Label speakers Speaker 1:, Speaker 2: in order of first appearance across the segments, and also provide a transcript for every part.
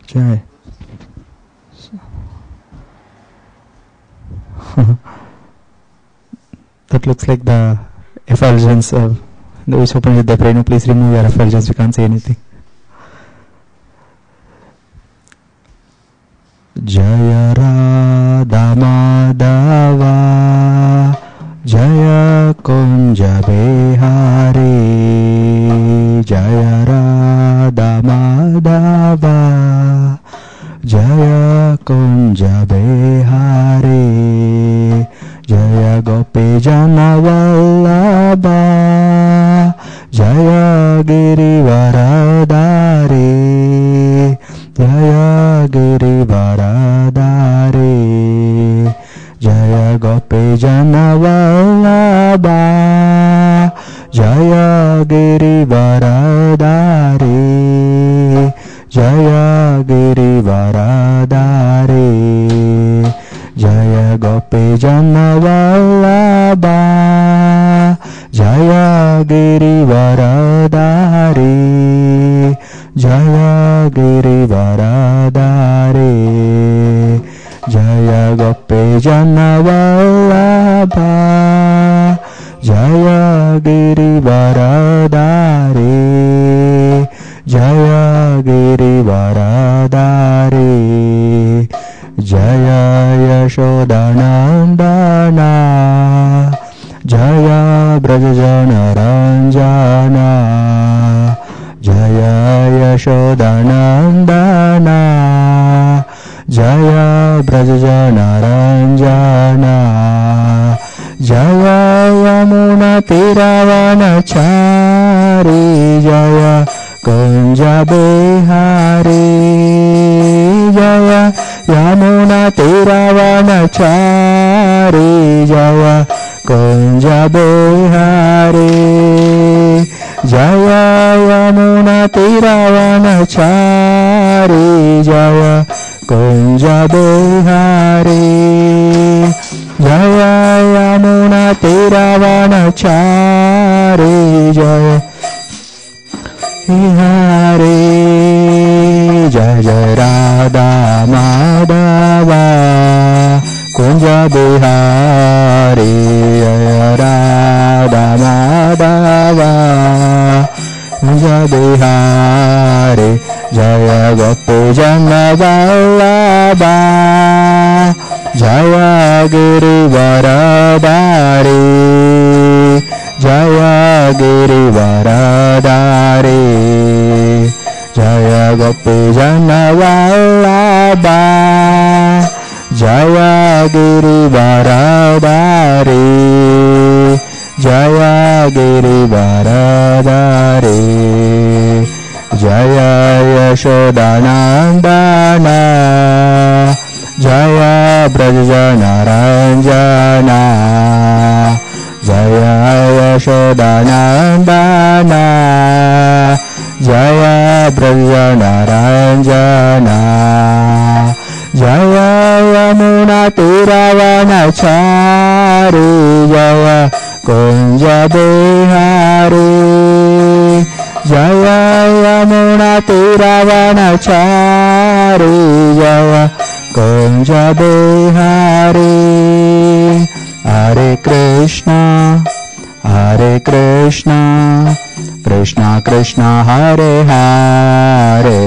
Speaker 1: Jai. That looks like the effulgence of the Isopanishad. They pray, no, please remove your effulgence, we can't say anything. Jaya Radha Madhava Jaya Kunja Bihari Jaya Radha Madhava Jaya Kunja Bihari Jaya Gopi Jana Vallabha Jaya Girivaradari Jaya Girivaradari Jaya Gopi Jana Vallabha Jaya Girivaradari Jaya Girivaradari Jaya Gopi Jana Vallabha Jaya Girivaradari Jaya Girivaradari Jaya Gopi Jana Vallabha Jaya Girivaradari Jaya Girivaradari Jaya Yashodanandana Jaya Brajajana Ranjana Jaya Yashodanandana Jaya Brajajana Ranjana Jaya Yamuna Tiravanachari Jaya Kunja Bihari Jaya Yamuna Tiravanachari Jaya Kunja Bihari Jaya Yamuna Tiravanachari Jaya Kunja Bihari Jaya Yamuna Tiravanachari Jaya Bihari Jaya Jaya Radha Madhava Kunja Bihari Jaya Radha Madhava Kunja Bihari Jaya Gopi Jana Vallabha Jaya Girivaradari Jaya Girivaradari Jaya Gopi Jana Vallabha Jaya Girivaradari Jaya Girivaradari Jaya Yashodanandana Jaya Brajajana Ranjana Jaya Yashodanandana Jaya Brajajana Ranjana Jaya Yamuna Tiravanachari Jaya Kunja Bihari Jaya Yamuna Tiravanachari Jaya Kunja Bihari Hare Krishna Krishna Krishna Hare Hare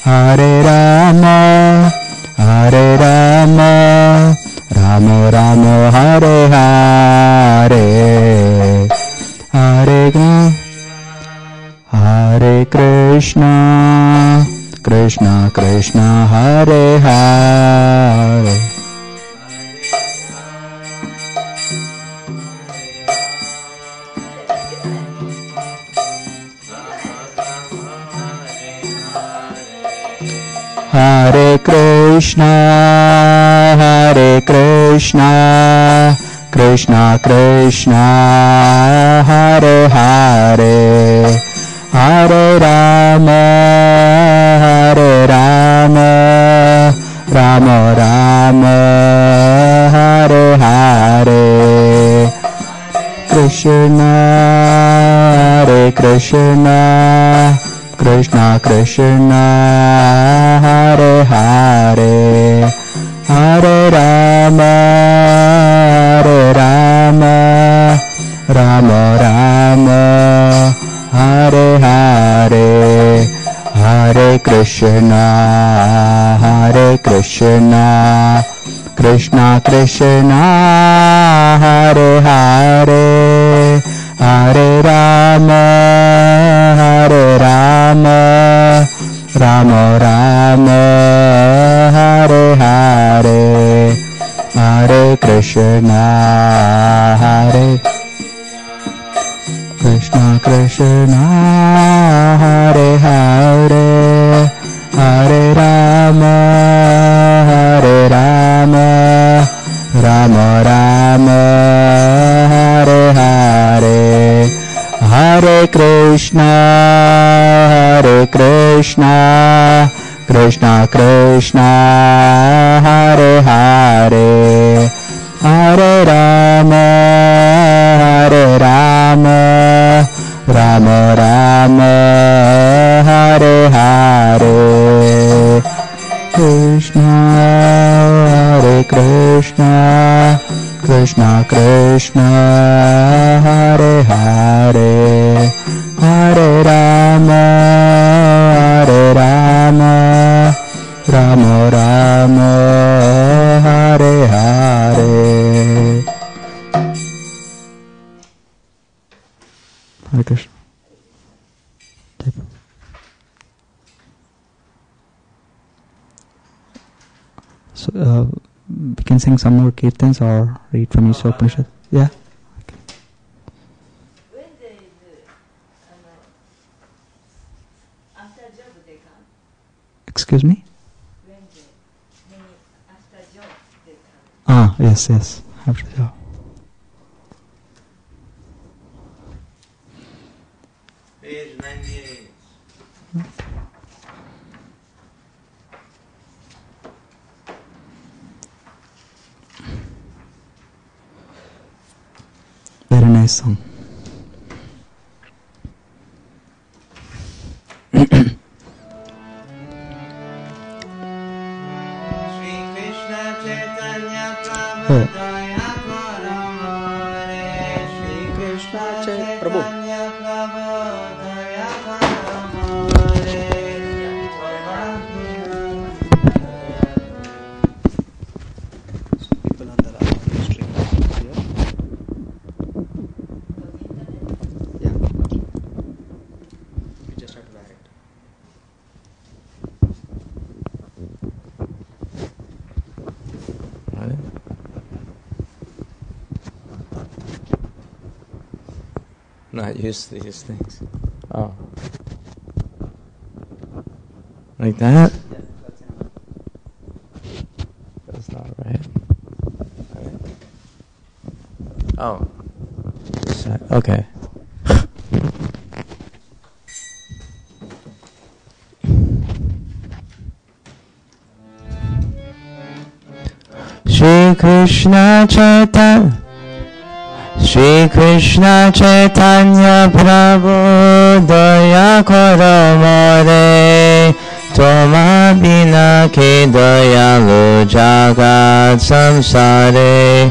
Speaker 1: Hare Rama Rama Rama Hare Hare Hare Krishna Krishna Hare Hare Hare Krishna Krishna Krishna Hare Hare Hare Rama Rama Rama Hare Hare Krishna Krishna Krishna Hare Hare Hare Rama Hare Rama Rama Rama Hare Hare Hare Krishna Krishna Krishna Hare Hare Hare Rama Rama Rama Hare Hare Hare Krishna Krishna Hare Hare Hare Rama Rama Rama Hare Hare Hare Krishna Krishna Krishna Hare Hare Hare Rama Rama Rama Hare Hare Krishna Hare Krishna Krishna Krishna Hare Hare Hare Rama Rama Rama Hare Hare. Hare Krishna. So we can sing some more kirtans or read from Isopanishad. Yeah. Okay.
Speaker 2: When they after job they come.
Speaker 1: Excuse me.
Speaker 2: When after job they come.
Speaker 1: Ah, yes. After job.
Speaker 3: Page 98.
Speaker 1: Very nice song.
Speaker 4: Prabhu. People on the stream here. Yeah. You just have to wear it.
Speaker 3: Right. Not used to these things. Oh. Like that?
Speaker 4: Yeah, that's enough.
Speaker 3: That's not right. Right. Oh. This side. Okay. Shri Krishna Chaitanya Prabhu Daya Karo More Toma Bina Ke Dayalu Jagat Samsare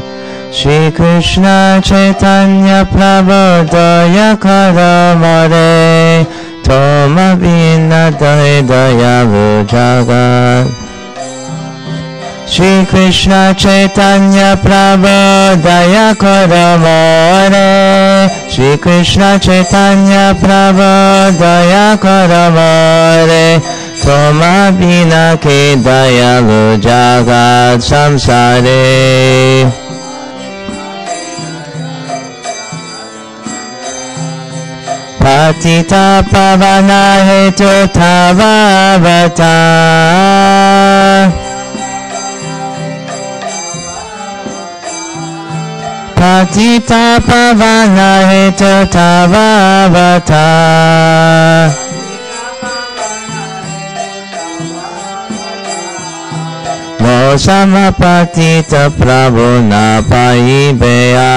Speaker 3: Shri Krishna Chaitanya Prabhu Daya Karo More Toma Bina Ke Dayalu Jagat Shri Krishna Chaitanya Prabhu Daya Karo More Shri Krishna Chaitanya Prabhu Daya Karo More Toma Bina Ke Dayalu Jagat Samsare Patita Pavana Hetu Tavavata Patita Pavana Hetu Tavavata Mo Samapatita Prabhu Na Paibeya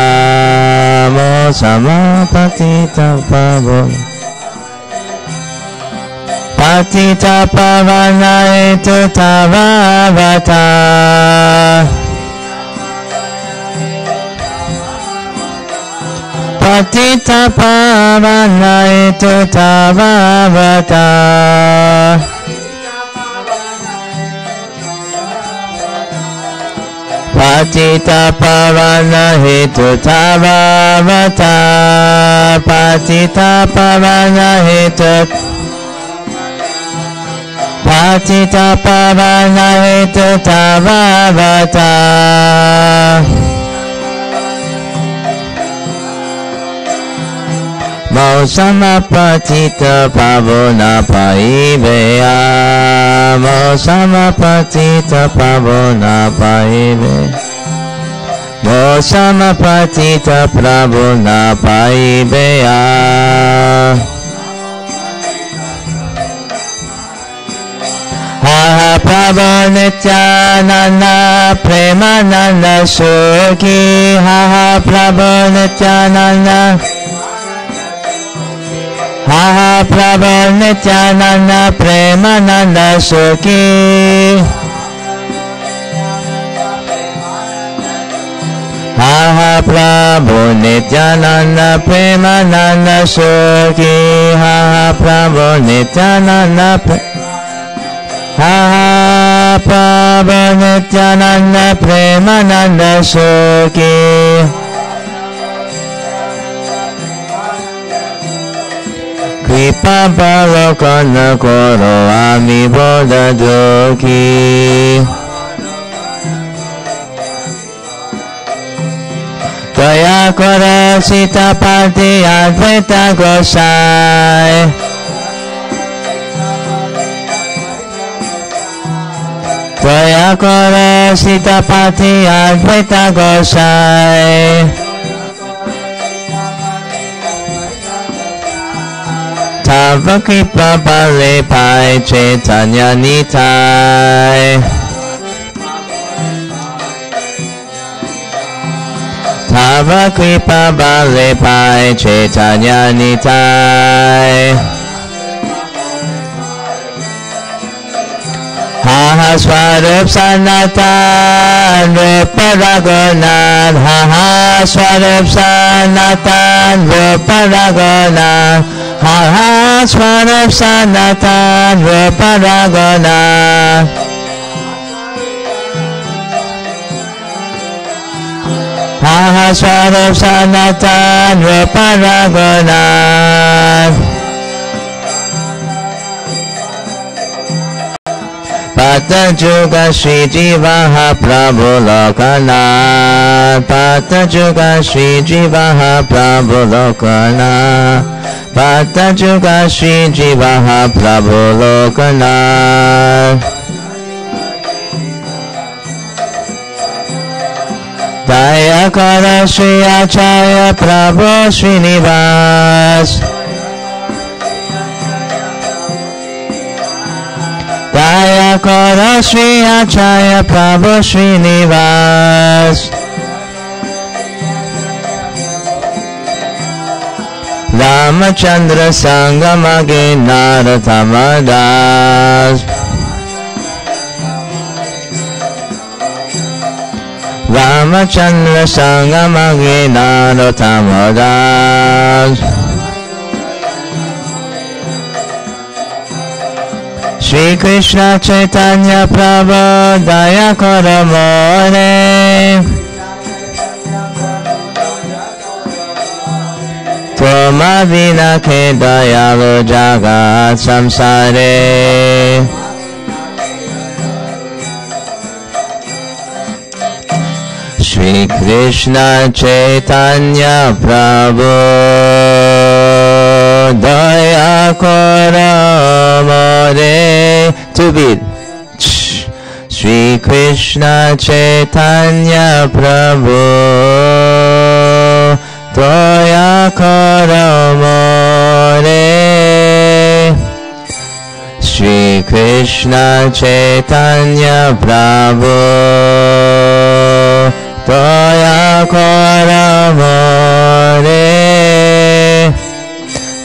Speaker 3: Mo Samapatita Prabhu Patita pavana hetu tavavata. Patita pavana hetu tavavata. Patita pavana hetu tavavata. Patita pavana hetu. Patita pavana hetu tavavata. Mausama patita pavona paiveya. Mausama patita pavona paiveya. Mausama patita pavona paiveya. Ha Prabhu Nityananda Premananda Sukhi. Ha Prabhu Nityananda. Ha Prabhu Nityananda Premananda Sukhi. Ha Prabhu Nityananda Premananda Sukhi. Ha Prabhu Nityananda Ha Prabhu Nityananda Premananda Sukhi. Kripa balokana koro ami bodha joki. Daya koro Sitapati Advaita Gosai. Daya koro Sitapati Advaita Gosai. Tava kripa bale pai Chaitanya Nitai. Tava kripa bale pai Chaitanya Nitai. Ha Swarup Sanatan Rupa Raghunath. Ha Swarup Sanatan Rupa Raghunath. Ha Swarup Sanatan Rupa Raghunath. Ha Swarup Sanatan Rupa Raghunath. Pata Juga Shri Jivaha Prabhu Lokanath. Pata Juga Shri Jivaha Prabhu Lokanath. Pata Juga Shri Jivaha Prabhu Lokanath. Daya Kara Shri Acharya Prabhu Srinivas. Daya Kara Shri Acharya Prabhu Srinivas. Ramachandra Sangamage Naratamadas. Ramachandra Sangamage Naratamadas. Shri Krishna Chaitanya Prabhu Daya Kara More. Toma vina ke dayalu jagat samsare. Shri Krishna Chaitanya Prabhu Daya Kara More. Two beat. Shri Krishna Chaitanya Prabhu Daya Kara More. Shri Krishna Chaitanya Prabhu Daya Kara More.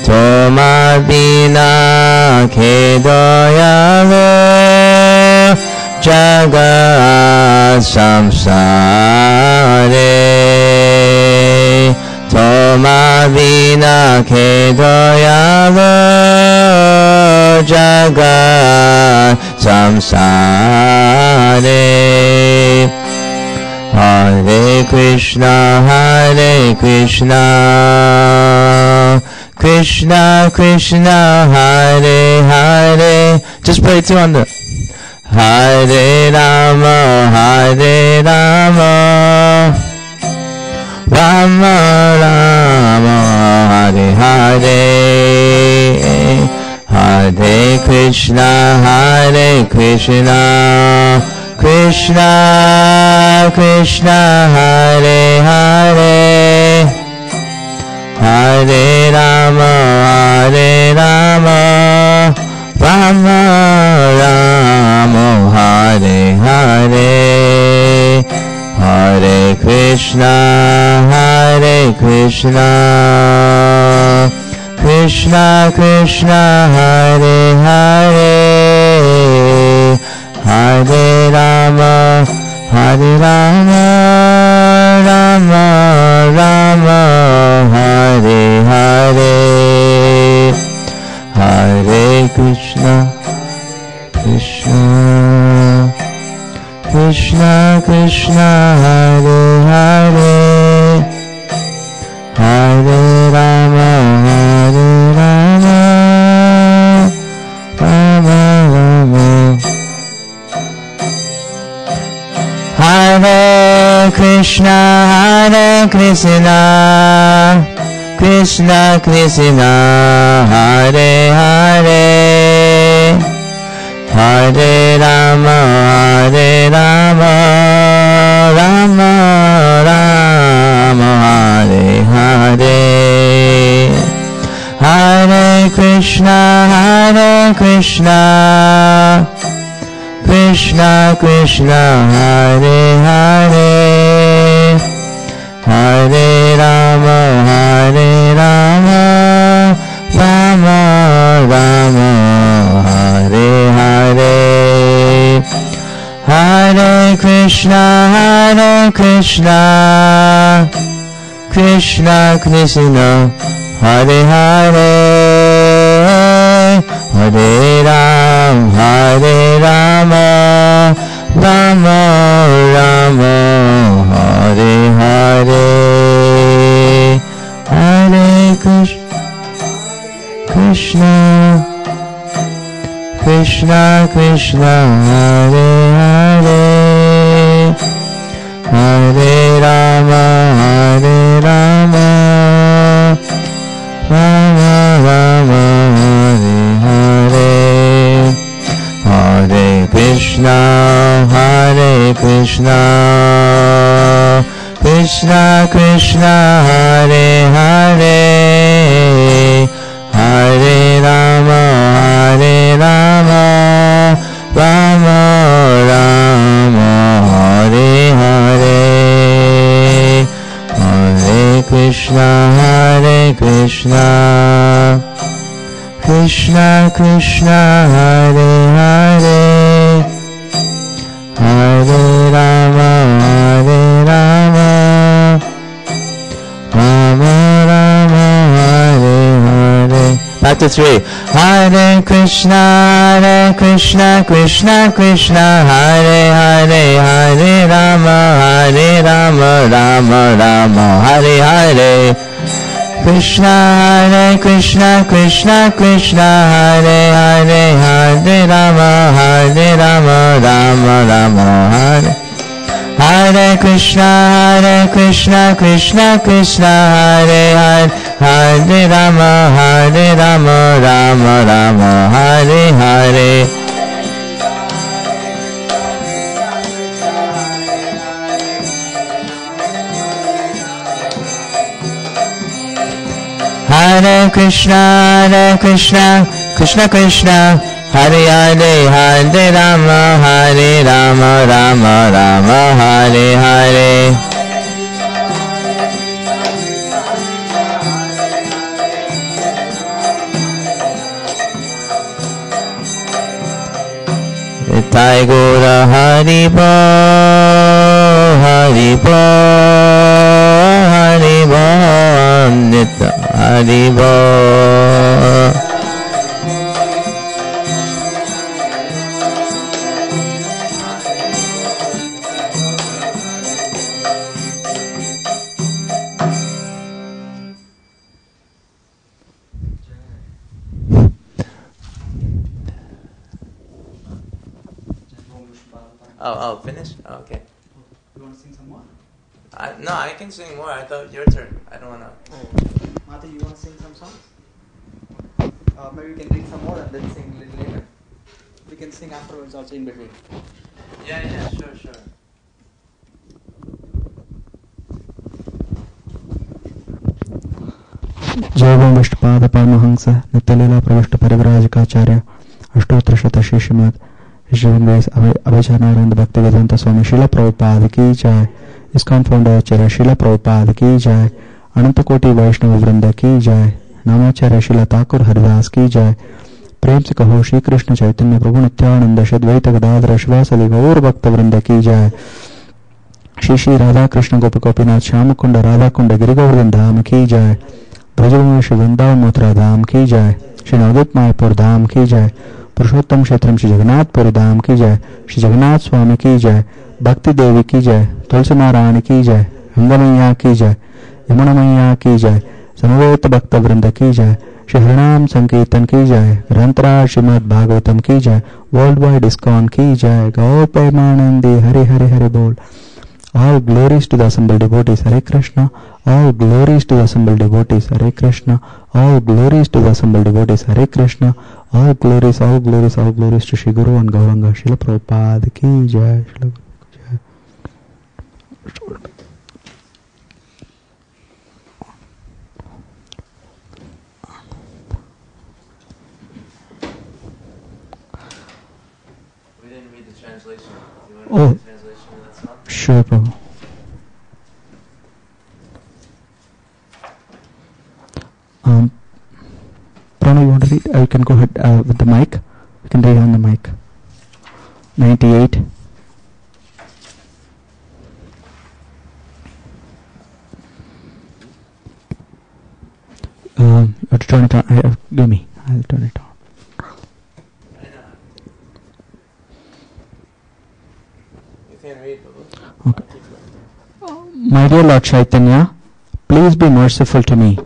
Speaker 3: Toma vina ke Krishna ke doyalu jagat samsare. Hare Krishna, Krishna Krishna, Hare Hare. Just play two on the Hare Rama, Rama Rama, Hare Hare. Hare Krishna, Krishna Krishna, Hare Hare. Hare Rama, Rama Rama, Hare Hare. Hare Krishna, Krishna Krishna, Hare Hare. Hare Rama, Rama Rama, Hare Hare. Hare Krishna, Krishna Krishna, Hare Hare. Hare Rama, Rama Rama. Hare Krishna, Krishna Krishna, Hare Hare. Hare Rama, Rama Rama, Hare Hare. Hare Krishna, Krishna Krishna, Hare Hare. Hare Rama, Rama Rama, Hare Hare. Hare Krishna, Krishna Krishna, Hare Hare. Hare Rama, Rama Rama, Hare Hare. Hare Krishna, Krishna Hare Hare. Hare Rama, Rama Rama, Hare Hare. Hare Krishna, Krishna Krishna, Hare Hare. Hare Rama, Rama Rama, Hare Hare. Hare Krishna, Krishna Krishna, Hare Hare. Hare Rama, Rama Rama, Hare Hare. Back to three. Hare Krishna, Krishna Krishna, Hare Hare. Hare Rama, Rama Rama, Hare Hare. Krishna, Krishna Krishna, Hare Hare. Hare Rama, Rama Rama, Hare. Hare Krishna, Krishna Krishna, Hare Hare. Hare Rama, Rama Rama, Hare Hare. Hare Krishna, Krishna Krishna, Hare Hare. Hare Rama, Rama Rama, Hare Hare. Nitai Gaura Haribo, Haribo, Haribo, Nitai Haribo. Oh, finished? Oh, okay.
Speaker 4: You want to sing some more?
Speaker 3: No, I can sing more. I thought your turn. I don't want to.
Speaker 4: Mata, you want to sing some songs? Maybe we can read some more and then sing a little later. We can sing afterwards also in between.
Speaker 3: Yeah, sure.
Speaker 1: जय विष्णुपाद परमहंस नित्यलीला प्रविष्ट परिव्राजकाचार्य अष्टोत्तर शत शिष्यमत अभिचरणानंद भक्ति वेदांत स्वामी शिला प्रभुपाद की जय। ISKCON founder आचार्य शिला प्रभुपाद की जय। अनंत कोटि वैष्णव वृंद की जय। नामाचार्य शिला ठाकुर हरिदास की जय। प्रेम से कहो श्री कृष्ण चैतन्य प्रभु नित्यानंद अद्वैत गदाधर शिवासदि गौर भक्त वृंद की जय। श्री राधा कृष्ण गोप गोपीनाथ श्याम कुंड राधा कुंड गिरि गोवर्धन धाम की जय। ब्रजभूमि श्री वृंदावन मथुरा धाम की जय। श्री नवदीप मायापुर धाम की जय। पुरुषोत्तम क्षेत्रम श्री जगन्नाथपुरी धाम की जय। श्री जगन्नाथ स्वामी की जय। भक्ति देवी की जय। तुलसी महारानी की जय। गंगा मैया की जय। यमुना मैया की जय। समवेत भक्त वृंद की जय। श्री हरिनाम संकीर्तन की जय। ग्रंथराज श्रीमद् भागवतम की जय। वर्ल्ड वाइड इस्कॉन की जय। गौ प्रेमानंदी हरि हरि हरि बोल। All glories to the assembled devotees, Hare Krishna. All glories to the assembled devotees, Hare Krishna. All glories to the assembled devotees, Hare Krishna. All glories to Shri Guru and Gauranga. Srila Prabhupada ki jai. Srila Guru ki jai.
Speaker 3: We didn't read the translation. You want to
Speaker 1: Oh.
Speaker 3: read the translation of that song?
Speaker 1: Sure, Prabhu. Pranav, you want to read? You can go ahead with the mic. You can read on the mic. 98. You have to turn it on. Give me. I'll turn it on.
Speaker 3: You can read.
Speaker 1: Okay. My dear Lord Chaitanya, please be merciful to me,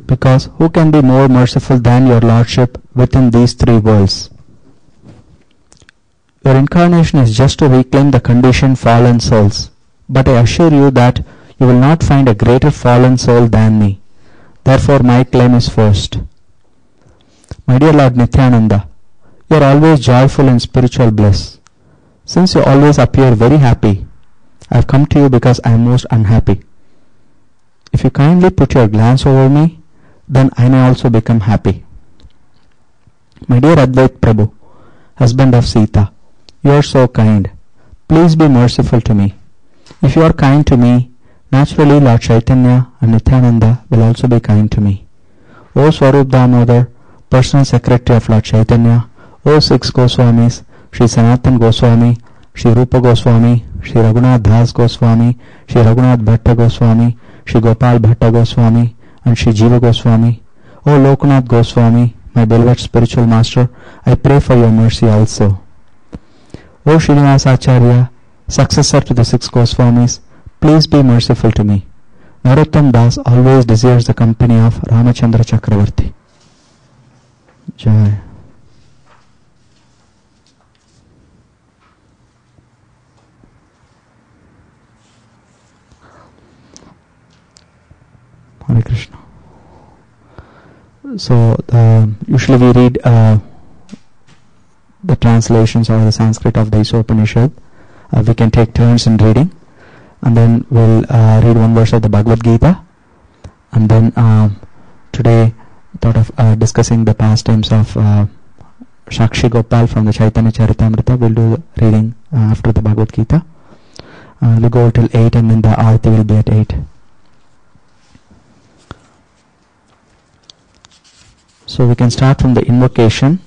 Speaker 1: because who can be more merciful than your Lordship within these three worlds? Your incarnation is just to reclaim the conditioned fallen souls, but I assure you that you will not find a greater fallen soul than me. Therefore my claim is first. My dear Lord Nityananda, you are always joyful in spiritual bliss. Since you always appear very happy, I have come to you because I am most unhappy. If you kindly put your glance over me, then I may also become happy. My dear Advait Prabhu, husband of Sita, you are so kind. Please be merciful to me. If you are kind to me, naturally Lord Chaitanya and Nityananda will also be kind to me. O Swarup Damodar, personal secretary of Lord Chaitanya, O six Goswamis, Shri Sanatan Goswami, Shri Rupa Goswami, Shri Raghunath Das Goswami, Shri Raghunath Bhatta Goswami, Shri Gopal Bhatta Goswami, and Shri Jiva Goswami. O Lokanath Goswami, my beloved spiritual master, I pray for your mercy also. O Srinivasa Acharya, successor to the six Goswamis, please be merciful to me. Narottam Das always desires the company of Ramachandra Chakravarti. Jai. Hare Krishna. So usually we read the translations or the Sanskrit of the Isopanishad. We can take turns in reading, and then we'll read one verse of the Bhagavad-gita, and then today thought of discussing the pastimes of Sakshi Gopal from the Chaitanya Charitamrita. We'll do reading after the Bhagavad-gita. We'll go till 8, and then the Aarti will be at 8. So we can start from the invocation.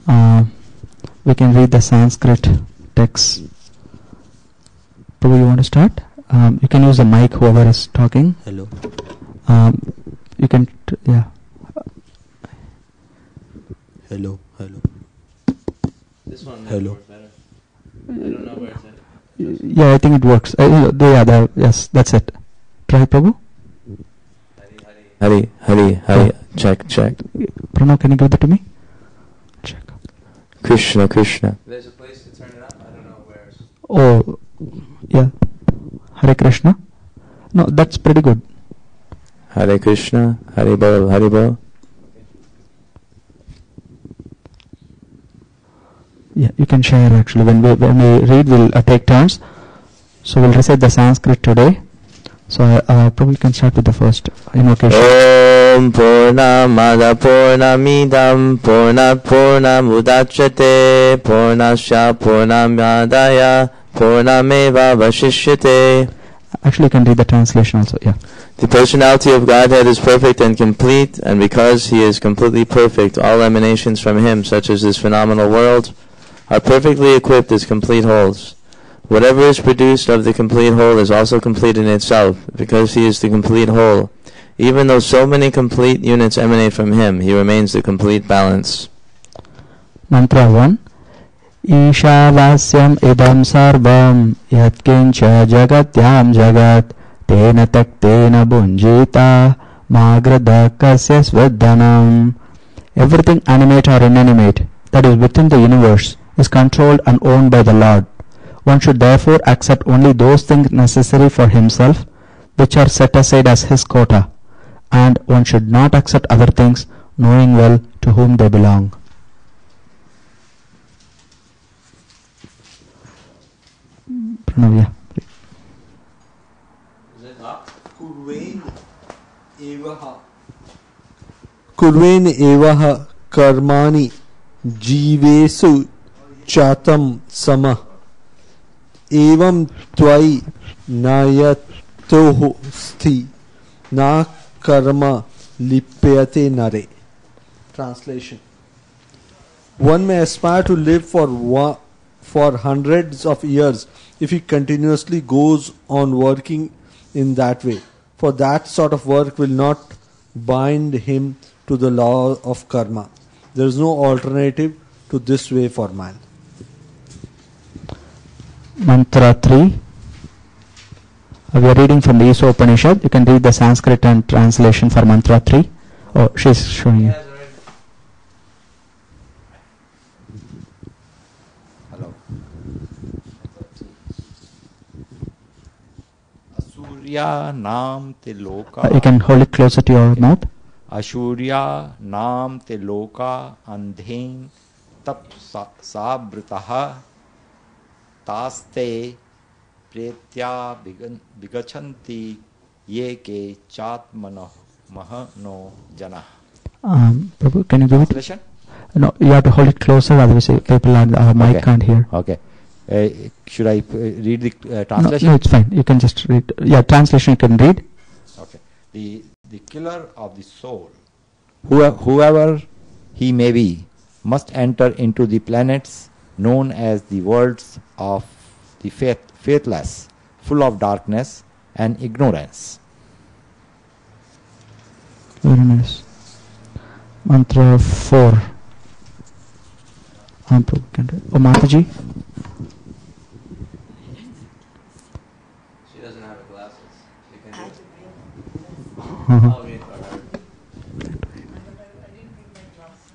Speaker 1: We can read the Sanskrit text. Prabhu, you want to start? You can use the mic, whoever is talking.
Speaker 4: Hello.
Speaker 1: You can, yeah. Yeah, I think it works. Yes, that's it. Try, Prabhu.
Speaker 3: Hari. Check.
Speaker 1: Pranav, can you give that to me? Check.
Speaker 3: Krishna. There's a place to turn it up. I don't know where.
Speaker 1: Oh, yeah. Hare Krishna. No, that's pretty good.
Speaker 3: Hare Krishna. Hari Bol.
Speaker 1: Yeah, you can share actually. When we read, we'll take turns. So we'll recite the Sanskrit today. So probably can start with the first invocation.
Speaker 3: Om Purnamada Purnamidam Purnat Purnamudachyate Purnasya Purnamadaya Purnameva Vashishyate.
Speaker 1: Actually, you can read the translation also. Yeah.
Speaker 3: The personality of Godhead is perfect and complete, and because He is completely perfect, all emanations from Him, such as this phenomenal world, are perfectly equipped as complete wholes. Whatever is produced of the complete whole is also complete in itself, because He is the complete whole. Even though so many complete units emanate from Him, He remains the complete balance.
Speaker 1: Mantra 1. Ishavasyam idam sarvam yatkincha jagatyam jagat tena taktena bunjita magradakasya svedhanam. Everything animate or inanimate that is within the universe is controlled and owned by the Lord. One should therefore accept only those things necessary for himself, which are set aside as his quota, and one should not accept other things, knowing well to whom they belong. Pranav, yeah.
Speaker 5: Kurven evaha karmani जीवेषु चातम समः एवं त्वयि नयतो स्थि न कर्म लिप्यते नरे. Translation. One may aspire to live for hundreds of years if he continuously goes on working in that way, for that sort of work will not bind him to the law of karma. There is no alternative to this way for man.
Speaker 1: Mantra 3. We are reading from the Isopanishad. You can read the Sanskrit and translation for Mantra 3. Oh, she's showing you.
Speaker 6: Hello. Asurya naam te loka.
Speaker 1: You can hold it closer to your mouth.
Speaker 6: Ashurya naam te loka andhen tap sabhritaha taste pretya vigachanti ye ke chatmano mahano jana.
Speaker 1: Prabhu, can you give it?
Speaker 6: Translation?
Speaker 1: No, you have to hold it closer, otherwise people are mic
Speaker 6: Okay.
Speaker 1: can't hear.
Speaker 6: Okay. Should I read the translation?
Speaker 1: No, it's fine. You can just read. Yeah, translation you can read.
Speaker 6: Okay. The killer of the soul, whoever he may be, must enter into the planets known as the worlds of the faithless, full of darkness and ignorance.
Speaker 1: Very nice. Mantra 4. Oh, Mataji.
Speaker 3: She doesn't have her glasses. You can
Speaker 2: I
Speaker 3: do
Speaker 2: had
Speaker 3: it.
Speaker 2: to bring.
Speaker 3: I'll read for her.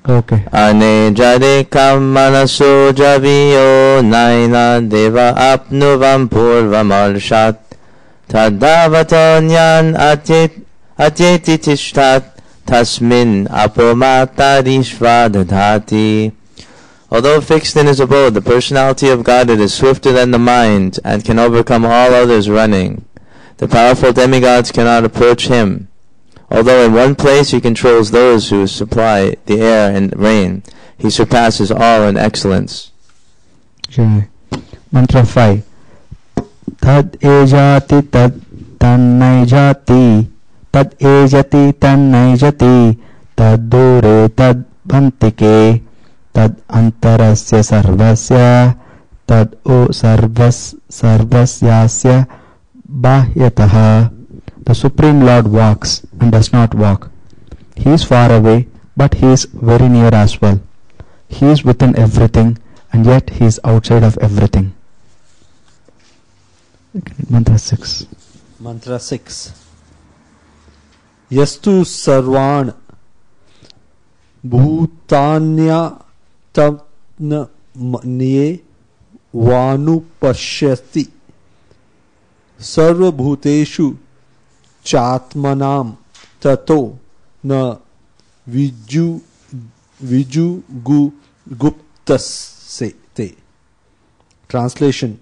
Speaker 1: Okay.
Speaker 3: Ane jade kam manaso javiyo naina deva apnuvam purvam alshat tadavatanyaan atyeti tishtat tasmin apomatarishvadadhati. Although fixed in his abode, the personality of Godhead is swifter than the mind and can overcome all others running. The powerful demigods cannot approach him. Although in one place he controls those who supply the air and rain, he surpasses all in excellence.
Speaker 1: Jai. Mantra 5. Tad ejati tad tannaijati tad ejati tannaijati tad dure tad bantike tad antarasya sarvasya tad o sarvasyasya bahyataha. The Supreme Lord walks and does not walk. He is far away, but he is very near as well. He is within everything, and yet he is outside of everything. Mantra 6.
Speaker 5: Mantra 6. Yastu sarvan bhutanya tapna nye vanu pashyati sarva bhuteshu chatmanam tato na viju gu guptas te. Translation: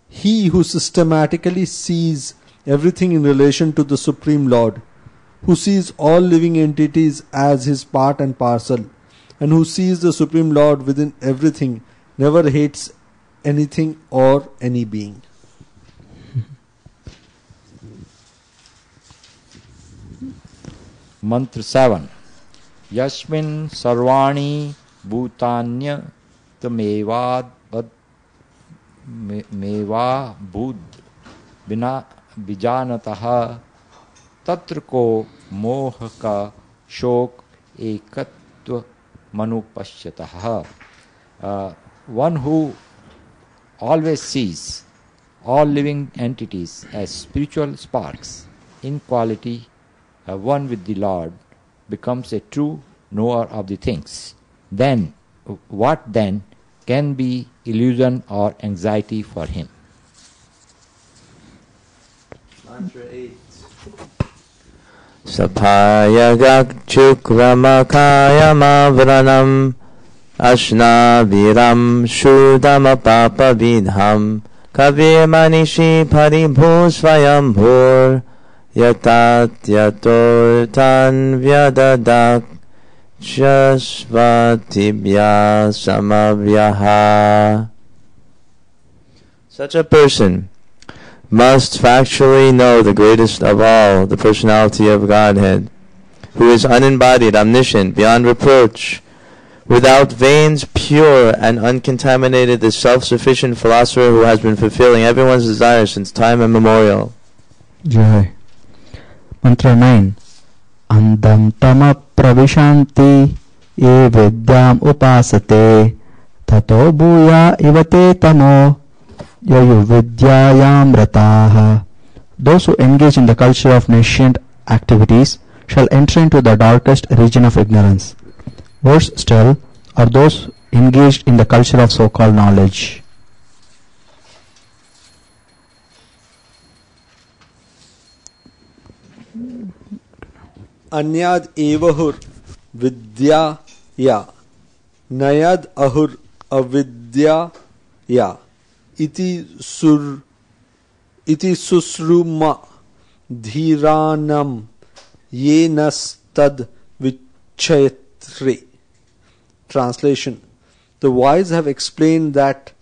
Speaker 5: He who systematically sees everything in relation to the Supreme Lord, who sees all living entities as his part and parcel, and who sees the Supreme Lord within everything, never hates anything or any being.
Speaker 6: Mantra 7. Yasmin sarvani bhutanya tamevad मेवा बुद्ध बिना बिजानतः तत्र को मोह का शोक एकत्व मनुपश्यतः. One who always sees all living entities as spiritual sparks in quality, one with the Lord, becomes a true knower of the things. Then, what then can be illusion or anxiety for him?
Speaker 3: Mantra 8. Sapayagak chukramakayamavranam ashnaviram shudamapapa vidham kavir manishi paribhu swayambhur yatatyatortan vyadadak Shasvatibhya samavyaha. Such a person must factually know the greatest of all, the personality of Godhead, who is unembodied, omniscient, beyond reproach, without veins, pure and uncontaminated, the self-sufficient philosopher who has been fulfilling everyone's desires since time immemorial.
Speaker 1: Jai. Mantra 9. Andam tama pravishanti ye vidyam upasate tato bhuya ivate tamo yayu vidyayam rataha. Those who engage in the culture of nascent activities shall enter into the darkest region of ignorance. Worse still are those engaged in the culture of so-called knowledge.
Speaker 5: Anyad evahur vidya ya nayad ahur avidya ya iti susruma dhiranam yenastad vichayatre. Translation: The wise have explained that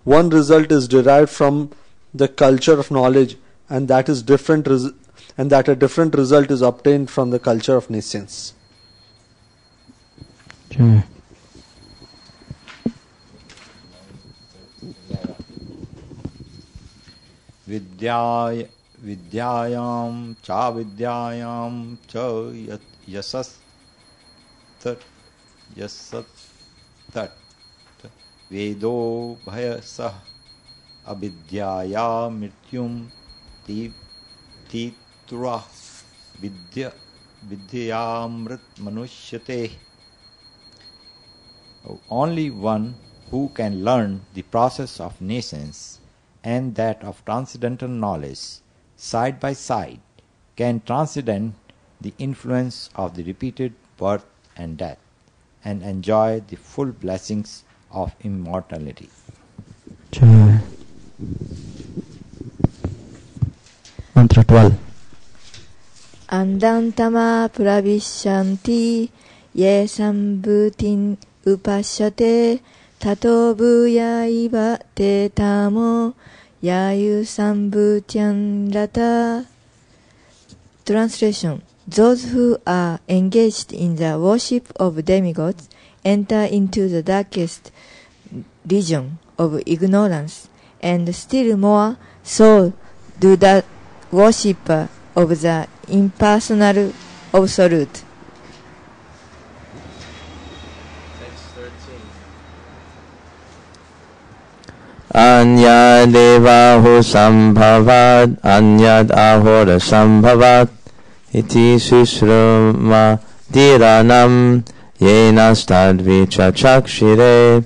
Speaker 5: one result is derived from the culture of knowledge, and that is different and that a different result is obtained from the culture of nescience.
Speaker 1: Okay.
Speaker 6: Vidyayam cha yasat vedo bhayasah avidyaya mrityum titura vidyamrit manushyate. Only one who can learn the process of nescience and that of transcendental knowledge side by side can transcend the influence of the repeated birth and death and enjoy the full blessings of immortality.
Speaker 1: Jai. Mantra 12.
Speaker 7: Andantama pravishanti ye sambhutin upashyate tato bhuya iva te tamo yayu sambhutyam rata. Translation: Those who are engaged in the worship of demigods enter into the darkest region of ignorance, and still more so do the worshipper of the impersonal absolute.
Speaker 3: Anyad evahu sambhavad anyad ahora sambhavat iti susruma dhiranam yenastadvicha chakshire.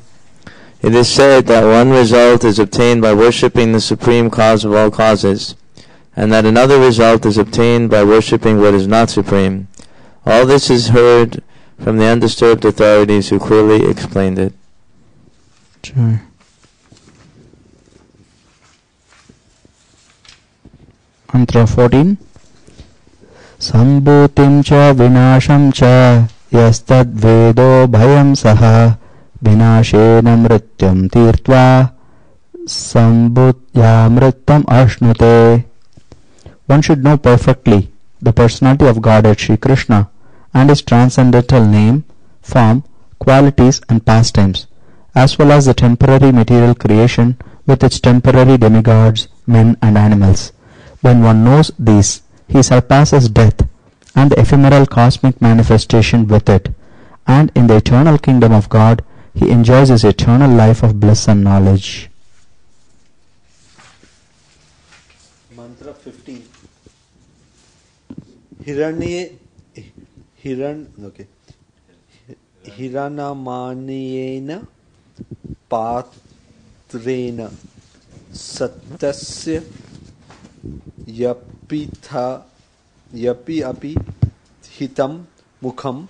Speaker 3: It is said that one result is obtained by worshipping the supreme cause of all causes, and that another result is obtained by worshipping what is not supreme. All this is heard from the undisturbed authorities who clearly explained it.
Speaker 1: Sure. Mantra 14. Sambhutim cha vinasham cha yastad vedo bhayam saha vinashena mrityam tirtva sambhutya mrityam ashnute. One should know perfectly the personality of Godhead Sri Krishna and his transcendental name, form, qualities and pastimes, as well as the temporary material creation with its temporary demigods, men and animals. When one knows these, he surpasses death and the ephemeral cosmic manifestation with it, and in the eternal kingdom of God, he enjoys his eternal life of bliss and knowledge.
Speaker 5: Mantra 15. Hiranamaniyena patrena satyasya yapi api hitam mukham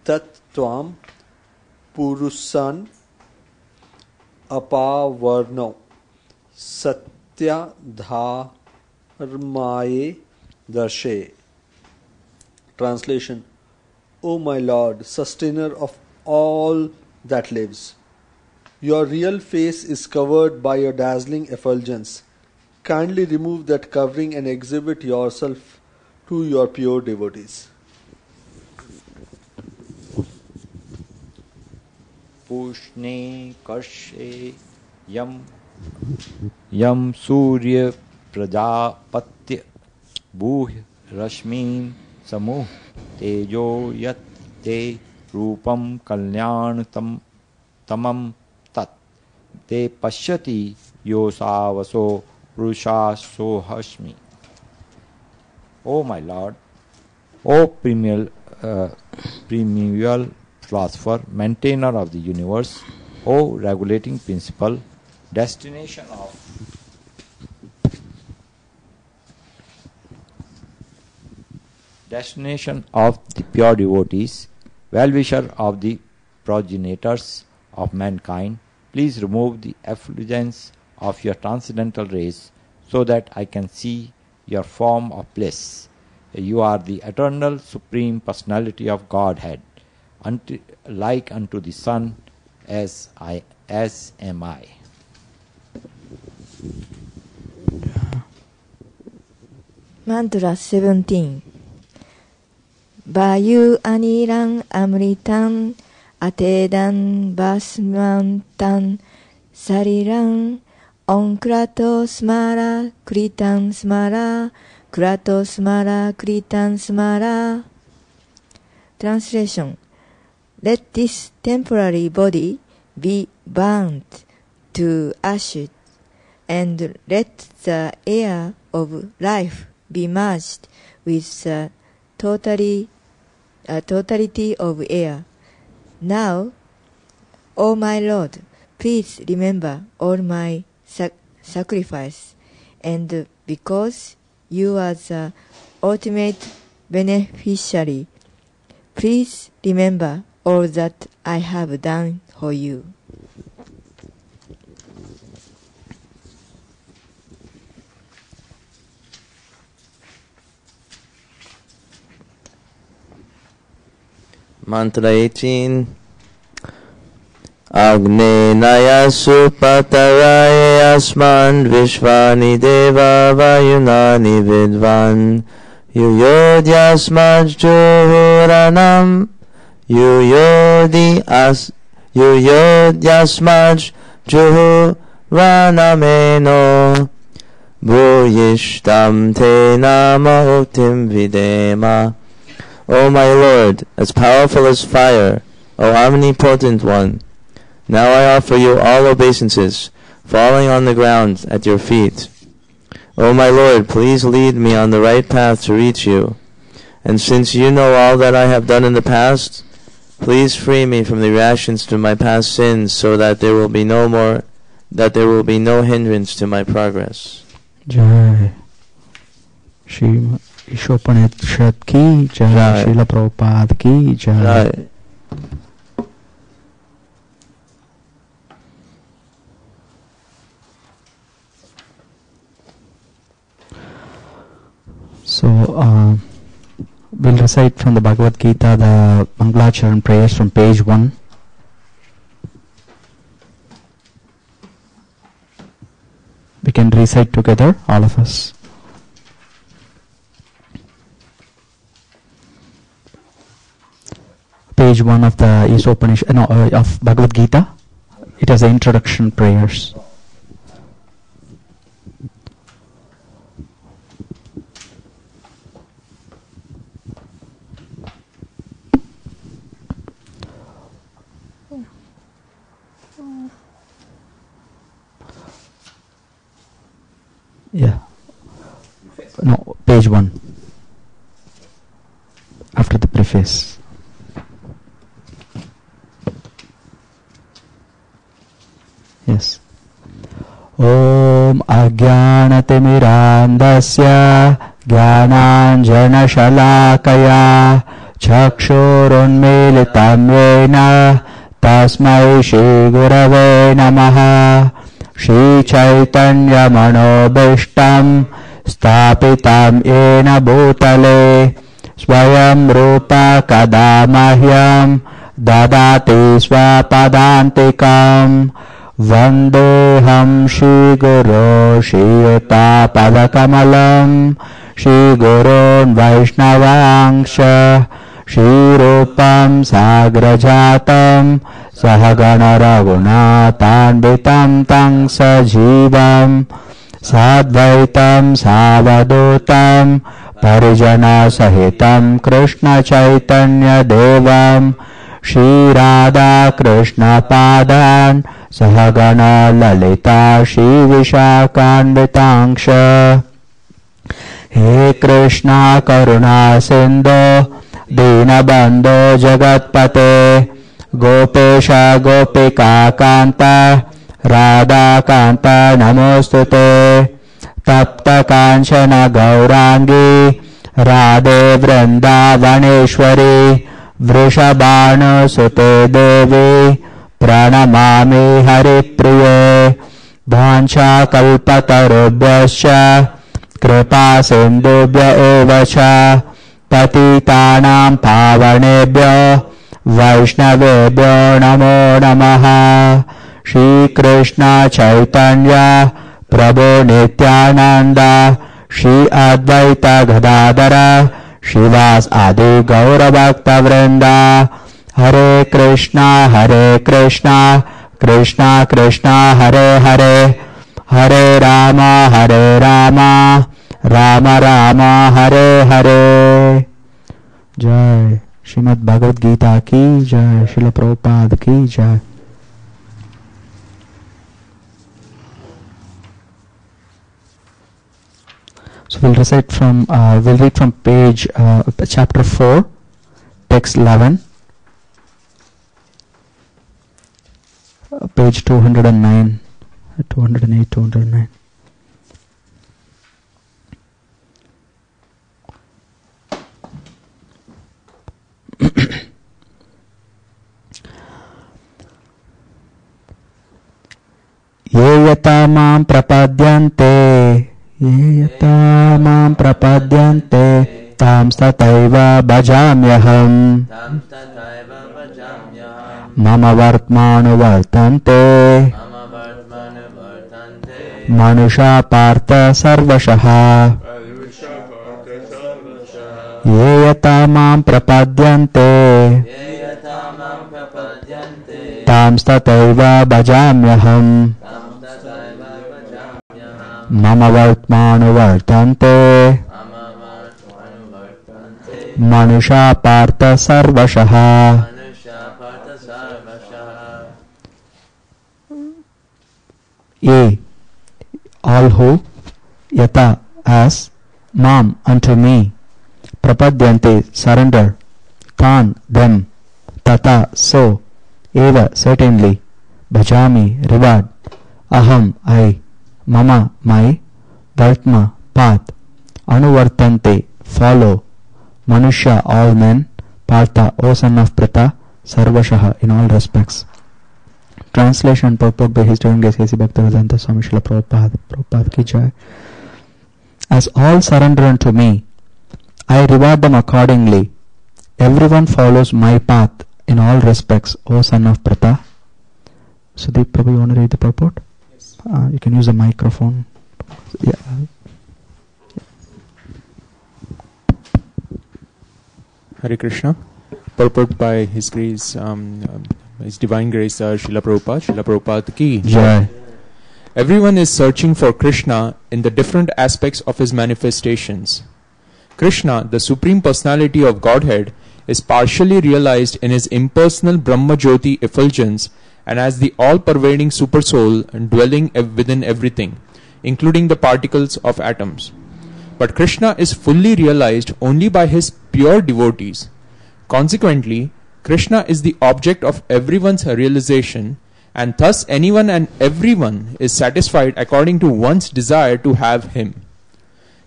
Speaker 5: tat tvam purusan apavarno satya dharmaye darshe. Translation: O my Lord, sustainer of all that lives, your real face is covered by your dazzling effulgence. Kindly remove that covering and exhibit yourself to your pure devotees.
Speaker 6: Pushne karshe yam surya prajapatya buh rashmin samuh tejo yat te rupam kalyan tamam tat te pashyati yosavaso Rusha Sohashmi. O my Lord, O primeval philosopher, maintainer of the universe, O regulating principle, destination of the pure devotees, well-wisher of the progenitors of mankind, please remove the effulgence of your transcendental rays, so that I can see your form of bliss. You are the eternal supreme personality of Godhead, like unto the sun, as am I.
Speaker 7: Mantra 17. Vayu anirang amritam atedan basmantan sarirang on kratos mara kritan smara kratos mara kritan smara. Translation: Let this temporary body be burnt to ashes, and let the air of life be merged with the totality of air. Now, O my Lord, please remember all my sacrifice, and because you are the ultimate beneficiary, please remember all that I have done for you.
Speaker 3: Mantra 18. Agnenaya supataraye asman vishvani deva vayunani vidvan yuyodyasmaj juhuranam yuyodyasmaj juhuranameno bhuyishtam te nama uktim videma. O my Lord, as powerful as fire, O omnipotent one, now I offer you all obeisances, falling on the ground at your feet. O my Lord, please lead me on the right path to reach you. And since you know all that I have done in the past, please free me from the reactions to my past sins, so that there will be no hindrance to my progress.
Speaker 1: Jai. Shri Isopanishad ki jai.
Speaker 3: Jai.
Speaker 1: Srila Prabhupada ki jai.
Speaker 3: Right.
Speaker 1: So, we'll recite from the Bhagavad-gita the Mangala Charan prayers from page 1. We can recite together, all of us. Page 1 of the Isopanishad, of Bhagavad-gita. It has the introduction prayers. Yeah. No, page 1. After the preface. Yes. Om Ajnanatimirandasya Jnananjanashalakaya Chakshurunmilitam Yena Tasmai Shri Gurave Namaha. Shri Chaitanya Manobishtam Stapitam Yena Bhutale Swayam Rupa Kadamahyam Dadati Swapadantikam Vandeham Shri Guru Shri Yuta Padakamalam Shri Gurun Vaishnavangsha Shri Rupam Sagrajatam Sahagana Raghunathanvitam Tang Sajivam Sadvaitam Savadutam Parijana Sahitam Krishna Chaitanya Devam Shri Radha Krishna Padan Sahagana Lalita Shri Vishakanvitangsha. He Krishna Karuna Sindhu Dinabandho Jagatpate Gopesha Gopika Kanta Radha Kanta Namostute Tapta Kanchana Gaurangi Radhe Vrindavaneshwari Vrishabhanu Sute Devi Pranamami Haripriye Bhancha Kalpatarubhyascha Kripa Sindhubhya Evacha Patitanam Pavanebhyo Vaishnavebhyo Namo Namaha. Shri Krishna Chaitanya Prabhu Nityananda Shri Advaita Gadadara Shivas Adi Gaura Bhakta Vrinda. Hare Krishna Krishna Krishna Hare Hare Hare Rama Rama Rama Hare Hare. Jai. Srimad Bhagavad-gita ki jai. Srila Prabhupada ki jai. So we'll recite from, we'll read from page, chapter 4, text 11, page 209, 208, 209. Ye yata mam prapadyante tam sataiva bhajamyaham mama vartmanu vartante manusha partha sarvashaha. Ye yata mam prapadyante tam sataiva bhajamyaham mama vartmanu vartante manusha partha sarvashaha. Yea, all who, yata, as, mam, unto me, prapadyante, surrender, tan, them, tata, so, eva, certainly, bhajami, reward, aham, I, mama, my, vartma, path, anuvartante, follow, manusha, all men, partha, O son of Pratha, sarvashaha, in all respects. Translation and purport by His Divine Grace A.C. Bhaktivedanta Swami Srila Prabhupada ki jai. As all surrender unto me, I reward them accordingly. Everyone follows my path in all respects, O son of Pratha. Sudeep Prabhu, you want to read the purport?
Speaker 8: Yes.
Speaker 1: You can use the microphone. Yeah.
Speaker 8: Hare Krishna. Purport by His Grace, His Divine Grace, Srila Prabhupada ki
Speaker 1: Jai.
Speaker 8: Everyone is searching for Krishna in the different aspects of his manifestations. Krishna, the Supreme Personality of Godhead, is partially realized in his impersonal Brahma Jyoti effulgence and as the all-pervading Supersoul dwelling within everything, including the particles of atoms. But Krishna is fully realized only by his pure devotees. Consequently, Krishna is the object of everyone's realization, and thus anyone and everyone is satisfied according to one's desire to have him.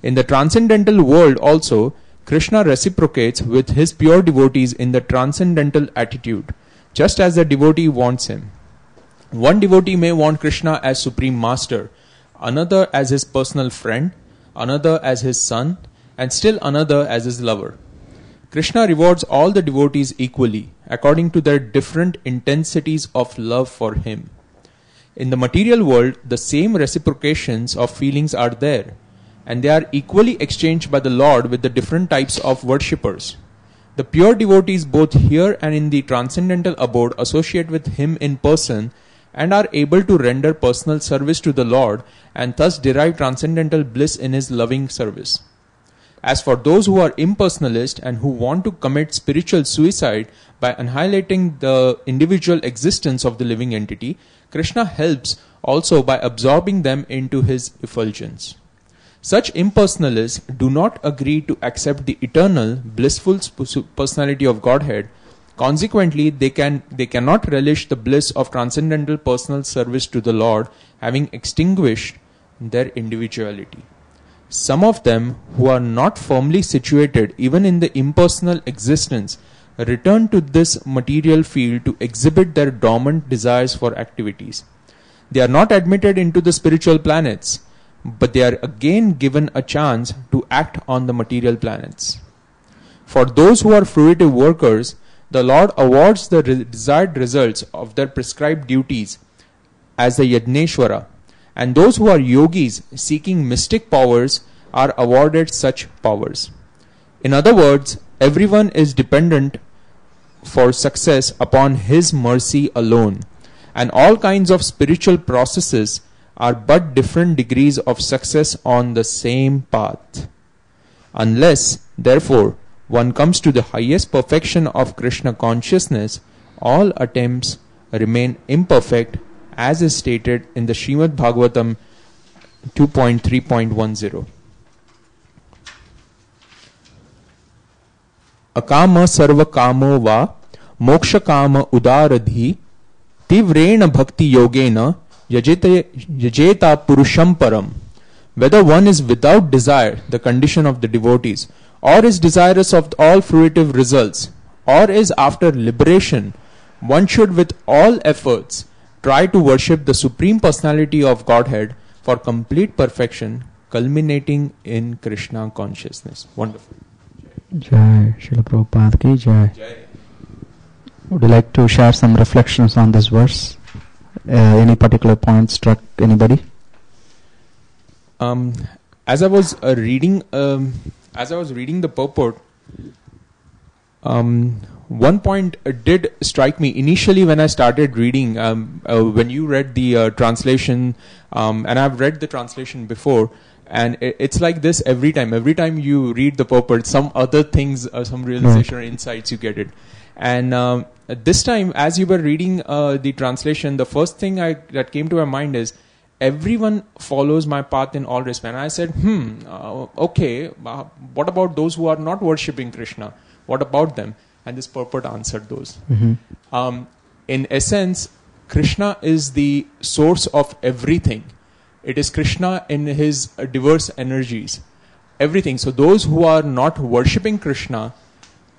Speaker 8: In the transcendental world also, Krishna reciprocates with his pure devotees in the transcendental attitude, just as the devotee wants him. One devotee may want Krishna as Supreme Master, another as his personal friend, another as his son, and still another as his lover. Krishna rewards all the devotees equally, according to their different intensities of love for him. In the material world, the same reciprocations of feelings are there, and they are equally exchanged by the Lord with the different types of worshippers. The pure devotees both here and in the transcendental abode associate with him in person and are able to render personal service to the Lord and thus derive transcendental bliss in his loving service. As for those who are impersonalist and who want to commit spiritual suicide by annihilating the individual existence of the living entity, Krishna helps also by absorbing them into his effulgence. Such impersonalists do not agree to accept the eternal, blissful personality of Godhead. Consequently, they cannot relish the bliss of transcendental personal service to the Lord, having extinguished their individuality. Some of them, who are not firmly situated even in the impersonal existence, return to this material field to exhibit their dormant desires for activities. They are not admitted into the spiritual planets, but they are again given a chance to act on the material planets. For those who are fruitive workers, the Lord awards the desired results of their prescribed duties as the Yajneshwara, and those who are yogis seeking mystic powers are awarded such powers. In other words, everyone is dependent for success upon his mercy alone, and all kinds of spiritual processes are but different degrees of success on the same path. Unless, therefore, one comes to the highest perfection of Krishna consciousness, all attempts remain imperfect, as is stated in the Srimad Bhagavatam 2.3.10. Akama sarva kamo va moksha kama udaradhi tivrena bhakti yogena yajeta purusham param. Whether one is without desire, the condition of the devotees, or is desirous of all fruitive results, or is after liberation, one should with all efforts try to worship the Supreme Personality of Godhead for complete perfection, culminating in Krishna consciousness. Wonderful.
Speaker 1: Jai, Srila Prabhupada ki jai.
Speaker 8: Jai.
Speaker 1: Would you like to share some reflections on this verse? Any particular point struck anybody?
Speaker 8: As I was reading the purport, one point did strike me initially when I started reading. When you read the translation, and I've read the translation before, and it's like this every time. Every time you read the purport, some other things, some realization or insights you get it. And this time, as you were reading the translation, the first thing that came to my mind is, everyone follows my path in all respect. And I said, okay, what about those who are not worshipping Krishna? What about them? And this purport answered those. In essence, Krishna is the source of everything. It is Krishna in his diverse energies. Everything. So those who are not worshipping Krishna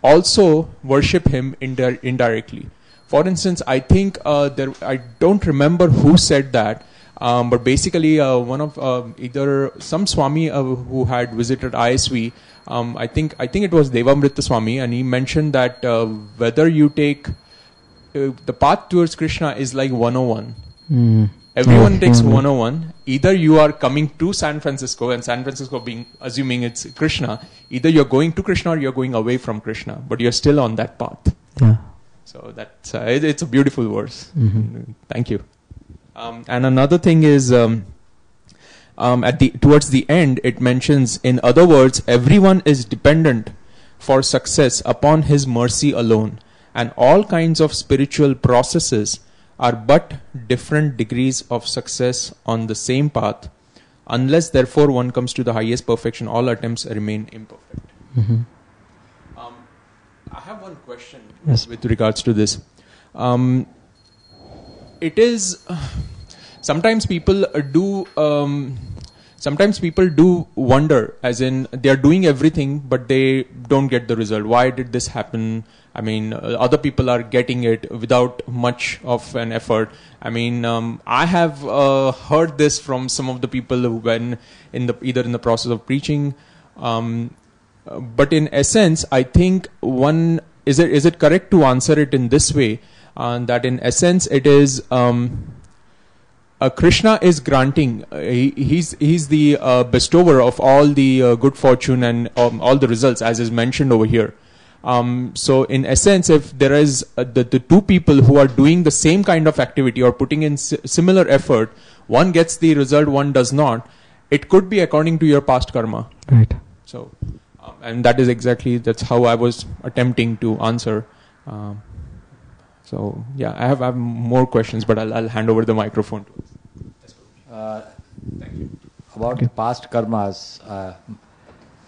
Speaker 8: also worship him indirectly. For instance, I think I don't remember who said that, but basically one of either some Swami who had visited ISV, I think it was Devamrita Swami, and he mentioned that whether you take the path towards Krishna is like 101. Everyone takes 101. Either you are coming to San Francisco, and San Francisco being assuming it's Krishna, either you're going to Krishna or you're going away from Krishna, but you're still on that path.
Speaker 1: Yeah.
Speaker 8: So that's it's a beautiful verse. Thank you. And another thing is, towards the end, it mentions, in other words, everyone is dependent for success upon his mercy alone, and all kinds of spiritual processes are but different degrees of success on the same path. Unless, therefore, one comes to the highest perfection, all attempts remain imperfect. I have one question with regards to this. It is sometimes people do wonder, as in they are doing everything but they don't get the result. Why did this happen? I mean, other people are getting it without much of an effort. I mean, I have heard this from some of the people who, when either in the process of preaching. But in essence, I think is it correct to answer it in this way, that in essence it is Krishna is granting, he's the bestower of all the good fortune and all the results, as is mentioned over here. So in essence, if there is the two people who are doing the same kind of activity or putting in similar effort, one gets the result, one does not, it could be according to your past karma.
Speaker 1: Right.
Speaker 8: So, and that's how I was attempting to answer. So yeah, I have more questions, but I'll hand over the microphone to
Speaker 6: Thank you. About the past karmas,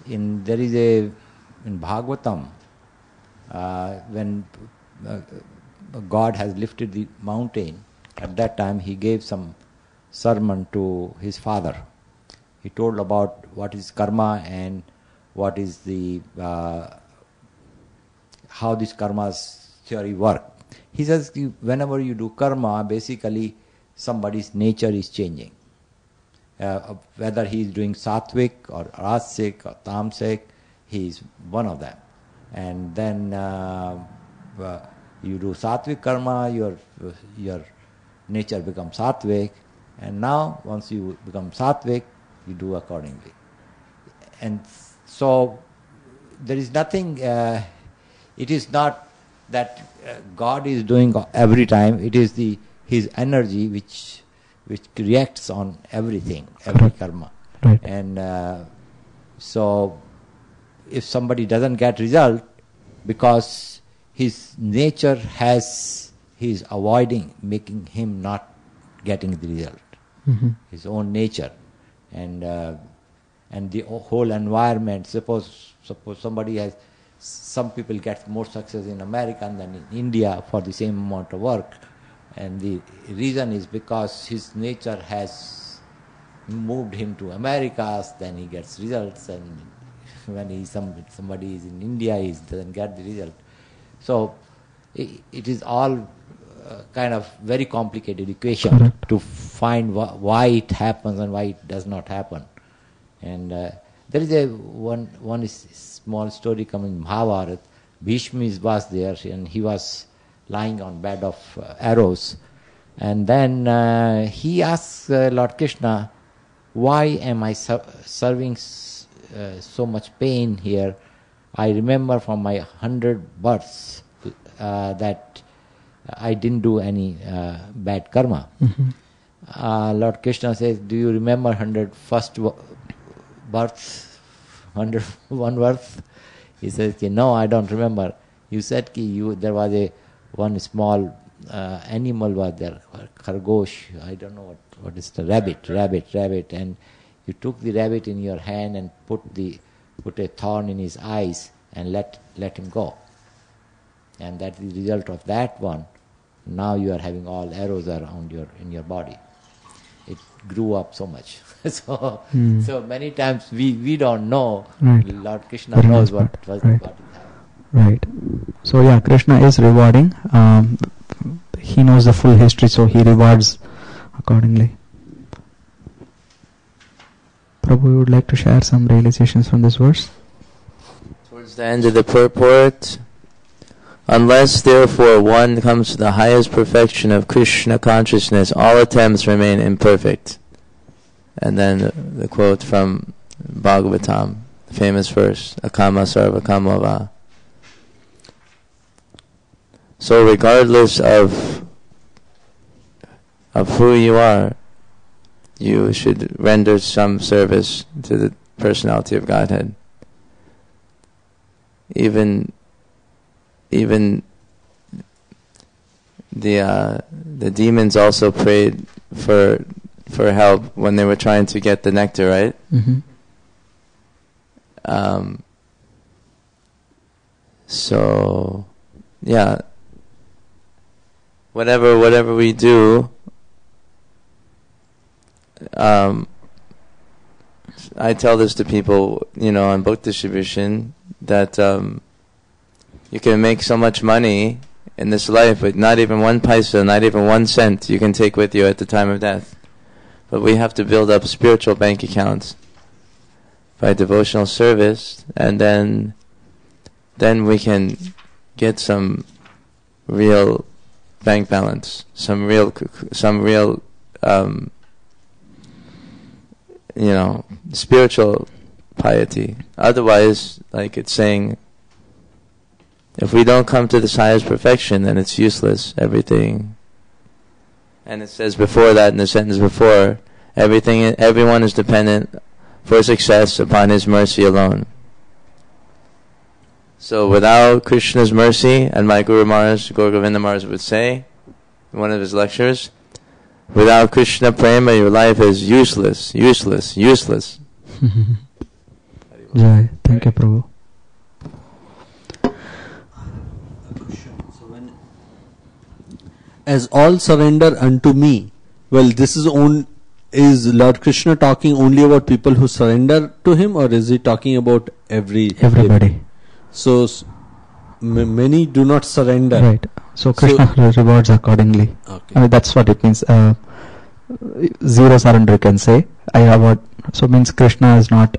Speaker 6: there is in Bhagavatam, when God has lifted the mountain, at that time he gave some sermon to his father. He told about what is karma and what is the how this karma's theory work. He says whenever you do karma, basically somebody's nature is changing. Whether he is doing sattvic or rasic or tamasic, he is one of them. And then you do sattvic karma, your nature becomes sattvic, and now once you become sattvic, you do accordingly. And so there is nothing, it is not that God is doing every time, it is his energy which reacts on everything, every karma.
Speaker 1: Right.
Speaker 6: And so if somebody doesn't get result, because his nature he's avoiding, making him not getting the result. His own nature. And the whole environment, suppose somebody has, some people get more success in America than in India for the same amount of work, and the reason is because his nature has moved him to America, then he gets results, and when somebody is in India, he doesn't get the result. So it is all kind of very complicated equation to find why it happens and why it does not happen. And there is one small story coming in Mahabharata. Bhishma was there, and he was lying on bed of arrows, and then he asks Lord Krishna, why am I serving so much pain here? I remember from my 100 births that I didn't do any bad karma. Lord Krishna says, do you remember 100 first births, 101 birth? He says, no, I don't remember. You said there was one small animal was there, khargosh, I don't know what is the rabbit, and you took the rabbit in your hand and put a thorn in his eyes and let him go. And that's the result of that one. Now you are having all arrows around in your body. It grew up so much. So many times we don't know.
Speaker 1: Right.
Speaker 6: Lord Krishna knows what is happening.
Speaker 1: Right. So yeah, Krishna is rewarding. He knows the full history, so he rewards accordingly. Prabhu, you would like to share some realizations from this verse?
Speaker 3: Towards the end of the purport, unless therefore one comes to the highest perfection of Krishna consciousness, all attempts remain imperfect. And then the quote from Bhagavatam, the famous verse, Akama Sarva Kamava. So regardless of who you are, you should render some service to the personality of Godhead. Even the demons also prayed for help when they were trying to get the nectar, right?
Speaker 1: Mm-hmm.
Speaker 3: So yeah, whatever we do, I tell this to people, on book distribution, that you can make so much money in this life, but not even 1 paisa, not even 1 cent you can take with you at the time of death. But we have to build up spiritual bank accounts by devotional service, and then we can get some real bank balance, some real spiritual piety. Otherwise, like it's saying, if we don't come to this highest perfection, then it's useless, everything. And it says before that, in the sentence before, everyone is dependent for success upon his mercy alone. So without Krishna's mercy, and my Guru Maharaj, Gaur Govinda Maharaj would say in one of his lectures, without Krishna prema, your life is useless.
Speaker 1: Jai. Thank you, Prabhu.
Speaker 5: As all surrender unto me. Well, this is Lord Krishna talking only about people who surrender to him, or is he talking about everybody? So many do not surrender.
Speaker 1: Right. So Krishna rewards accordingly.
Speaker 5: Okay.
Speaker 1: That's what it means. Zero surrender, you can say. So means Krishna is not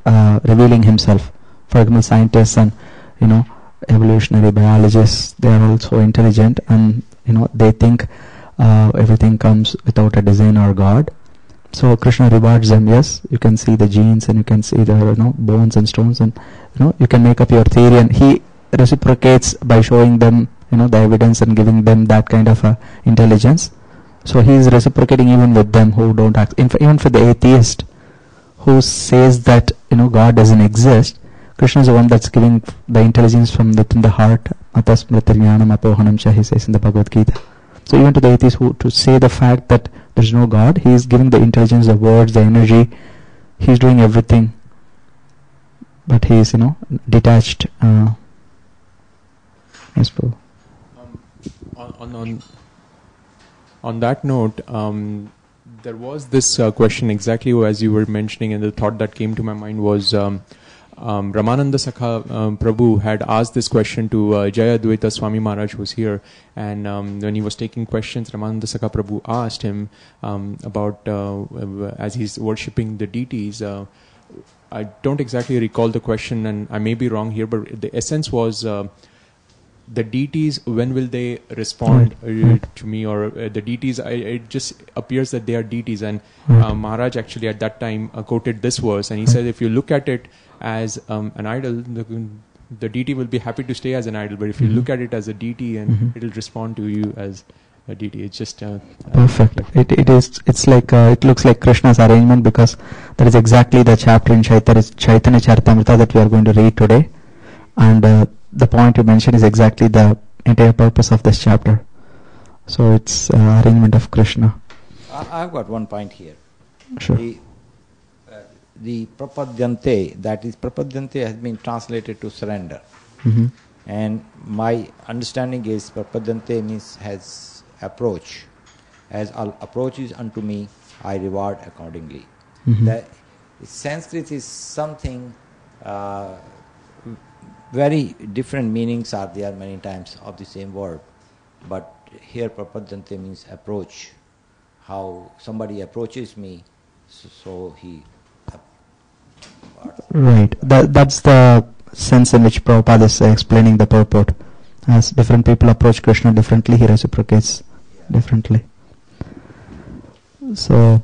Speaker 1: revealing himself. For example, scientists and evolutionary biologists, they are also intelligent, and they think everything comes without a design or God. So Krishna rewards them. Yes, you can see the genes, and you can see the bones and stones, and you can make up your theory, and he reciprocates by showing them the evidence and giving them that kind of intelligence. So he is reciprocating even with them who don't act. Even for the atheist who says that God doesn't exist, Krishna is the one that's giving the intelligence from within the heart. Matas mritarjnanam apohanam cha, he says in the Bhagavad-gita. So even to the atheist who to say the fact that there is no God, he is giving the intelligence, the words, the energy. He is doing everything, but he is detached. Yes, Paul.
Speaker 8: On that note, there was this question exactly as you were mentioning, and the thought that came to my mind was Ramananda Sakha Prabhu had asked this question to Jaya Advaita Swami Maharaj, who was here, and when he was taking questions, Ramananda Sakha Prabhu asked him about as he's worshipping the deities. I don't exactly recall the question, and I may be wrong here, but the essence was the deities, when will they respond to me, or the deities, it just appears that they are deities, and Maharaj actually at that time quoted this verse, and he said, if you look at it as an idol, the deity will be happy to stay as an idol, but if you look at it as a deity, and it will respond to you as a deity. It's just
Speaker 1: perfect. It's like it looks like Krishna's arrangement, because that is exactly the chapter in Chaitanya Charitamrita that we are going to read today, and the point you mentioned is exactly the entire purpose of this chapter. So it's arrangement of Krishna.
Speaker 6: I've got one point here.
Speaker 1: Sure.
Speaker 6: The prapadyante, that is prapadyante has been translated to surrender.
Speaker 1: Mhm.
Speaker 6: And my understanding is prapadyante means has approach. As all approaches unto me, I reward accordingly.
Speaker 1: Mhm.
Speaker 6: The Sanskrit is something very different meanings are there many times of the same word. But here prapadyante means approach. How somebody approaches me, so he...
Speaker 1: Right. That's the sense in which Prabhupada is explaining the purport. As different people approach Krishna differently, he reciprocates differently. So,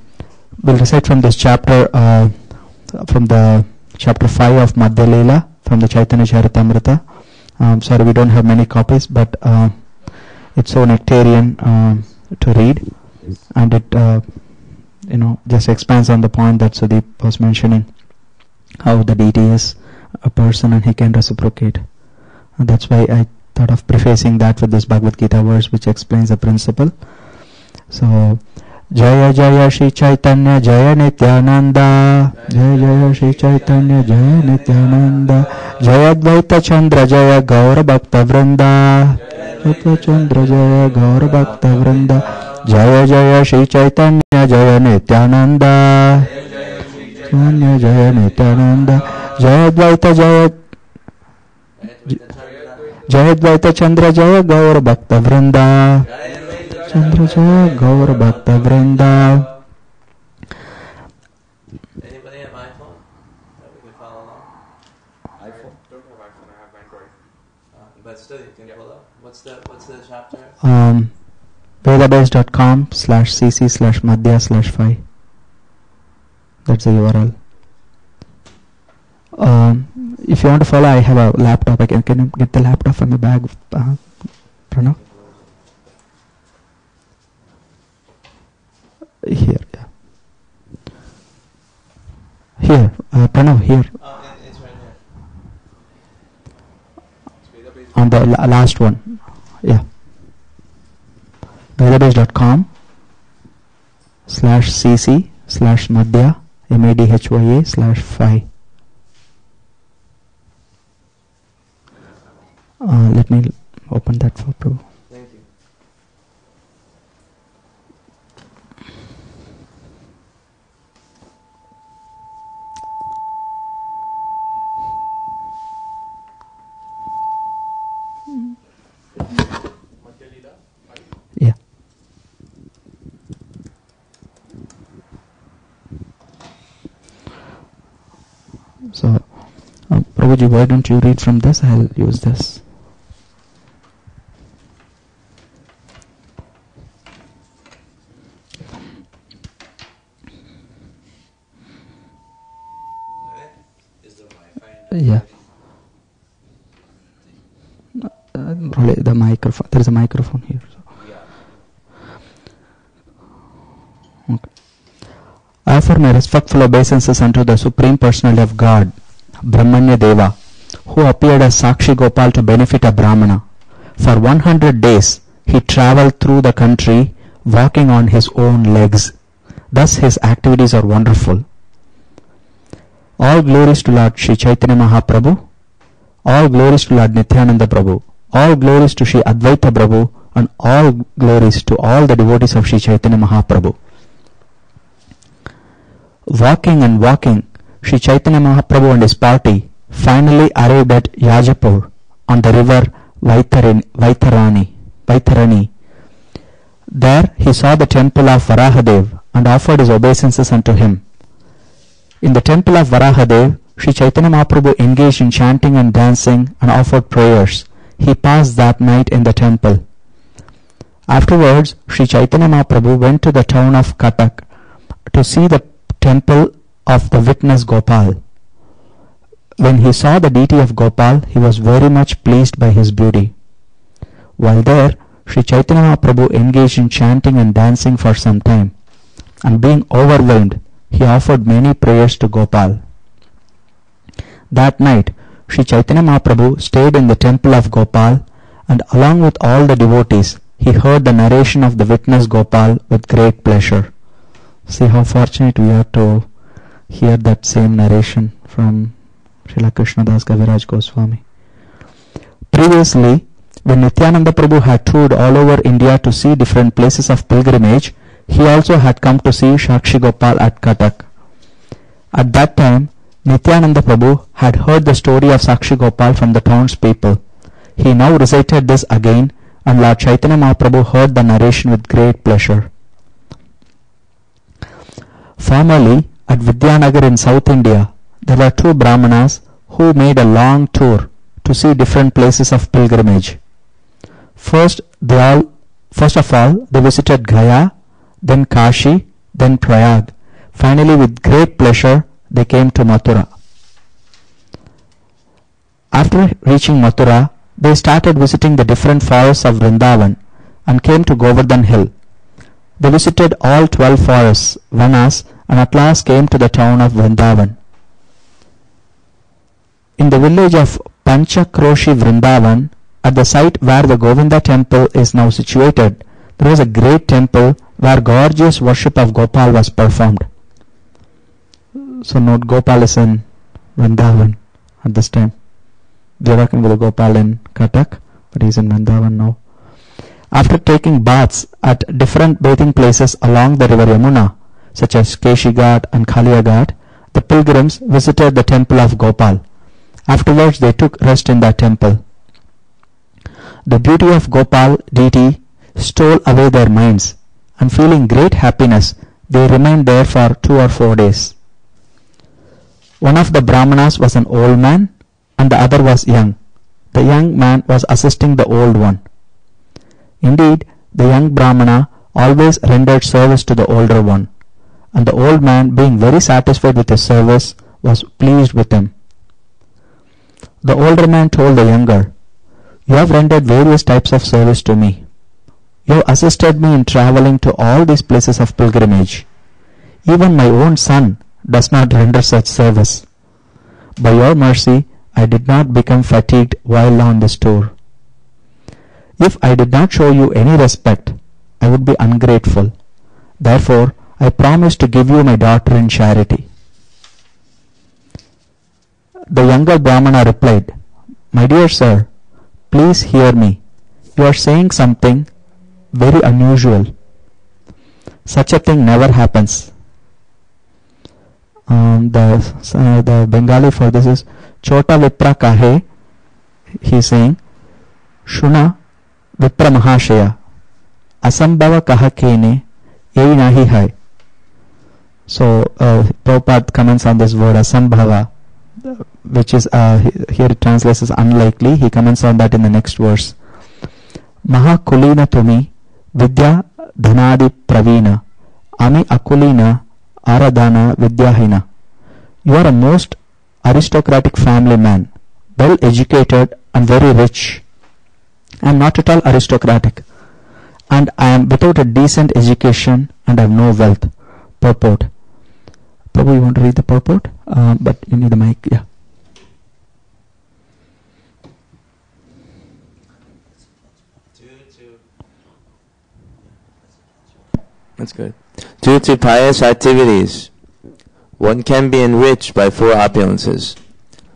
Speaker 1: we'll recite from this chapter, from the chapter 5 of Madhya Leela, from the Chaitanya Charitamrita. Sorry, we don't have many copies, but it's so nectarian to read, and it just expands on the point that Sudeep was mentioning, how the deity is a person and he can reciprocate. And that's why I thought of prefacing that with this Bhagavad-gita verse which explains the principle. So, Jaya Jaya Shri Chaitanya Jaya Nityananda, Jaya Jaya Shri Chaitanya Jaya Nityananda, Jaya Advaita Chandra Jaya Gaura Bhakta Vrinda, Advaita Chandra Jaya Gaura Bhakta Vrinda, Jaya Jaya Shri Chaitanya Jaya Nityananda, Jaya Jaya Nityananda, Jaya Advaita Chandra Jaya Gaura Bhakta Vrinda, Chandra Jaya Gaura Bhakta Vrinda.
Speaker 3: Anybody have iPhone that we can follow along?
Speaker 6: iPhone?
Speaker 8: Don't have iPhone, I have Android.
Speaker 3: But still, you can pull up. What's the chapter?
Speaker 1: Vedabase.com/cc/madhya/5. That's the URL. If you want to follow, I have a laptop. Can you get the laptop from the bag, Pranav? Here, yeah. Here, Pranav, here.
Speaker 3: It's right here.
Speaker 1: On the last one. Yeah. Vedabase.com/cc/madhya madhya/5. Let me open that for Prabhu.
Speaker 3: Thank you.
Speaker 1: Yeah. So, Prabhuji, why don't you read from this? I'll use this.
Speaker 3: Is the Wi-Fi?
Speaker 1: Yeah. Probably the microphone. There is a microphone here. So. Okay. I offer my respectful obeisances unto the Supreme Personality of God, Brahmanya Deva, who appeared as Sakshi Gopal to benefit a Brahmana. For 100 days he travelled through the country walking on his own legs. Thus his activities are wonderful. All glories to Lord Sri Chaitanya Mahaprabhu. All glories to Lord Nityananda Prabhu. All glories to Sri Advaita Prabhu, and all glories to all the devotees of Sri Chaitanya Mahaprabhu. Walking and walking, Sri Chaitanya Mahaprabhu and his party finally arrived at Yajapur on the river Vaitharani. There he saw the temple of Varahadev and offered his obeisances unto him. In the temple of Varahadev, Sri Chaitanya Mahaprabhu engaged in chanting and dancing and offered prayers. He passed that night in the temple. Afterwards, Sri Chaitanya Mahaprabhu went to the town of Katak to see the temple of the witness Gopal. When he saw the deity of Gopal, he was very much pleased by his beauty. While there, Sri Chaitanya Mahaprabhu engaged in chanting and dancing for some time, and being overwhelmed, he offered many prayers to Gopal. That night, Sri Chaitanya Mahaprabhu stayed in the temple of Gopal, and along with all the devotees, he heard the narration of the witness Gopal with great pleasure. See how fortunate we are to hear that same narration from Srila Krishnadas Kaviraj Goswami. Previously, when Nityananda Prabhu had toured all over India to see different places of pilgrimage, he also had come to see Sakshi Gopal at Cuttack. At that time, Nityananda Prabhu had heard the story of Sakshi Gopal from the townspeople. He now recited this again, and Lord Chaitanya Mahaprabhu heard the narration with great pleasure. Formerly, at Vidyanagar in South India, there were two Brahmanas who made a long tour to see different places of pilgrimage. First of all, they visited Gaya, then Kashi, then Prayag. Finally, with great pleasure, they came to Mathura. After reaching Mathura, they started visiting the different forests of Vrindavan and came to Govardhan Hill. They visited all 12 forests, vanas, and at last came to the town of Vrindavan. In the village of Panchakroshi Vrindavan, at the site where the Govinda temple is now situated, there was a great temple where gorgeous worship of Gopal was performed. So note, Gopal is in Vrindavan at this time. They are working with the Gopal in Cuttack, but he is in Vrindavan now. After taking baths at different bathing places along the river Yamuna, such as Keshi Ghat and Khaliya Ghat, the pilgrims visited the temple of Gopal. Afterwards, they took rest in that temple. The beauty of Gopal deity stole away their minds, and feeling great happiness, they remained there for 2 or 4 days. One of the Brahmanas was an old man, and the other was young. The young man was assisting the old one. Indeed, the young Brahmana always rendered service to the older one, and the old man, being very satisfied with his service, was pleased with him. The older man told the younger, "You have rendered various types of service to me. You have assisted me in traveling to all these places of pilgrimage. Even my own son does not render such service. By your mercy, I did not become fatigued while on this tour. If I did not show you any respect, I would be ungrateful. Therefore, I promise to give you my daughter in charity." The younger Brahmana replied, "My dear sir, please hear me. You are saying something very unusual. Such a thing never happens." The Bengali for this is Chota Vipra Kahe. He is saying, "Shuna Vipra Mahashaya, Asambhava Kaha Kene, Ei Nahi Hai." So, Prabhupada comments on this word Asambhava, which is here it translates as unlikely. He comments on that in the next verse. "Mahakulina Tumi Vidya Dhanadi Pravina Ami Akulina Aradhana Vidyahina." You are a most aristocratic family man, well educated and very rich. I am not at all aristocratic, and I am without a decent education and have no wealth. Purport. Prabhu, you want to read the purport? But you need the mic, yeah.
Speaker 3: That's good. Due to pious activities, one can be enriched by 4 opulences.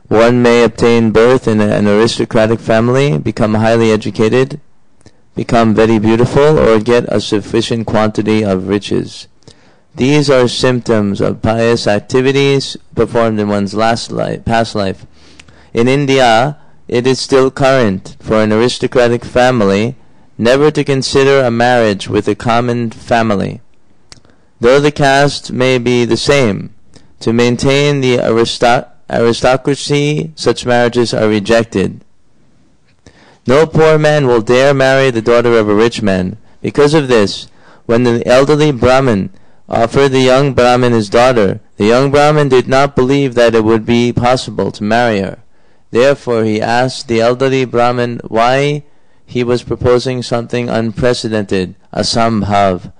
Speaker 3: One may obtain birth in an aristocratic family, become highly educated, become very beautiful, or get a sufficient quantity of riches. These are symptoms of pious activities performed in one's past life. In India, it is still current for an aristocratic family never to consider a marriage with a common family. Though the caste may be the same, to maintain the aristocracy, such marriages are rejected. No poor man will dare marry the daughter of a rich man. Because of this, when the elderly Brahmin offered the young Brahmin his daughter, the young Brahmin did not believe that it would be possible to marry her. Therefore he asked the elderly Brahmin why he was proposing something unprecedented, asambhav.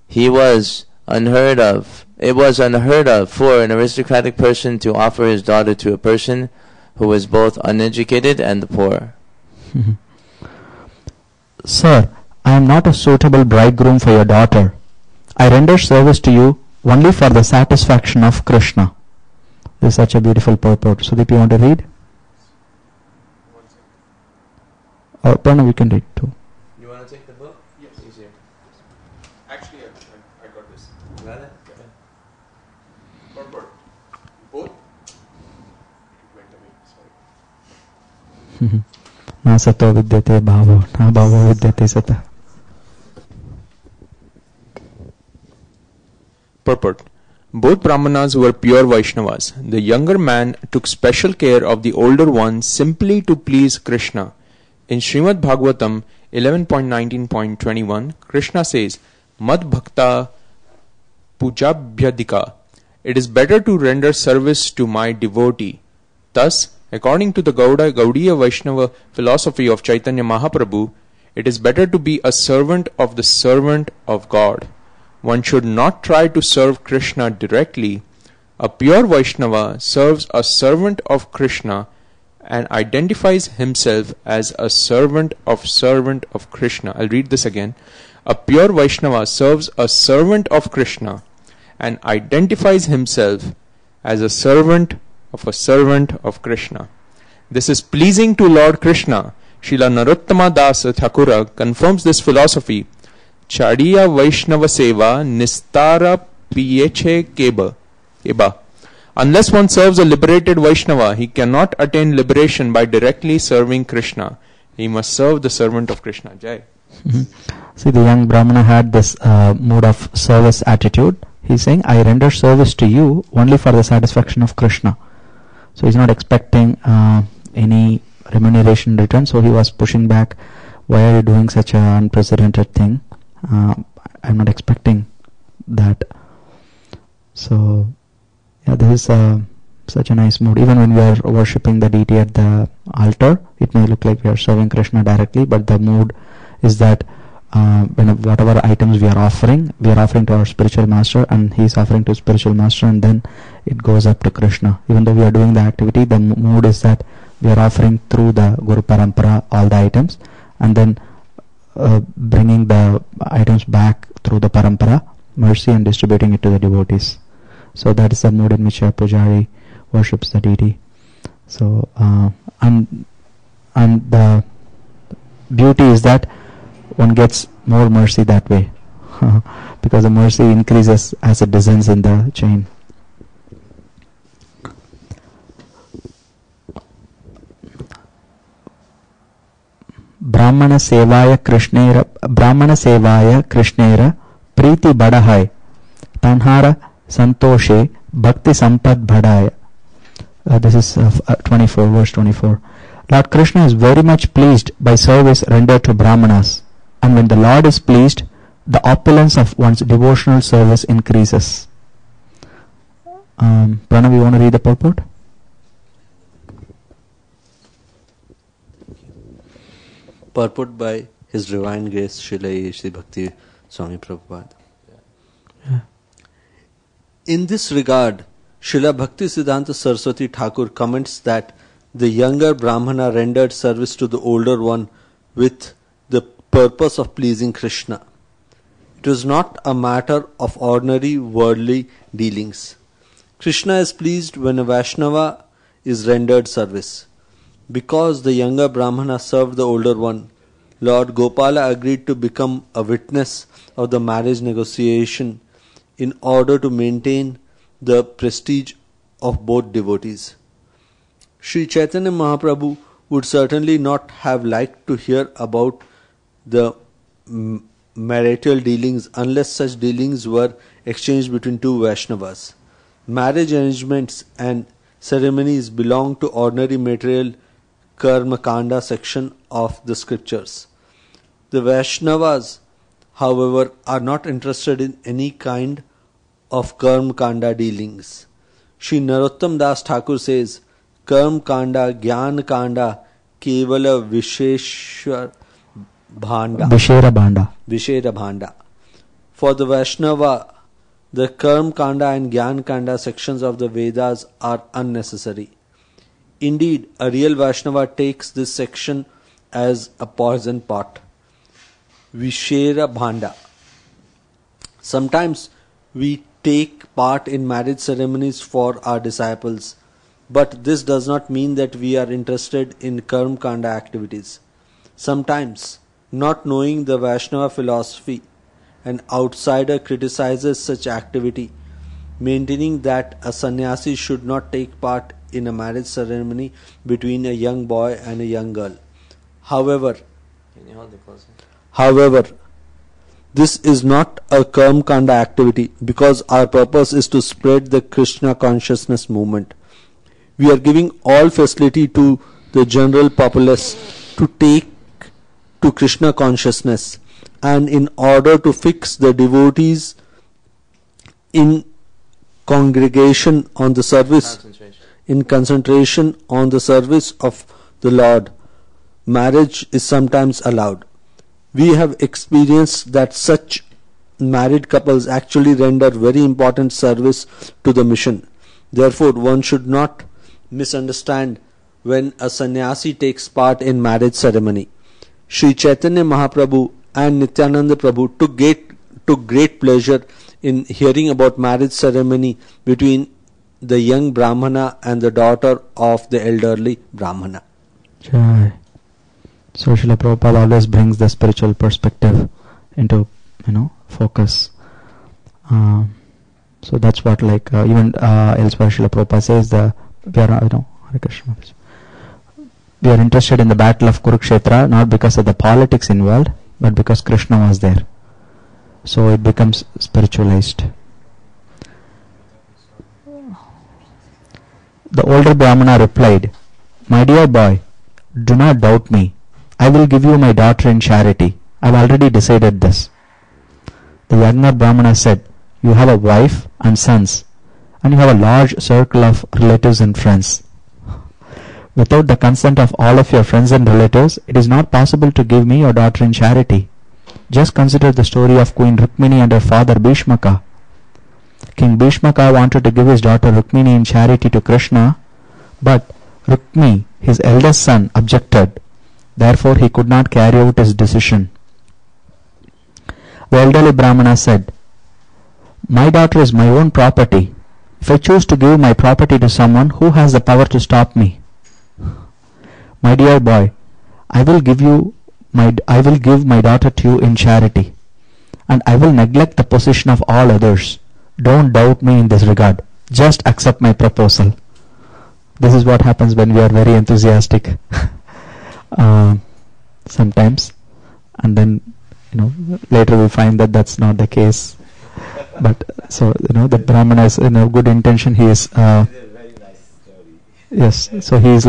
Speaker 3: It was unheard of for an aristocratic person to offer his daughter to a person who was both uneducated and poor.
Speaker 1: Sir, I am not a suitable bridegroom for your daughter. I render service to you only for the satisfaction of Krishna. This is such a beautiful purport. Sudeep, you want to read? Or Pranav, you can read too.
Speaker 8: You want to take the book? Yes. Easier. Actually, I got this.
Speaker 3: Got it?
Speaker 8: Purport. Both? Wait a minute, sorry.
Speaker 1: Na sato vidyate bhavo, na bhavo vidyate sata.
Speaker 8: Purport. Both Brahmanas were pure Vaishnavas. The younger man took special care of the older one simply to please Krishna. In Srimad Bhagavatam 11.19.21, Krishna says, Mad Bhakta Pujabhyadika. It is better to render service to my devotee. Thus, according to the Gaudiya Vaishnava philosophy of Chaitanya Mahaprabhu, it is better to be a servant of the servant of God. One should not try to serve Krishna directly. A pure Vaishnava serves a servant of Krishna and identifies himself as a servant of Krishna. I'll read this again. A pure Vaishnava serves a servant of Krishna and identifies himself as a servant of Krishna. This is pleasing to Lord Krishna. Srila Narottama Das Thakura confirms this philosophy. Chadiya Vaishnava Seva Nistara Piyeche Keba. Unless one serves a liberated Vaishnava, he cannot attain liberation by directly serving Krishna. He must serve the servant of Krishna. Jai.
Speaker 1: See, the young Brahmana had this mood of service attitude. He's saying, I render service to you only for the satisfaction of Krishna. So he's not expecting any remuneration in return. So he was pushing back, why are you doing such an unprecedented thing? I'm not expecting that. So yeah, this is such a nice mood. Even when we are worshipping the deity at the altar, it may look like we are serving Krishna directly, but the mood is that whatever items we are offering to our spiritual master, and he is offering to spiritual master, and then it goes up to Krishna. Even though we are doing the activity, the mood is that we are offering through the Guru Parampara all the items, and then bringing the items back through the Parampara, mercy, and distributing it to the devotees. So that is the mood in which a pujari worships the deity. So and the beauty is that one gets more mercy that way because the mercy increases as it descends in the chain. Brahmana sevaya krishnera priti badahai tanhara santoshe bhakti sampad bhadaya. This is 24, verse 24. Lord Krishna is very much pleased by service rendered to Brahmanas, and when the Lord is pleased, the opulence of one's devotional service increases. Pranav, you want to read the purport?
Speaker 5: Purport by His Divine Grace Srila Shri Bhakti Swami Prabhupada.
Speaker 1: Yeah.
Speaker 5: In this regard, Srila Bhakti Siddhanta Saraswati Thakur comments that the younger Brahmana rendered service to the older one with the purpose of pleasing Krishna. It was not a matter of ordinary worldly dealings. Krishna is pleased when a Vaishnava is rendered service. Because the younger Brahmana served the older one, Lord Gopala agreed to become a witness of the marriage negotiation in order to maintain the prestige of both devotees. Sri Chaitanya Mahaprabhu would certainly not have liked to hear about the marital dealings unless such dealings were exchanged between two Vaishnavas. Marriage arrangements and ceremonies belong to ordinary material Karma Kanda section of the scriptures. The Vaishnavas, however, are not interested in any kind of Karma Kanda dealings. Sri Narottam Das Thakur says, Karma Kanda, Gyan Kanda, Kevala Visheshwar Bhanda. Vishera Bhanda. For the Vaishnava, the Karma Kanda and Gyan Kanda sections of the Vedas are unnecessary. Indeed, a real Vaishnava takes this section as a poison pot. Vishera Bhanda. Sometimes we take part in marriage ceremonies for our disciples, but this does not mean that we are interested in Karma Kanda activities. Sometimes, not knowing the Vaishnava philosophy, an outsider criticizes such activity, maintaining that a sannyasi should not take part in a marriage ceremony between a young boy and a young girl. However, this is not a Karma Kanda activity because our purpose is to spread the Krishna consciousness movement. We are giving all facility to the general populace to take to Krishna consciousness, and in order to fix the devotees in congregation on the service, in concentration on the service of the Lord, marriage is sometimes allowed. We have experienced that such married couples actually render very important service to the mission. Therefore, one should not misunderstand when a sannyasi takes part in marriage ceremony. Sri Chaitanya Mahaprabhu and Nityananda Prabhu took great pleasure in hearing about marriage ceremony between the young Brahmana and the daughter of the elderly Brahmana.
Speaker 1: Jai. So Srila Prabhupada always brings the spiritual perspective into, focus. So that's what even elsewhere Srila Prabhupada says we are, Hare Krishna. We are interested in the battle of Kurukshetra not because of the politics involved, but because Krishna was there. So it becomes spiritualized. The older Brahmana replied, "My dear boy, do not doubt me. I will give you my daughter in charity. I have already decided this." The younger Brahmana said, "You have a wife and sons, and you have a large circle of relatives and friends. Without the consent of all of your friends and relatives, it is not possible to give me your daughter in charity. Just consider the story of Queen Rukmini and her father Bhishmaka. King Bhishmaka wanted to give his daughter Rukmini in charity to Krishna, but Rukmi, his eldest son, objected. Therefore, he could not carry out his decision. The elderly Brahmana said, "My daughter is my own property. If I choose to give my property to someone, who has the power to stop me? My dear boy, I will give my daughter to you in charity, and I will neglect the position of all others. Don't doubt me in this regard. Just accept my proposal." This is what happens when we are very enthusiastic sometimes, and then later we find that that's not the case. But so the Brahmana is in a good intention. He is yes. So he is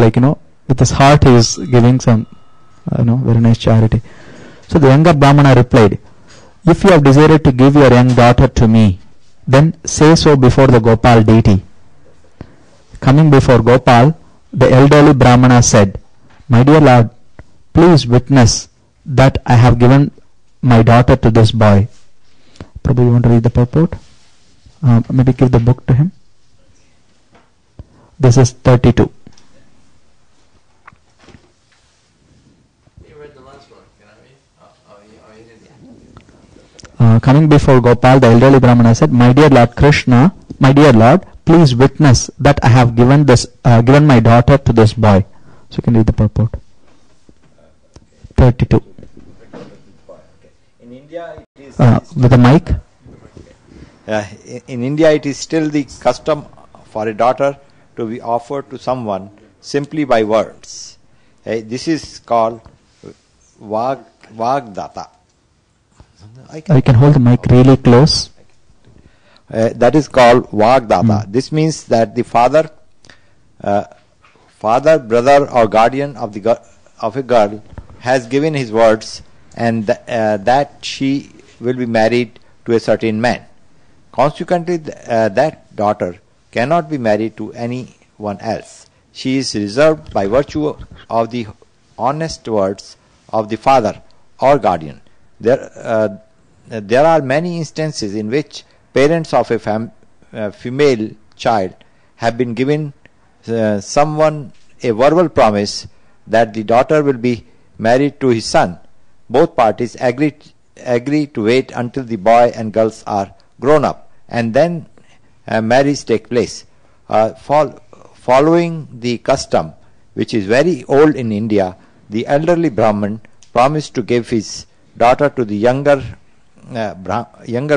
Speaker 1: with his heart he is giving some very nice charity. So the younger Brahmana replied, "If you have decided to give your young daughter to me, then say so before the Gopal deity." Coming before Gopal, the elderly Brahmana said, "My dear Lord, please witness that I have given my daughter to this boy." Prabhu, you want to read the purport? Maybe give the book to him. This is 32.
Speaker 3: You read the last one. Can I read?
Speaker 1: Coming before Gopal, the elderly Brahmana said, "My dear Lord Krishna, my dear Lord, please witness that I have given my daughter to this boy." So you can read the purport. 32.
Speaker 6: In India, it is
Speaker 1: with a mic.
Speaker 6: in India, it is still the custom for a daughter to be offered to someone simply by words. This is called Vagdata.
Speaker 1: You can hold the mic really close.
Speaker 6: That is called Vagdata. This means that the father, brother, or guardian of a girl has given his words, and that she will be married to a certain man. Consequently, that daughter cannot be married to anyone else. She is reserved by virtue of the honest words of the father or guardian. There are many instances in which parents of a female child have been given someone a verbal promise that the daughter will be married to his son, both parties agree to wait until the boy and girls are grown up, and then marriage take place. Following the custom, which is very old in India, the elderly Brahman promised to give his daughter to the younger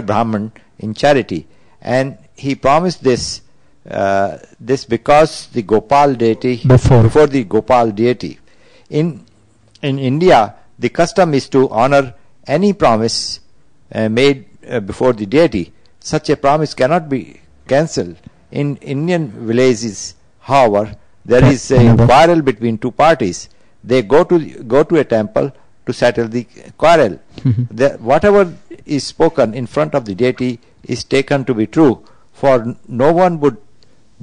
Speaker 6: Brahman in charity, and he promised this because the Gopal deity before the Gopal deity. In India, the custom is to honor any promise made before the deity. Such a promise cannot be cancelled. In Indian villages, however, there is a quarrel between two parties. They go to a temple to settle the quarrel. Whatever is spoken in front of the deity is taken to be true, for no one would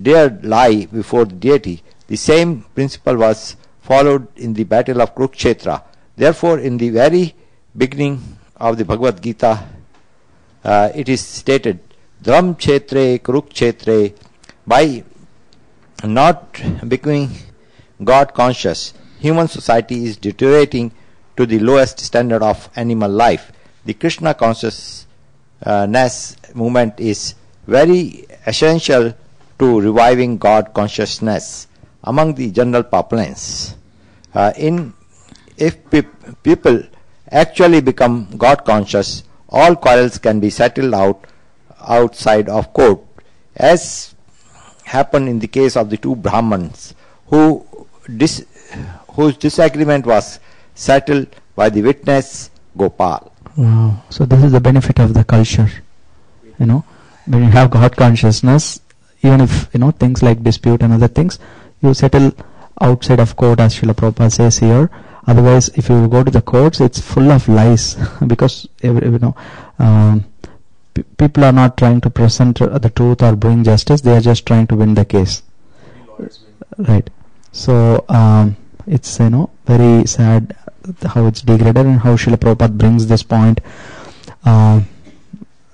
Speaker 6: dare lie before the deity. The same principle was followed in the battle of Kurukshetra. Therefore, in the very beginning of the Bhagavad-gita, it is stated, Dhram Kshetre Kurukshetre. By not becoming God conscious, human society is deteriorating to the lowest standard of animal life. The Krishna consciousness movement is very essential to reviving God consciousness among the general populace. If people actually become God conscious, all quarrels can be settled outside of court, as happened in the case of the two Brahmans whose disagreement was settled by the witness Gopal.
Speaker 1: Wow. So this is the benefit of the culture. When you have God consciousness, even if things like dispute and other things, you settle outside of court, as Srila Prabhupada says here. Otherwise, if you go to the courts, it's full of lies because people are not trying to present the truth or bring justice. They are just trying to win the case. Right. So it's very sad how it's degraded, and how Srila Prabhupada brings this point.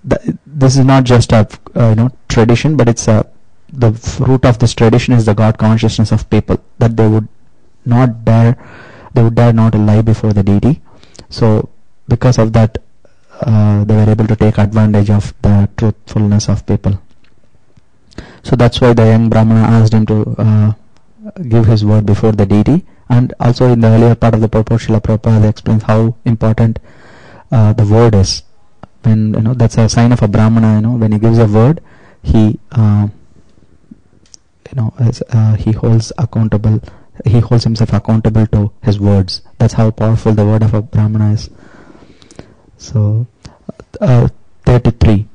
Speaker 1: This is not just a tradition, but it's the root of this tradition is the God consciousness of people, that they would dare not to lie before the deity. So because of that, they were able to take advantage of the truthfulness of people. So that's why the young Brahmana asked him to give his word before the deity. And also in the earlier part of the purport, Srila Prabhupada explains how important the word is. When that's a sign of a Brahmana. When he gives a word, he he holds himself accountable to his words. That's how powerful the word of a Brahmana is. So 33.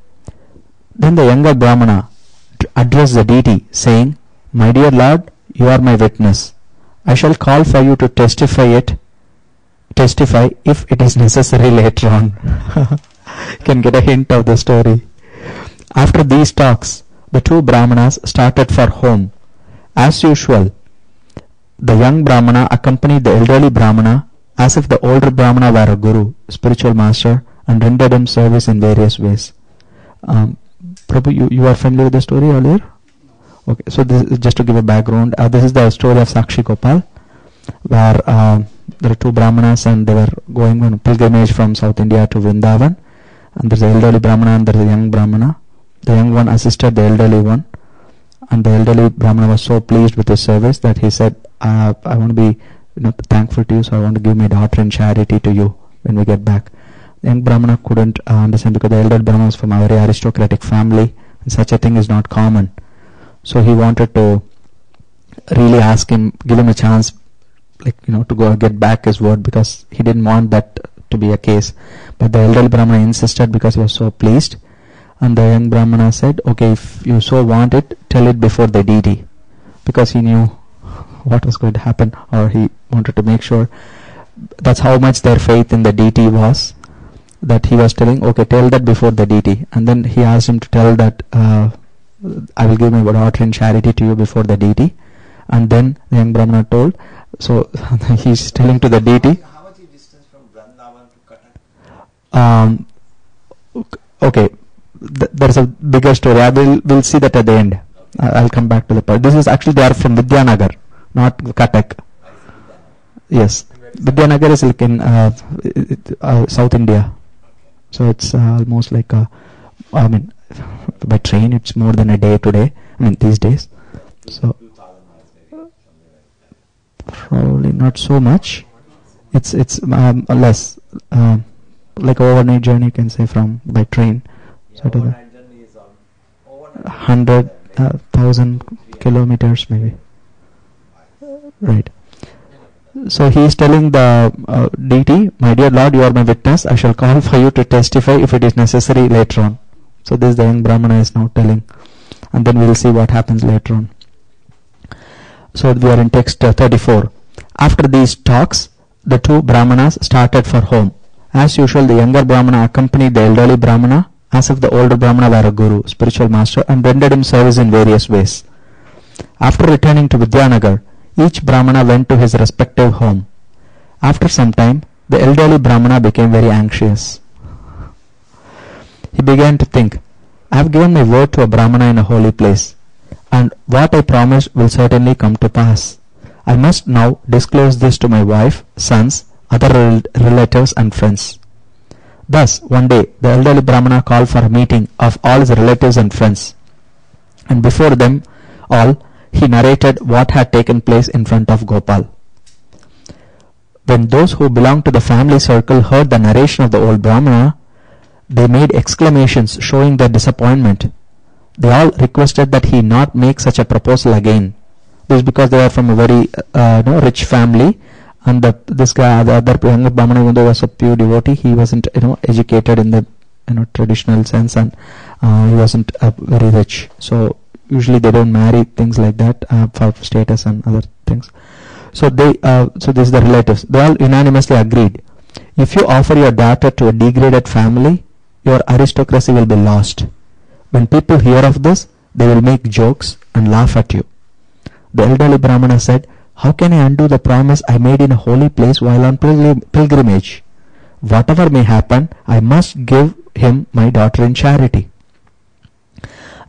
Speaker 1: Then the younger Brahmana addressed the deity, saying, "My dear Lord, you are my witness. I shall call for you to testify if it is necessary later on." You can get a hint of the story. After these talks, the two Brahmanas started for home. As usual, the young Brahmana accompanied the elderly Brahmana as if the older Brahmana were a guru, spiritual master, and rendered him service in various ways. Prabhu, you are familiar with the story earlier? Okay, so this is just to give a background. This is the story of Sakshi Gopal, where there are two Brahmanas and they were going on a pilgrimage from South India to Vrindavan. And there's an elderly Brahmana and there's a young Brahmana. The young one assisted the elderly one, and the elderly Brahmana was so pleased with his service that he said, I want to be thankful to you, so I want to give my daughter in charity to you when we get back. The young Brahmana couldn't understand, because the elder Brahmana was from a very aristocratic family and such a thing is not common. So he wanted to really ask him, give him a chance, to go get back his word, because he didn't want that to be a case. But the elderly Brahmana insisted because he was so pleased. And the young Brahmana said, okay, if you so want it, tell it before the deity, because he knew what was going to happen, or he wanted to make sure. That's how much their faith in the deity was, that he was telling, okay, tell that before the deity. And then he asked him to tell that, I will give my daughter in charity to you before the deity. And then the young Brahmana told, so he's telling to the deity.
Speaker 6: How much is distance from Vrindavan to Cuttack?
Speaker 1: Okay, there's a bigger story. We'll see that at the end. I'll come back to the part. This is actually, they are from Vidyanagar, not Cuttack. Yes.
Speaker 8: Where
Speaker 1: Vidyanagar is like in South India. So it's almost like I mean, by train it's more than a day today. I mean, these days. So probably not so much. It's less, like overnight journey, you can say, from by train. So to the 100,000 kilometers maybe. Right. So he is telling the deity, my dear Lord, you are my witness. I shall call for you to testify if it is necessary later on. So this the young Brahmana is now telling, and then we will see what happens later on. So we are in text 34. After these talks, the two Brahmanas started for home. As usual, the younger Brahmana accompanied the elderly Brahmana as if the older Brahmana were a guru, spiritual master, and rendered him service in various ways. After returning to Vidyanagar, each Brahmana went to his respective home. After some time, the elderly Brahmana became very anxious. He began to think, I have given my word to a Brahmana in a holy place, and what I promised will certainly come to pass. I must now disclose this to my wife, sons, other relatives and friends. Thus, one day, the elderly Brahmana called for a meeting of all his relatives and friends, and before them all, he narrated what had taken place in front of Gopal. When those who belonged to the family circle heard the narration of the old Brahmana, they made exclamations showing their disappointment. They all requested that he not make such a proposal again. This is because they are from a very rich family, and this guy, the other younger Brahmana, even though he was a pure devotee, he wasn't educated in the traditional sense, and he wasn't very rich. So usually they don't marry things like that for status and other things. So so this is the relatives. They all unanimously agreed. If you offer your daughter to a degraded family, your aristocracy will be lost. When people hear of this, they will make jokes and laugh at you. The elderly Brahmana said, how can I undo the promise I made in a holy place while on pilgrimage? Whatever may happen, I must give him my daughter in charity.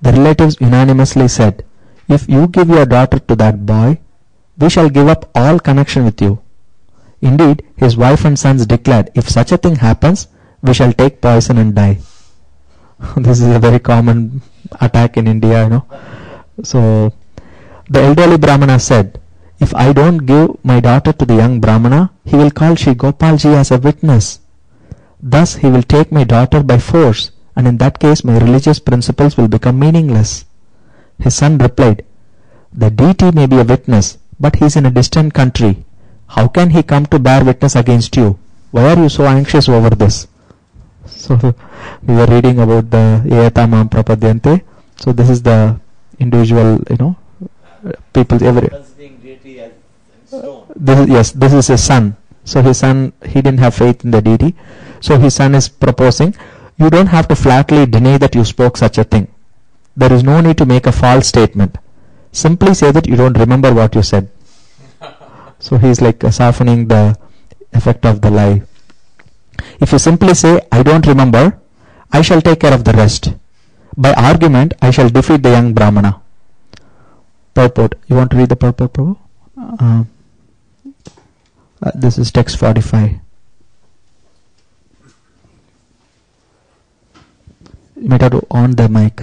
Speaker 1: The relatives unanimously said, if you give your daughter to that boy, we shall give up all connection with you. Indeed, his wife and sons declared, if such a thing happens, we shall take poison and die. This is a very common attack in India, So, the elderly Brahmana said, if I don't give my daughter to the young Brahmana, he will call Shri Gopalji as a witness. Thus, he will take my daughter by force, and in that case, my religious principles will become meaningless. His son replied, the deity may be a witness, but he is in a distant country. How can he come to bear witness against you? Why are you so anxious over this? So we were reading about the Eyatamam Prapadyante. So this is the individual, people.
Speaker 6: Considering deity as stone.
Speaker 1: This is his son. So his son, he didn't have faith in the deity. So his son is proposing, you don't have to flatly deny that you spoke such a thing. There is no need to make a false statement. Simply say that you don't remember what you said. So he is like softening the effect of the lie. If you simply say, I don't remember, I shall take care of the rest. By argument, I shall defeat the young Brahmana. Purport. You want to read the purport, Prabhu? This is text 45. You might have to on the mic.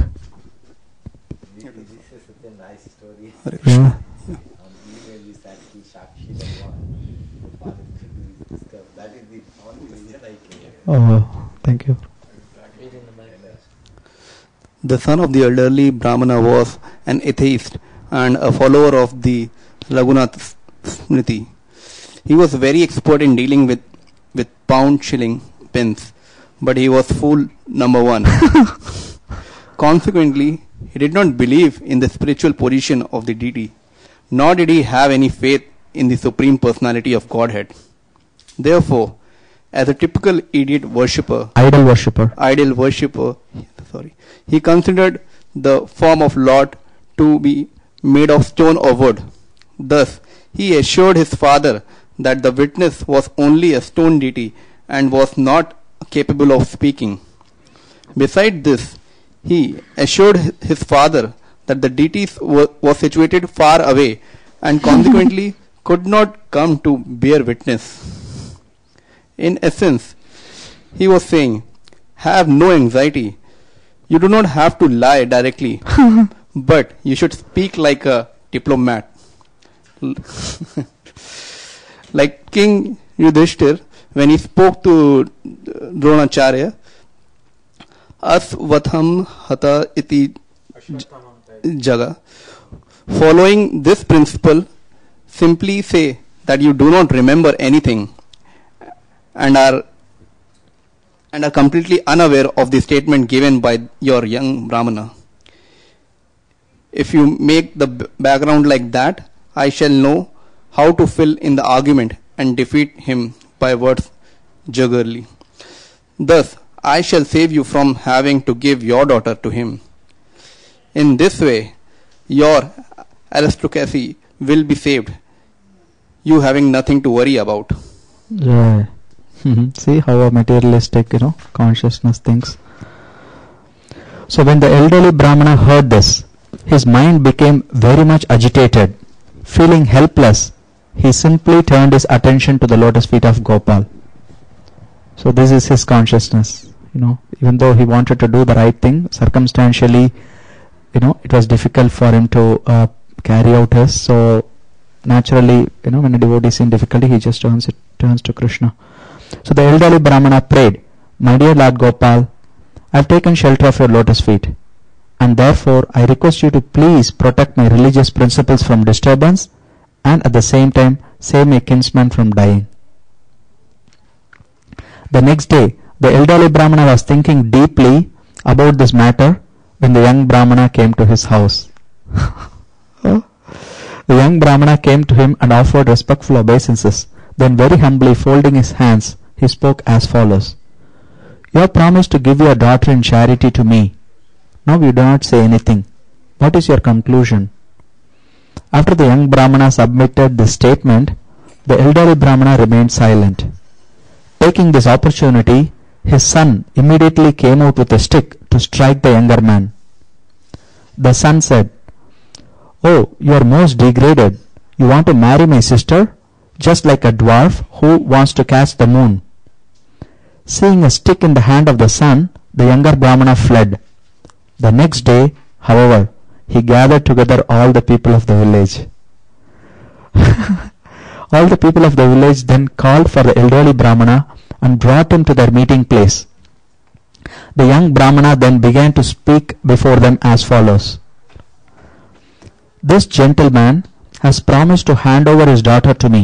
Speaker 6: This is such a nice story.
Speaker 1: Yeah.
Speaker 6: That is the only reason I came.
Speaker 1: Oh, thank you.
Speaker 4: The son of the elderly Brahmana was an atheist and a follower of the Raghunath Smriti. He was very expert in dealing with pound, shilling, pence, but he was fool number one. Consequently, he did not believe in the spiritual position of the deity, nor did he have any faith in the Supreme Personality of Godhead. Therefore, as a typical idol worshipper, he considered the form of Lord to be made of stone or wood. Thus, he assured his father that the witness was only a stone deity and was not capable of speaking. Besides this, he assured his father that the deities was situated far away and consequently could not come to bear witness. In essence, he was saying, have no anxiety. You do not have to lie directly, but you should speak like a diplomat. Like King Yudhishthir, when he spoke to Dronacharya, Asvatham hata iti jaga. Following this principle, simply say that you do not remember anything and are completely unaware of the statement given by your young Brahmana. If you make the background like that, I shall know how to fill in the argument and defeat him by words juggerly. Thus, I shall save you from having to give your daughter to him. In this way, your aristocracy will be saved, you having nothing to worry about.
Speaker 1: Yeah. See how a materialistic, consciousness thinks. So when the elderly Brahmana heard this, his mind became very much agitated. Feeling helpless, he simply turned his attention to the lotus feet of Gopal. So this is his consciousness. Even though he wanted to do the right thing, circumstantially, it was difficult for him to carry out his. So naturally, when a devotee is in difficulty, he just turns to Krishna. So the elderly Brahmana prayed, "My dear Lord Gopal, I have taken shelter of your lotus feet, and therefore I request you to please protect my religious principles from disturbance and at the same time save my kinsman from dying." The next day, the elderly Brahmana was thinking deeply about this matter when the young Brahmana came to his house. The young Brahmana came to him and offered respectful obeisances. Then very humbly folding his hands, he spoke as follows. "You have promised to give your daughter in charity to me. Now you do not say anything. What is your conclusion?" After the young Brahmana submitted this statement, the elderly Brahmana remained silent. Taking this opportunity, his son immediately came out with a stick to strike the younger man. The son said, "Oh, you are most degraded. You want to marry my sister, just like a dwarf who wants to catch the moon." Seeing a stick in the hand of the son, the younger Brahmana fled. The next day, however, he gathered together all the people of the village. All the people of the village then called for the elderly Brahmana and brought him to their meeting place. The young Brahmana then began to speak before them as follows. "This gentleman has promised to hand over his daughter to me.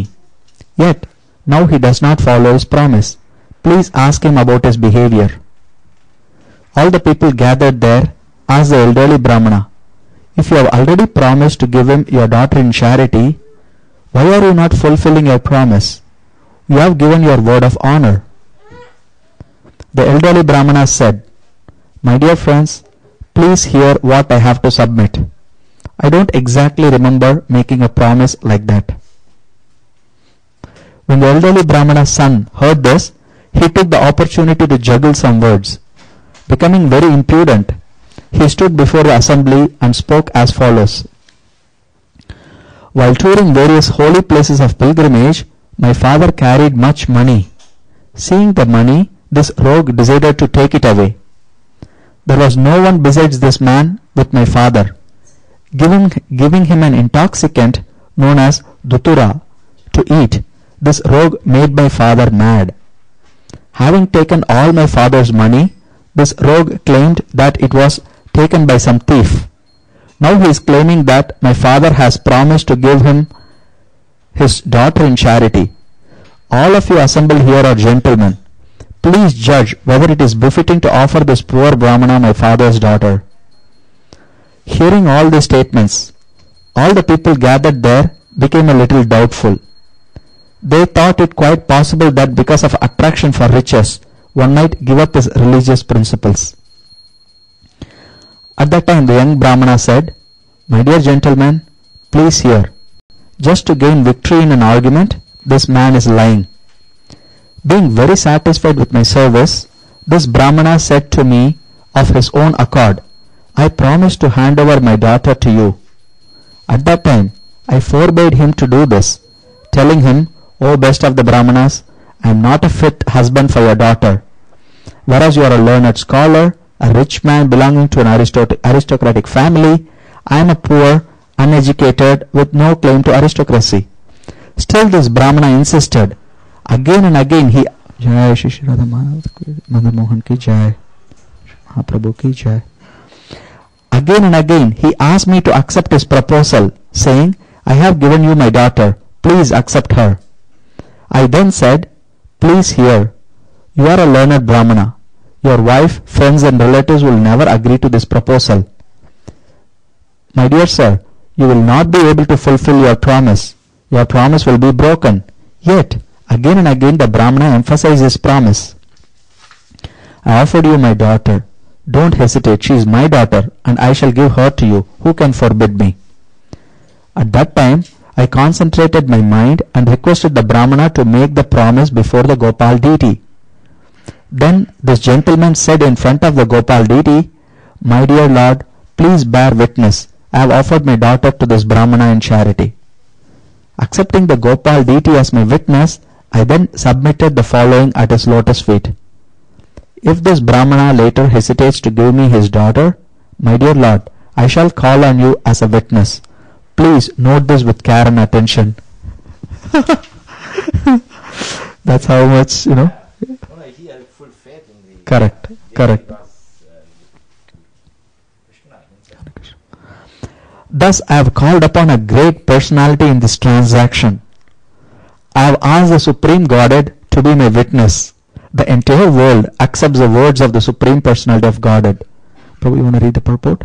Speaker 1: Yet, now he does not follow his promise. Please ask him about his behavior." All the people gathered there asked the elderly Brahmana, "If you have already promised to give him your daughter in charity, why are you not fulfilling your promise? You have given your word of honor." The elderly Brahmana said, "My dear friends, please hear what I have to submit. I don't exactly remember making a promise like that." When the elderly Brahmana's son heard this, he took the opportunity to juggle some words. Becoming very impudent, he stood before the assembly and spoke as follows. "While touring various holy places of pilgrimage, my father carried much money. Seeing the money, this rogue decided to take it away. There was no one besides this man with my father. Giving him an intoxicant known as Dutura to eat, this rogue made my father mad. Having taken all my father's money, this rogue claimed that it was taken by some thief. Now he is claiming that my father has promised to give him his daughter in charity. All of you assembled here are gentlemen. Please judge whether it is befitting to offer this poor Brahmana my father's daughter." Hearing all these statements, all the people gathered there became a little doubtful. They thought it quite possible that because of attraction for riches, one might give up his religious principles. At that time the young Brahmana said, "My dear gentlemen, please hear. Just to gain victory in an argument, this man is lying. Being very satisfied with my service, this Brahmana said to me of his own accord, 'I promise to hand over my daughter to you.' At that time, I forbade him to do this, telling him, "O best of the Brahmanas, I am not a fit husband for your daughter. Whereas you are a learned scholar, a rich man belonging to an aristocratic family, I am a poor, uneducated, with no claim to aristocracy." Still this Brahmana insisted. Again and again he... Jai Shri Shri Radha Madan Mohan ki Jai, Mahaprabhu ki Jai. Again and again he asked me to accept his proposal, saying, "I have given you my daughter, please accept her." I then said, "Please hear. You are a learned Brahmana. Your wife, friends and relatives will never agree to this proposal. My dear sir, you will not be able to fulfill your promise. Your promise will be broken." Yet, again and again the Brahmana emphasized his promise. "I offered you my daughter. Don't hesitate, she is my daughter, and I shall give her to you. Who can forbid me?" At that time, I concentrated my mind and requested the Brahmana to make the promise before the Gopal deity. Then this gentleman said in front of the Gopal deity, "My dear Lord, please bear witness. I have offered my daughter to this Brahmana in charity." Accepting the Gopal deity as my witness, I then submitted the following at his lotus feet. "If this Brahmana later hesitates to give me his daughter, my dear Lord, I shall call on you as a witness. Please note this with care and attention." That's how much, you know.
Speaker 6: He had full faith in the
Speaker 1: Correct. Thus I have called upon a great personality in this transaction. I have asked the Supreme Godhead to be my witness. The entire world accepts the words of the Supreme Personality of Godhead. Prabhu, you want to read the purport?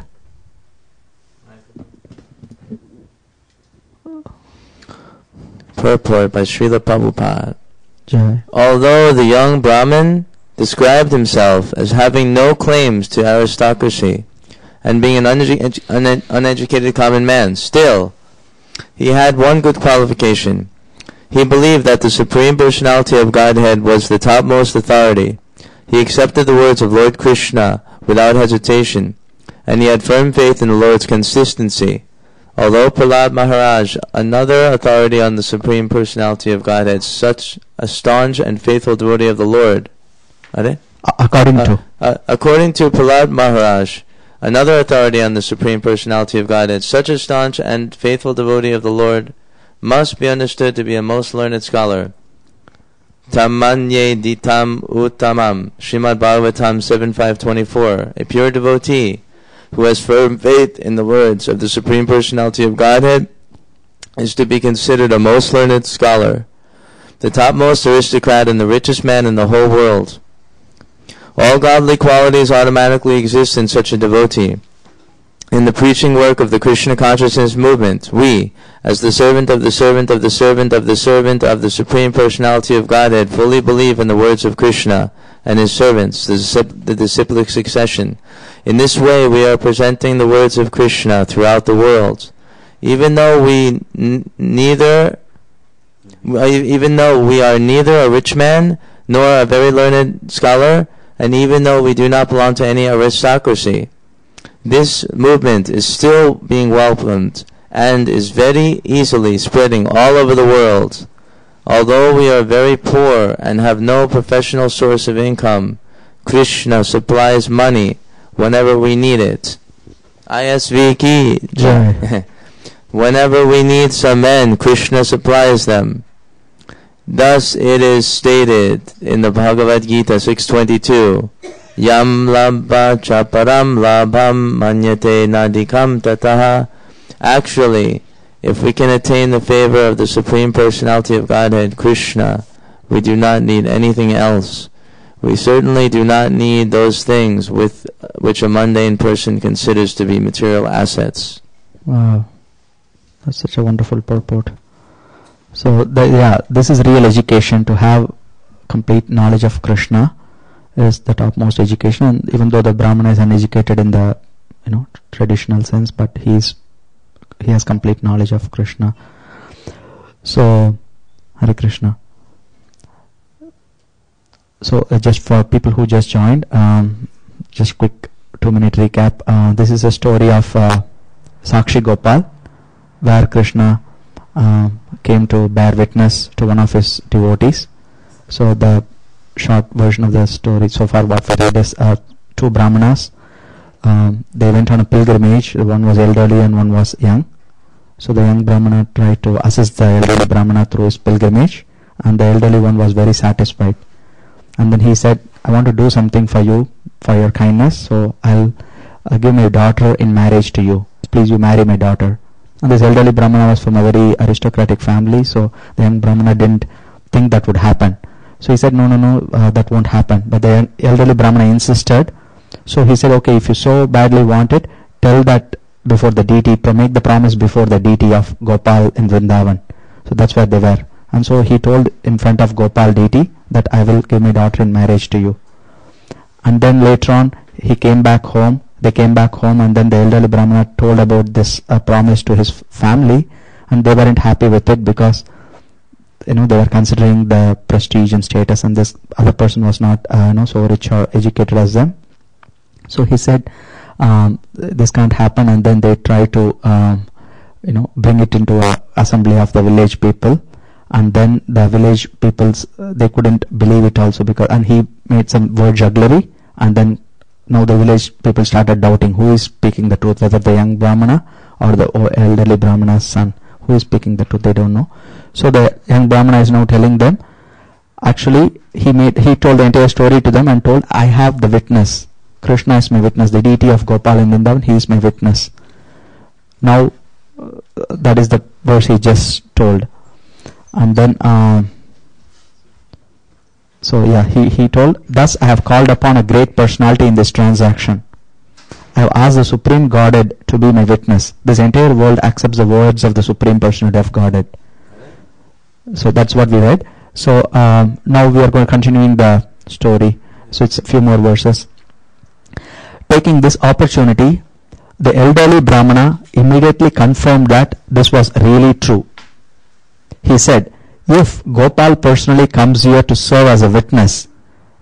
Speaker 3: Purport by Srila Prabhupada.
Speaker 1: Jai.
Speaker 3: Although the young Brahmin described himself as having no claims to aristocracy and being an uneducated common man, still, he had one good qualification. He believed that the Supreme Personality of Godhead was the topmost authority. He accepted the words of Lord Krishna without hesitation, and he had firm faith in the Lord's consistency. Although Prahlad Maharaj, another authority on the Supreme Personality of Godhead, such a staunch and faithful devotee of the Lord, according to Prahlad Maharaj, another authority on the Supreme Personality of Godhead, such a staunch and faithful devotee of the Lord must be understood to be a most learned scholar. Tamanye ditam uttamam, Srimad Bhagavatam 7.5.24. A pure devotee who has firm faith in the words of the Supreme Personality of Godhead is to be considered a most learned scholar, the topmost aristocrat and the richest man in the whole world. All godly qualities automatically exist in such a devotee. In the preaching work of the Krishna consciousness movement, we, as the servant of the servant of the servant of the servant of the Supreme Personality of Godhead, fully believe in the words of Krishna and his servants, the disciplic succession. In this way, we are presenting the words of Krishna throughout the world. Even though we are neither a rich man nor a very learned scholar, and even though we do not belong to any aristocracy, this movement is still being welcomed and is very easily spreading all over the world. Although we are very poor and have no professional source of income, Krishna supplies money whenever we need it. ISV ki Jai. Whenever we need some men, Krishna supplies them. Thus it is stated in the Bhagavad-gita 6.22, Yam labha chaparam labham manyate nadikam tataha. Actually, if we can attain the favor of the Supreme Personality of Godhead, Krishna, we do not need anything else. We certainly do not need those things which a mundane person considers to be material assets.
Speaker 1: Wow, that's such a wonderful purport. So, this is real education. To have complete knowledge of Krishna is the topmost education. And even though the Brahmana is uneducated in the traditional sense, but he has complete knowledge of Krishna. So, Hare Krishna. So, just for people who just joined, just quick 2-minute recap. This is a story of Sakshi Gopal, where Krishna came to bear witness to one of his devotees. So the short version of the story so far what we read is two brahmanas. They went on a pilgrimage. One was elderly and one was young. So the young brahmana tried to assist the elderly brahmana through his pilgrimage, and the elderly one was very satisfied. And then he said, I want to do something for you, for your kindness, so I'll give my daughter in marriage to you. Please, you marry my daughter. And this elderly brahmana was from a very aristocratic family, so the young brahmana didn't think that would happen. So he said, no, that won't happen. But the elderly brahmana insisted. So he said, okay, if you so badly want it, tell that before the deity, make the promise before the deity of Gopal in Vrindavan. So that's where they were. And so he told in front of Gopal deity that I will give my daughter in marriage to you. And then later on, he came back home. They came back home, and then the elderly brahmana told about this promise to his family, and they weren't happy with it because they were considering the prestige and status, and this other person was not so rich or educated as them. So he said, this can't happen, and then they tried to bring it into a assembly of the village people, and then the village peoples they couldn't believe it also, because and he made some word jugglery, and then now the village people started doubting who is speaking the truth, whether the young brahmana or the elderly brahmana's son. Who is speaking the truth, they don't know. So the young brahmana is now telling them, actually he told the entire story to them and told, I have the witness. Krishna is my witness. The deity of Gopal in Vrindavan, he is my witness. Now that is the verse he just told. And then he told, thus I have called upon a great personality in this transaction. I have asked the Supreme Godhead to be my witness. This entire world accepts the words of the Supreme Personality of Godhead. So that's what we read. So now we are going to continuing the story. So it's a few more verses. Taking this opportunity, the elderly Brahmana immediately confirmed that this was really true. He said, if Gopal personally comes here to serve as a witness,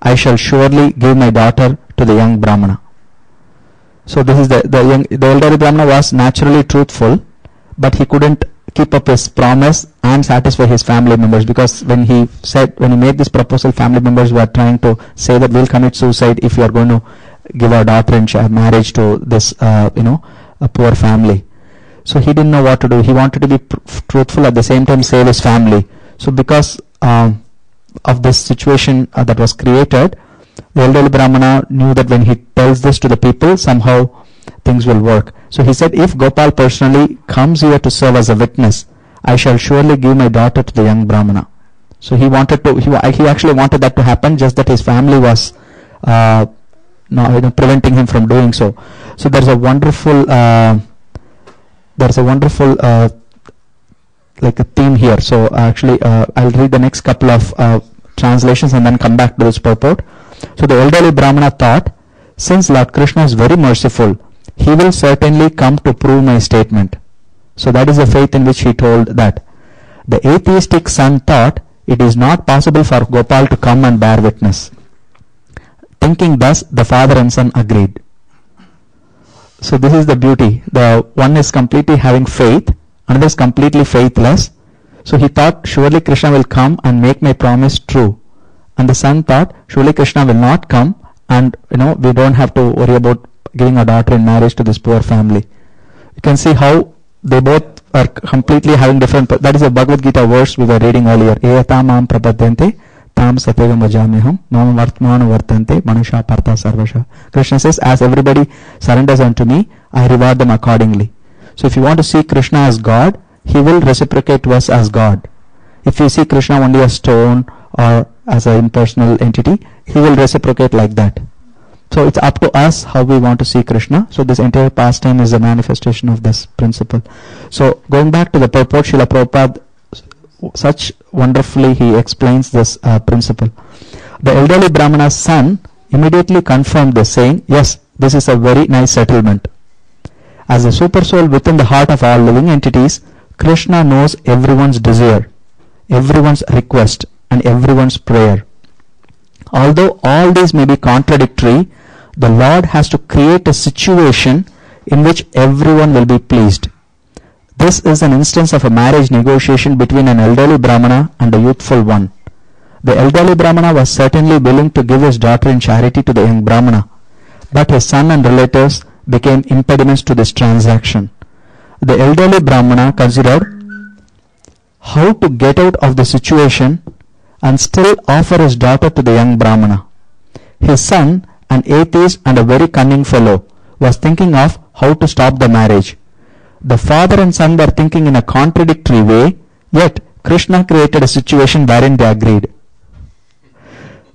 Speaker 1: I shall surely give my daughter to the young Brahmana. So this is the elderly Brahmana was naturally truthful, but he couldn't keep up his promise and satisfy his family members, because when he made this proposal, family members were trying to say that we'll commit suicide if you are going to give our daughter in marriage to this a poor family. So he didn't know what to do. He wanted to be truthful, at the same time save his family. So because of this situation that was created, the elderly Brahmana knew that when he tells this to the people, somehow things will work. So he said, if Gopal personally comes here to serve as a witness, I shall surely give my daughter to the young Brahmana. So he actually wanted that to happen, just that his family was preventing him from doing so. So there's a wonderful like a theme here. So actually I'll read the next couple of translations and then come back to this purport. So the elderly Brahmana thought, since Lord Krishna is very merciful, he will certainly come to prove my statement. So that is the faith in which he told that. The atheistic son thought it is not possible for Gopal to come and bear witness. Thinking thus, the father and son agreed. So this is the beauty. The one is completely having faith, another is completely faithless. So he thought, surely Krishna will come and make my promise true. And the son thought, surely Krishna will not come, and we don't have to worry about giving our daughter in marriage to this poor family. You can see how they both are completely having different. That is a Bhagavad-gita verse we were reading earlier. Eyata mam prapadyante tam satyam vajamiham mam vartmana vartante manusha partha sarvasha. Krishna says, as everybody surrenders unto me, I reward them accordingly. So if you want to see Krishna as God, he will reciprocate to us as God. If you see Krishna only as stone or as an impersonal entity, he will reciprocate like that. So it's up to us how we want to see Krishna. So this entire pastime is a manifestation of this principle. So going back to the purport, Srila Prabhupada, such wonderfully he explains this principle. The elderly Brahmana's son immediately confirmed this, saying, yes, this is a very nice settlement. As a super soul within the heart of all living entities, Krishna knows everyone's desire, everyone's request, and everyone's prayer. Although all these may be contradictory, the Lord has to create a situation in which everyone will be pleased. This is an instance of a marriage negotiation between an elderly Brahmana and a youthful one. The elderly Brahmana was certainly willing to give his daughter in charity to the young Brahmana, but his son and relatives became impediments to this transaction. The elderly Brahmana considered how to get out of the situation and still offer his daughter to the young Brahmana. His son, an atheist and a very cunning fellow, was thinking of how to stop the marriage. The father and son were thinking in a contradictory way, yet Krishna created a situation wherein they agreed.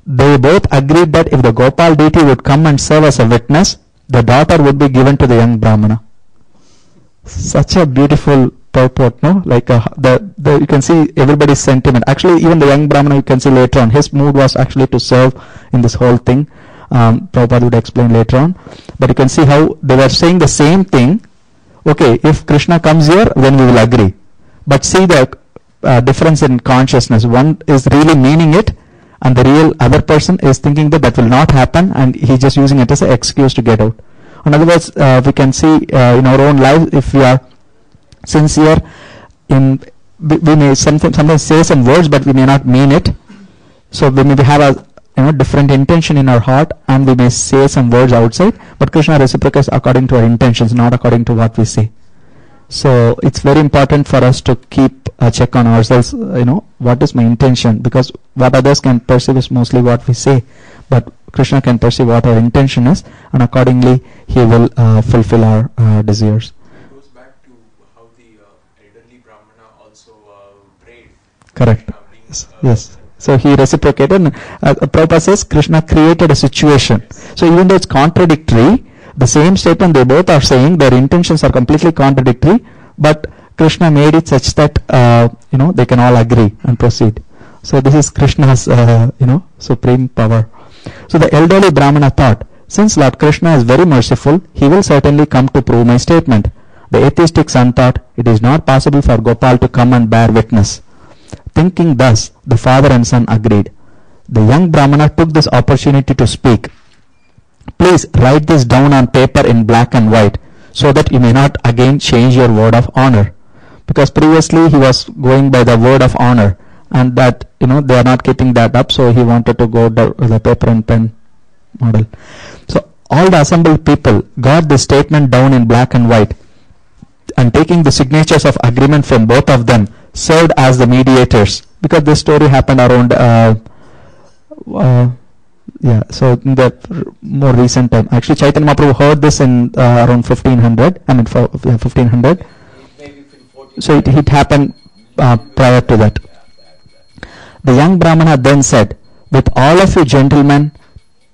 Speaker 1: They both agreed that if the Gopal deity would come and serve as a witness, the daughter would be given to the young Brahmana. Such a beautiful purport, no? Like you can see everybody's sentiment. Actually, even the young Brahmana, you can see later on, his mood was actually to serve in this whole thing. Prabhupada would explain later on. But you can see how they were saying the same thing. Okay, if Krishna comes here, then we will agree. But see the difference in consciousness. One is really meaning it, and the real other person is thinking that that will not happen, and he's just using it as an excuse to get out. In other words, we can see in our own life, if we are sincere, we may sometimes say some words, but we may not mean it. So we may have a different intention in our heart, and we may say some words outside, but Krishna reciprocates according to our intentions, not according to what we say. So it's very important for us to keep a check on ourselves, what is my intention, because what others can perceive is mostly what we say, but Krishna can perceive what our intention is, and accordingly he will fulfill our desires.
Speaker 8: It goes back to how the elderly Brahmana also prayed.
Speaker 1: Correct. Yes. So he reciprocated. Prabhupada says Krishna created a situation. So even though it's contradictory, the same statement they both are saying, their intentions are completely contradictory, but Krishna made it such that they can all agree and proceed. So this is Krishna's supreme power. So the elderly Brahmana thought, since Lord Krishna is very merciful, he will certainly come to prove my statement. The atheistic son thought, it is not possible for Gopal to come and bear witness. Thinking thus, the father and son agreed. The young Brahmana took this opportunity to speak. Please write this down on paper in black and white, so that you may not again change your word of honor. Because previously he was going by the word of honor, and that they are not keeping that up, so he wanted to go with the paper and pen model. So all the assembled people got this statement down in black and white, and taking the signatures of agreement from both of them, served as the mediators, because this story happened around so in the more recent time. Actually, Chaitanya Prabhu heard this in around 1500. 1500. So it happened prior to that. The young Brahmana then said, with all of you gentlemen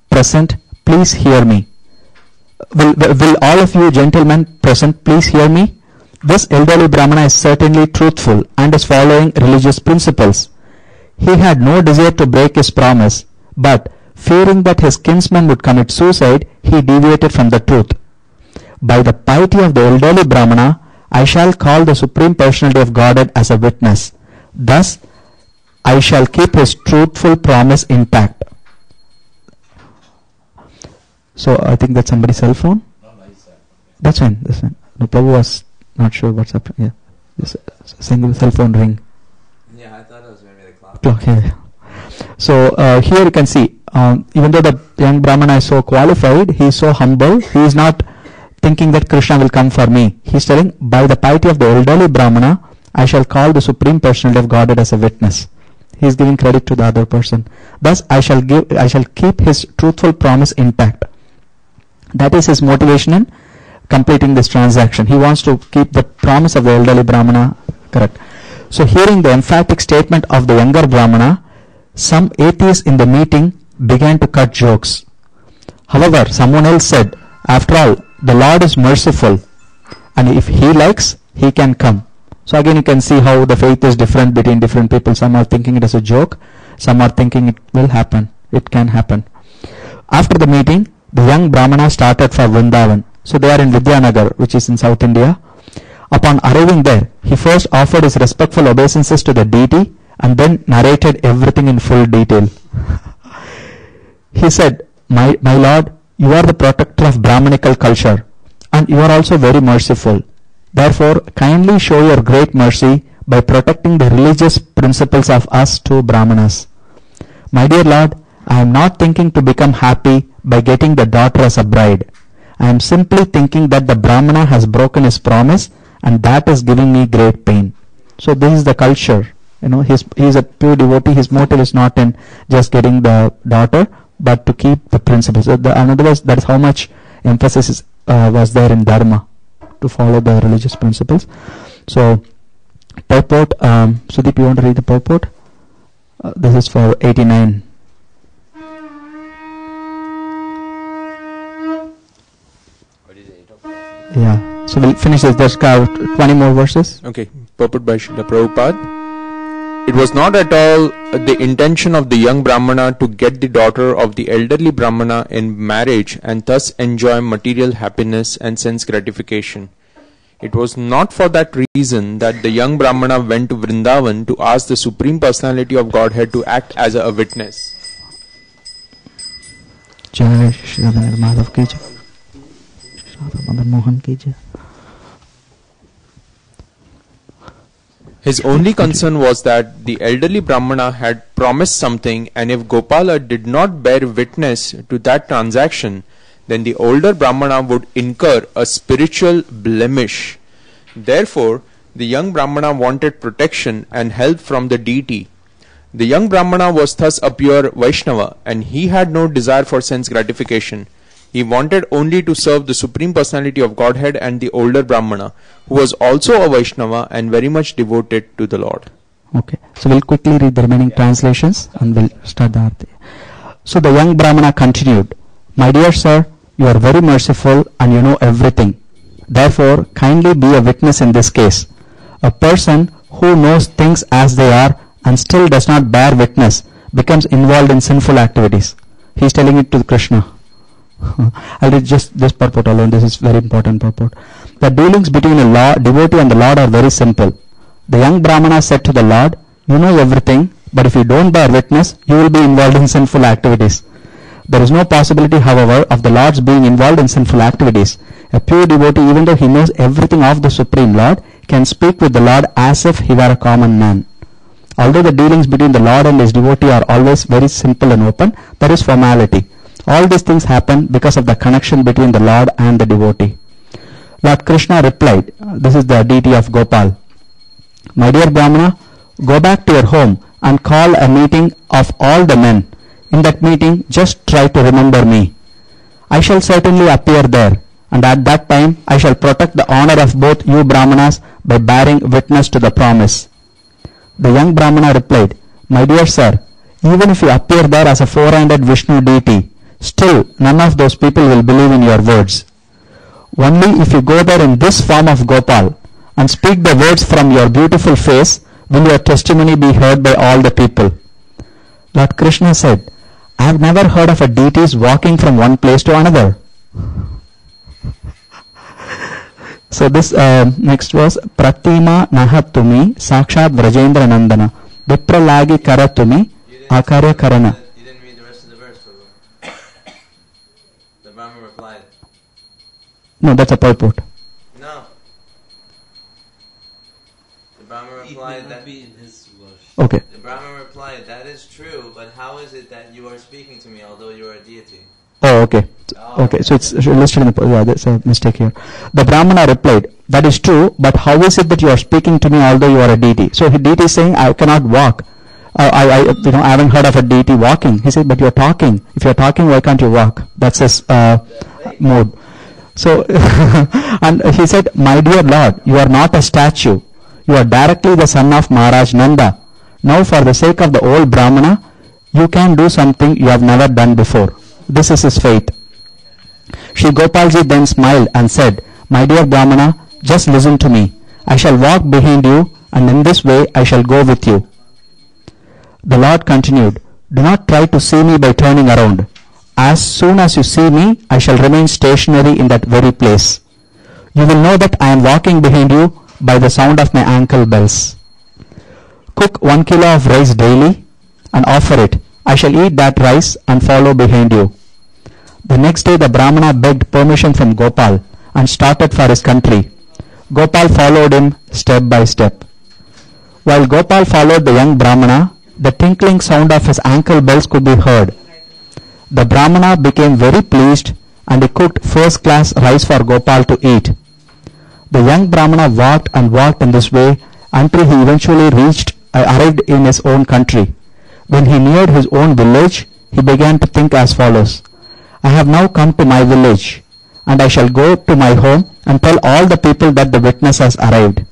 Speaker 1: present, please hear me. Will all of you gentlemen present please hear me? This elderly Brahmana is certainly truthful and is following religious principles. He had no desire to break his promise, but fearing that his kinsman would commit suicide, he deviated from the truth. By the piety of the elderly Brahmana, I shall call the Supreme Personality of Godhead as a witness. Thus, I shall keep his truthful promise intact. So, I think that's somebody's cell phone?
Speaker 6: No, it's cell phone.
Speaker 1: That's fine, that's fine. No, Prabhu was not sure what's happening. Yeah, just a single cell phone ring.
Speaker 3: Yeah, I thought it was maybe the clock.
Speaker 1: Clock, yeah. So, here you can see, even though the young Brahmana is so qualified, he is so humble, he is not thinking that Krishna will come for me. He is telling, by the piety of the elderly Brahmana, I shall call the Supreme Personality of Godhead as a witness. He is giving credit to the other person. Thus, I shall keep his truthful promise intact. That is his motivation in completing this transaction. He wants to keep the promise of the elderly Brahmana correct. So, hearing the emphatic statement of the younger Brahmana, some atheists in the meeting began to cut jokes. However, someone else said, after all, the Lord is merciful, and if he likes, he can come. So again you can see how the faith is different between different people. Some are thinking it is a joke, some are thinking it will happen, it can happen. After the meeting, the young Brahmana started for Vrindavan. So they are in Vidyanagar, which is in South India. Upon arriving there, he first offered his respectful obeisances to the deity and then narrated everything in full detail. He said, my Lord, you are the protector of Brahmanical culture, and you are also very merciful. Therefore, kindly show your great mercy by protecting the religious principles of us two Brahmanas. My dear Lord, I am not thinking to become happy by getting the daughter as a bride. I am simply thinking that the Brahmana has broken his promise, and that is giving me great pain. So this is the culture. He is a pure devotee. His motive is not in just getting the daughter, but to keep the principles. So in other words, that is how much emphasis was there in Dharma, to follow the religious principles. So, purport, Sudeep, you want to read the purport? This is for 89. Yeah, so we'll finish this. There's 20 more verses.
Speaker 8: Okay, purport by Srila Prabhupada. It was not at all the intention of the young Brahmana to get the daughter of the elderly Brahmana in marriage and thus enjoy material happiness and sense gratification. It was not for that reason that the young Brahmana went to Vrindavan to ask the Supreme Personality of Godhead to act as a witness.
Speaker 1: Jai Shri Radha Madhav ki jai. Shri Radha Madan Mohan ki jai.
Speaker 8: His only concern was that the elderly Brahmana had promised something, and if Gopala did not bear witness to that transaction, then the older Brahmana would incur a spiritual blemish. Therefore, the young Brahmana wanted protection and help from the deity. The young Brahmana was thus a pure Vaishnava, and he had no desire for sense gratification. He wanted only to serve the Supreme Personality of Godhead and the older Brahmana, who was also a Vaishnava and very much devoted to the Lord.
Speaker 1: Okay, so we'll quickly read the remaining translations and we'll start the Arti. So the young Brahmana continued, My dear sir, you are very merciful and you know everything. Therefore, kindly be a witness in this case. A person who knows things as they are and still does not bear witness becomes involved in sinful activities. He is telling it to Krishna. I'll read just this purport alone. This is very important purport. The dealings between a devotee and the Lord are very simple. The young Brahmana said to the Lord, You know everything, but if you don't bear witness, you will be involved in sinful activities. There is no possibility, however, of the Lord's being involved in sinful activities. A pure devotee, even though he knows everything of the Supreme Lord, can speak with the Lord as if he were a common man. Although the dealings between the Lord and his devotee are always very simple and open, there is formality. All these things happen because of the connection between the Lord and the devotee. Lord Krishna replied, this is the deity of Gopal, My dear Brahmana, go back to your home and call a meeting of all the men. In that meeting, just try to remember me. I shall certainly appear there, and at that time I shall protect the honor of both you Brahmanas by bearing witness to the promise. The young Brahmana replied, My dear sir, even if you appear there as a four-handed Vishnu deity, still none of those people will believe in your words. Only if you go there in this form of Gopal and speak the words from your beautiful face will your testimony be heard by all the people. Lord Krishna said, I have never heard of a deities walking from one place to another. So this next was Pratima Nahatumi Sakshat Vrajendra Nandana Vipralagi Karatumi Akarya Karana.
Speaker 3: You didn't read the rest of the verse, Prabhu. The Brahma replied.
Speaker 1: No, that's a purport.
Speaker 3: No. The Brahma replied that.
Speaker 1: Okay.
Speaker 3: The Brahma replied, that is true, but how is it that you are speaking to me although you are a deity?
Speaker 1: Oh, okay. Okay, so it's listed in the, yeah, there's a mistake here. The Brahmana replied, that is true, but how is it that you are speaking to me although you are a deity? So the deity is saying, I cannot walk. I haven't heard of a deity walking. He said, but you're talking. If you're talking, why can't you walk? That's his mode. So, and he said, my dear Lord, you are not a statue. You are directly the son of Maharaj Nanda. Now, for the sake of the old Brahmana, you can do something you have never done before. This is his fate. Shri Gopalji then smiled and said, My dear Brahmana, just listen to me. I shall walk behind you, and in this way I shall go with you. The Lord continued, Do not try to see me by turning around. As soon as you see me, I shall remain stationary in that very place. You will know that I am walking behind you by the sound of my ankle bells. Cook 1 kilo of rice daily and offer it. I shall eat that rice and follow behind you. The next day the Brahmana begged permission from Gopal and started for his country. Gopal followed him step by step. While Gopal followed the young Brahmana, the tinkling sound of his ankle bells could be heard. The Brahmana became very pleased and he cooked first-class rice for Gopal to eat. The young Brahmana walked and walked in this way until he eventually arrived in his own country. When he neared his own village, he began to think as follows: I have now come to my village, and I shall go to my home and tell all the people that the witness has arrived.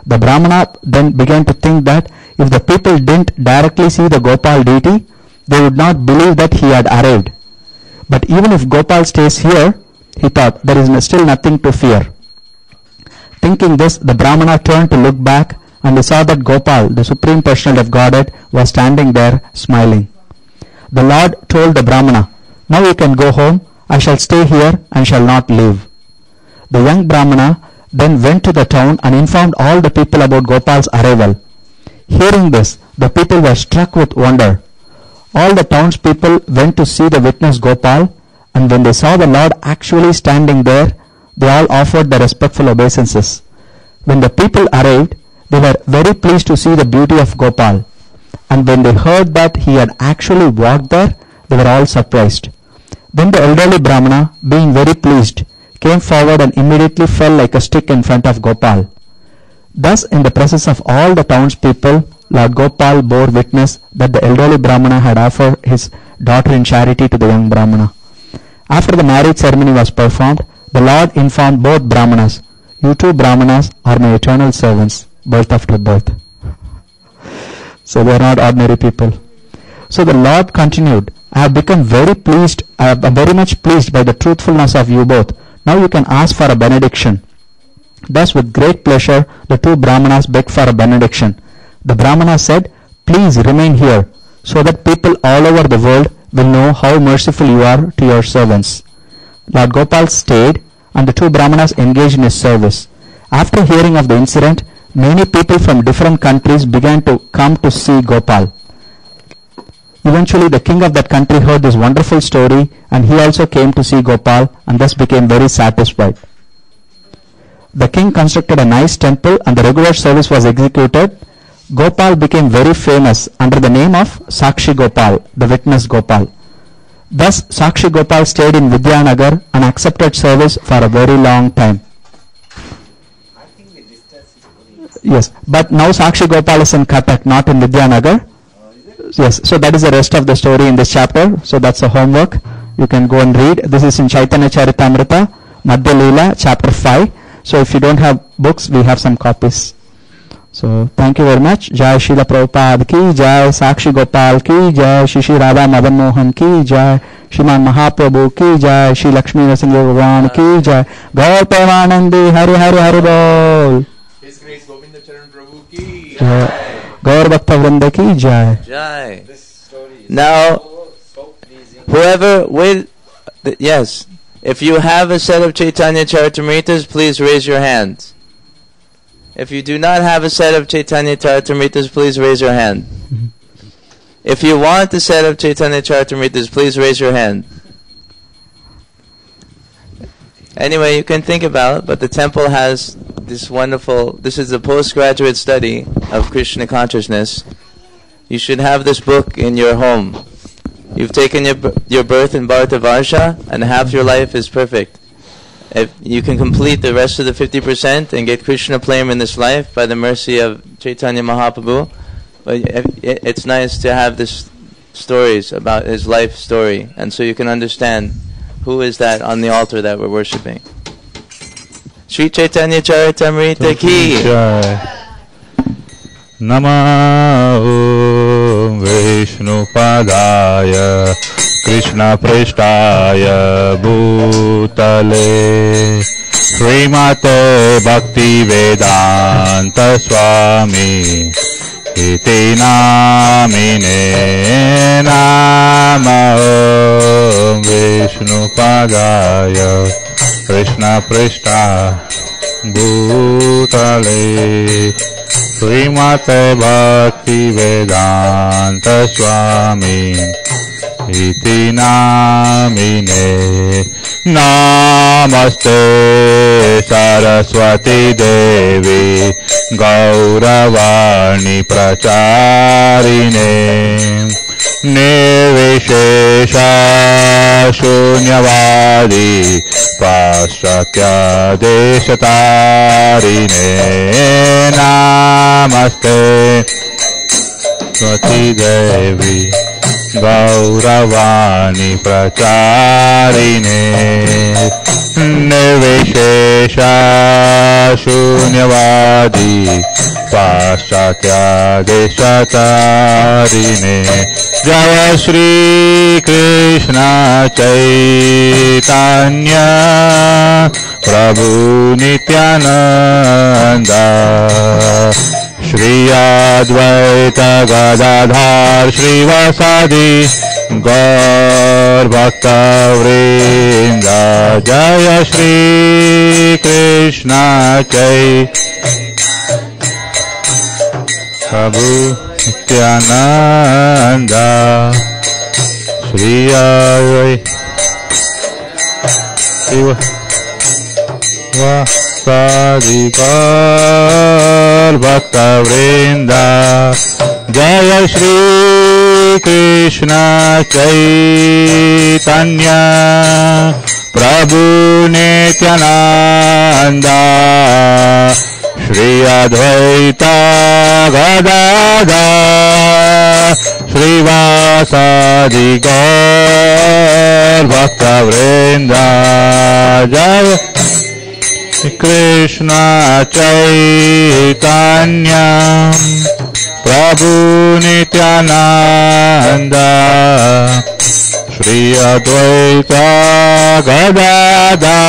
Speaker 1: The Brahmana then began to think that if the people didn't directly see the Gopal deity, they would not believe that he had arrived. But even if Gopal stays here, he thought, there is still nothing to fear. Thinking this, the Brahmana turned to look back, and he saw that Gopal, the Supreme Personality of Godhead, was standing there smiling. The Lord told the Brahmana, now you can go home, I shall stay here and shall not leave. The young Brahmana then went to the town and informed all the people about Gopal's arrival. Hearing this, the people were struck with wonder. All the townspeople went to see the witness Gopal, and when they saw the Lord actually standing there, they all offered their respectful obeisances. When the people arrived, they were very pleased to see the beauty of Gopal, and when they heard that he had actually walked there, they were all surprised. Then the elderly Brahmana, being very pleased, came forward and immediately fell like a stick in front of Gopal. Thus, in the presence of all the townspeople, Lord Gopal bore witness that the elderly Brahmana had offered his daughter in charity to the young Brahmana. After the marriage ceremony was performed, the Lord informed both Brahmanas, you two Brahmanas are my eternal servants, birth after birth. So they are not ordinary people. So the Lord continued, I have become very pleased, I am very much pleased by the truthfulness of you both. Now you can ask for a benediction. Thus with great pleasure the two Brahmanas begged for a benediction. The Brahmana said, please remain here, so that people all over the world will know how merciful you are to your servants. Lord Gopal stayed, and the two Brahmanas engaged in his service. After hearing of the incident, many people from different countries began to come to see Gopal. Eventually the king of that country heard this wonderful story, and he also came to see Gopal and thus became very satisfied. The king constructed a nice temple and the regular service was executed. Gopal became very famous under the name of Sakshi Gopal, the witness Gopal. Thus Sakshi Gopal stayed in Vidyanagar and accepted service for a very long time. Yes, but now Sakshi Gopal is in Cuttack, not in Vidyanagar. Yes, so that is the rest of the story in this chapter. So that's a homework. You can go and read. This is in Chaitanya Charitamrita, Madhya Leela, chapter 5. So if you don't have books, we have some copies. So thank you very much. Jai Srila Prabhupada ki Jai, Sakshi Gopal ki Jai, Shri Radha Madan Mohan ki Jai, Shriman Mahaprabhu ki Jai, Shri Lakshmi Narasimha Bhagavan ki Jai, Gaur Premanandi Hari Hari Hari Bol.
Speaker 8: His Grace Govind Charan Prabhu ki
Speaker 1: Jai. Gaur Bhakta Vrinda ki Jai.
Speaker 3: Jai. Now, whoever yes, if you have a set of Chaitanya Charitamritas, please raise your hand. If you do not have a set of Chaitanya Charitamritas, please raise your hand. If you want the set of Chaitanya Charitamritas, please raise your hand. Anyway, you can think about it, but the temple has this wonderful, this is a postgraduate study of Krishna consciousness. You should have this book in your home. You've taken your birth in Bharatavarsha, and half your life is perfect. If you can complete the rest of the 50% and get Krishna Prema in this life by the mercy of Chaitanya Mahaprabhu, but it's nice to have this stories about his life story, and so you can understand who is that on the altar that we're worshipping. Sri Chaitanya Charitamrita ki
Speaker 9: Namo Vishnu Padaya Krishna Prishtaya Bhutale Srimate Bhakti Vedanta Swami Iti Namine Namo Vishnu Padaya Krishna Prishtaya Bhutale Srimate Bhakti Vedanta Swami इति नामिने नमस्ते सरस्वती देवी गौरवाणी प्रचारिणे निर्विशेष शून्यवादी पाश्चात्यादेशतारिणे नमस्ते सरस्वती देवी गौरवाणी प्रचारिणे निर्विशेष शून्यवादी पाश्चात्यादेशतारिणे जय श्री कृष्ण चैतन्य प्रभु नित्यानंद श्री अद्वैत गदाधर श्रीवासादि गौर भक्त वृंद जय श्री कृष्ण प्रभु नित्यानंद श्री वासादि गौर भक्त वृंद जय श्री कृष्ण चैतन्य प्रभु नित्यानंद श्री अद्वैत गदाधर श्रीवासादि गौर भक्त वृंद जय कृष्ण चैतन्य प्रभु नित्यानंद श्री अद्वैत गदाधर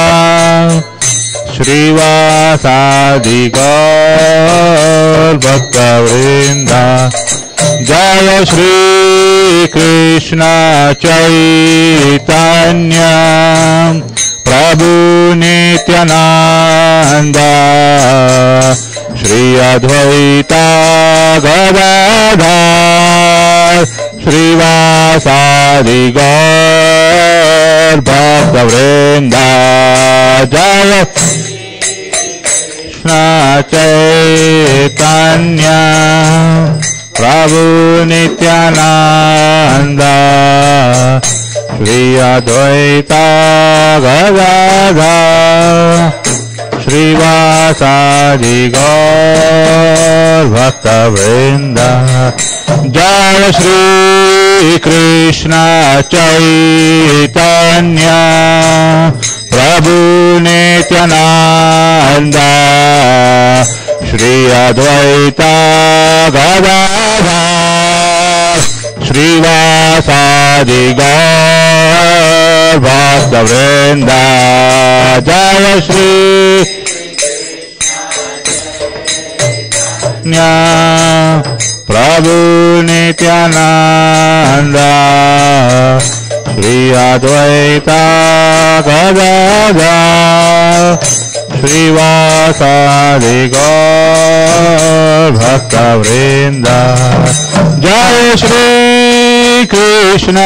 Speaker 9: श्रीवासादि गौर भक्त वृंद जय श्री कृष्ण चैतन्य प्रभु नित्यानंद श्री अद्वैत गदाधर श्रीवासादि गौर भक्त वृंद जय कृष्ण चैतन्य प्रभु नित्यानंद श्री अद्वैत गदाधर श्रीवासादि गौर भक्त वृंद जय श्री कृष्ण चैतन्य प्रभु नित्यानंद श्री अद्वैत गदाधर श्रीवासादि गौर भक्त वृंद जय श्री प्रभु नित्यानंद श्री अद्वैत गदाधर श्रीवासादि गौर भक्त वृंद जय श्री कृष्ण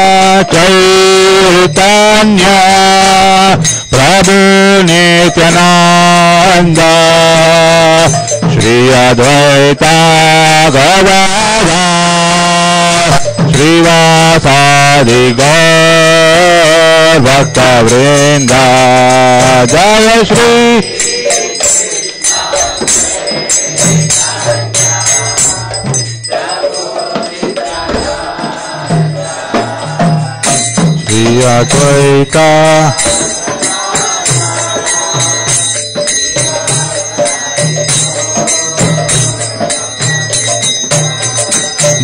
Speaker 9: चैतन्य प्रभु नित्यानंद श्री अद्वैत गदाधर श्रीवासादि गौर भक्त वृंद जय श्री श्री अद्वैत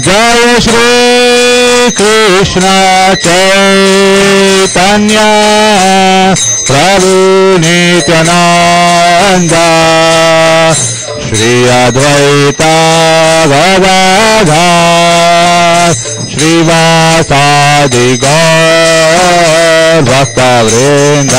Speaker 9: जय श्री कृष्ण चैतन्य प्रभु नित्यानंद श्री अद्वैत गदाधर श्रीवासादि गौर भक्त वृंद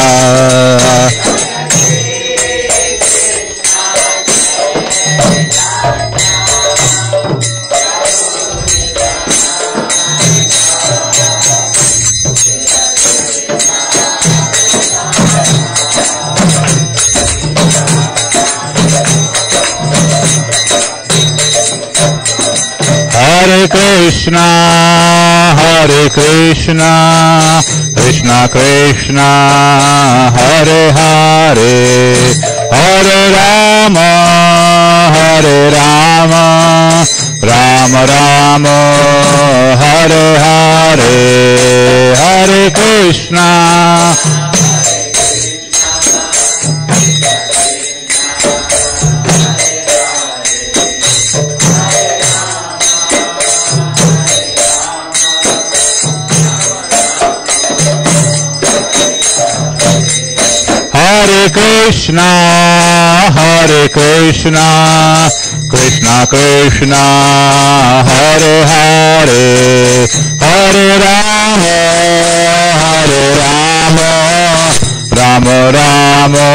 Speaker 9: Krishna, Krishna Krishna, Hare Hare, Hare Rama, Rama Rama, Hare Hare, Hare Krishna. Hare Krishna, Krishna Krishna, Hare Hare, Hare Rama, Rama Rama,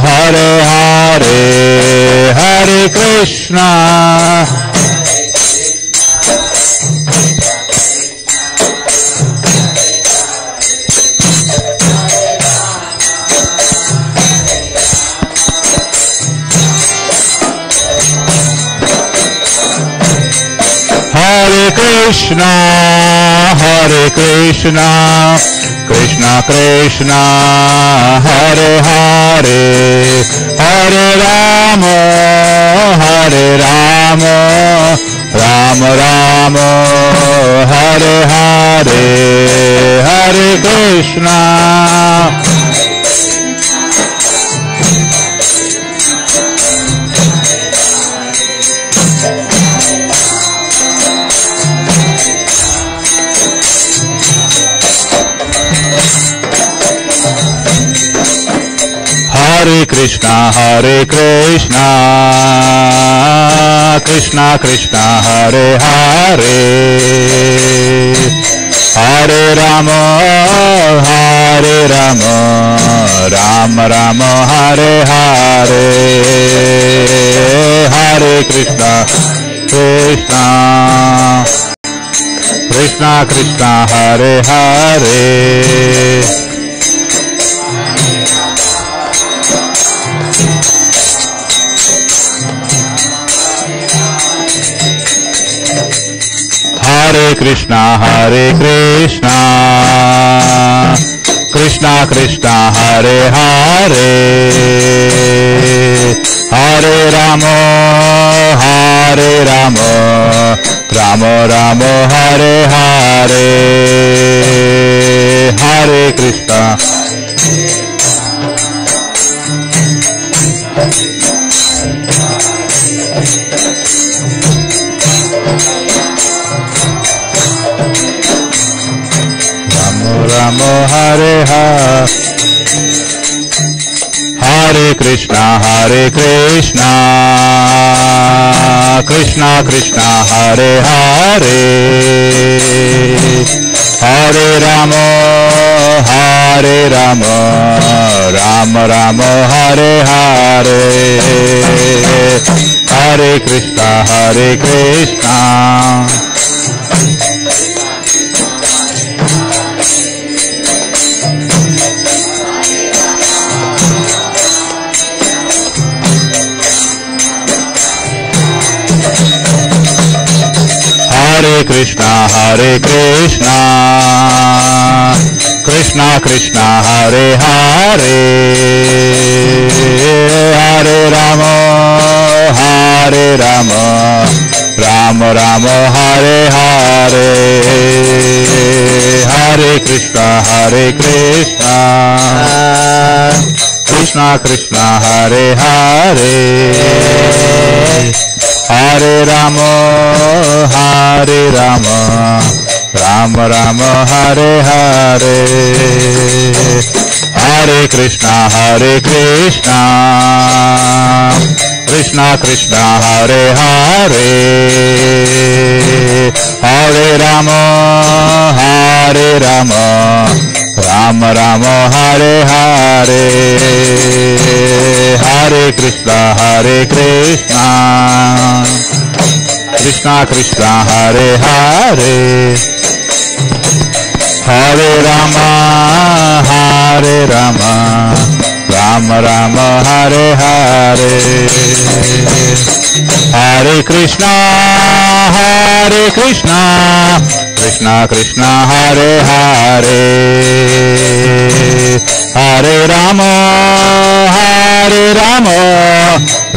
Speaker 9: Hare Hare, Hare Krishna. Hare Krishna, Krishna Krishna, Hare Hare, Hare Rama, Rama Rama, Hare Hare, Hare Krishna. Hare Krishna, Krishna Krishna, Hare Hare, Hare Rama, Rama Rama, Hare Hare, Hare Krishna, Krishna Krishna, Hare Hare. Hare Krishna, Krishna Krishna, Hare Hare, Hare Rama, Rama Rama, Hare Hare, Hare Krishna. Rama Hare Hare, Hare Krishna, Krishna Krishna, Hare Hare, Hare Rama, Rama Rama, Hare Hare, Hare Krishna, Hare Krishna, Krishna Krishna, Hare Hare, Hare Rama, Rama Rama, Hare Hare, Hare Krishna, Krishna Krishna, Hare Hare, Hare Rama, Rama Rama, Hare Hare, Hare Krishna, Krishna Krishna, Hare Hare, Hare Rama, Rama Rama, Hare Hare, Hare Krishna, Krishna Krishna, Hare Hare, Hare Rama, Rama Rama, Hare Hare, Hare Krishna, Hare Krishna, Krishna Krishna Hare Hare, Hare Rama, Hare Rama,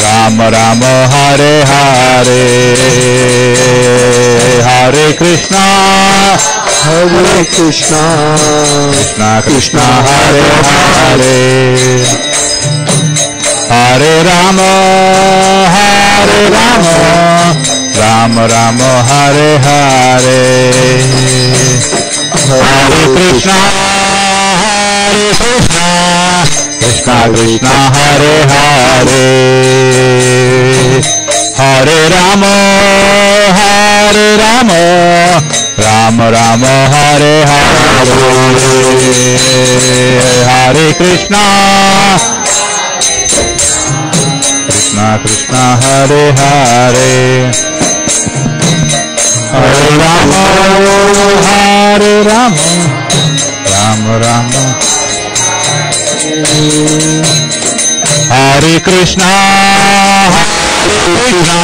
Speaker 9: Rama Rama Hare Hare, Hare Krishna,
Speaker 5: Hare Krishna,
Speaker 9: Krishna Krishna Hare Hare, Hare Rama, Hare Rama, Rama Rama Hare Hare, Hare Krishna, Hare Krishna, Krishna Krishna Hare Hare, Hare Rama, Hare Rama, Rama Rama Hare Hare, Hare Krishna, Krishna Krishna Hare Hare, Hare Rama, Hare Rama, Rama Rama, Hare Krishna, Krishna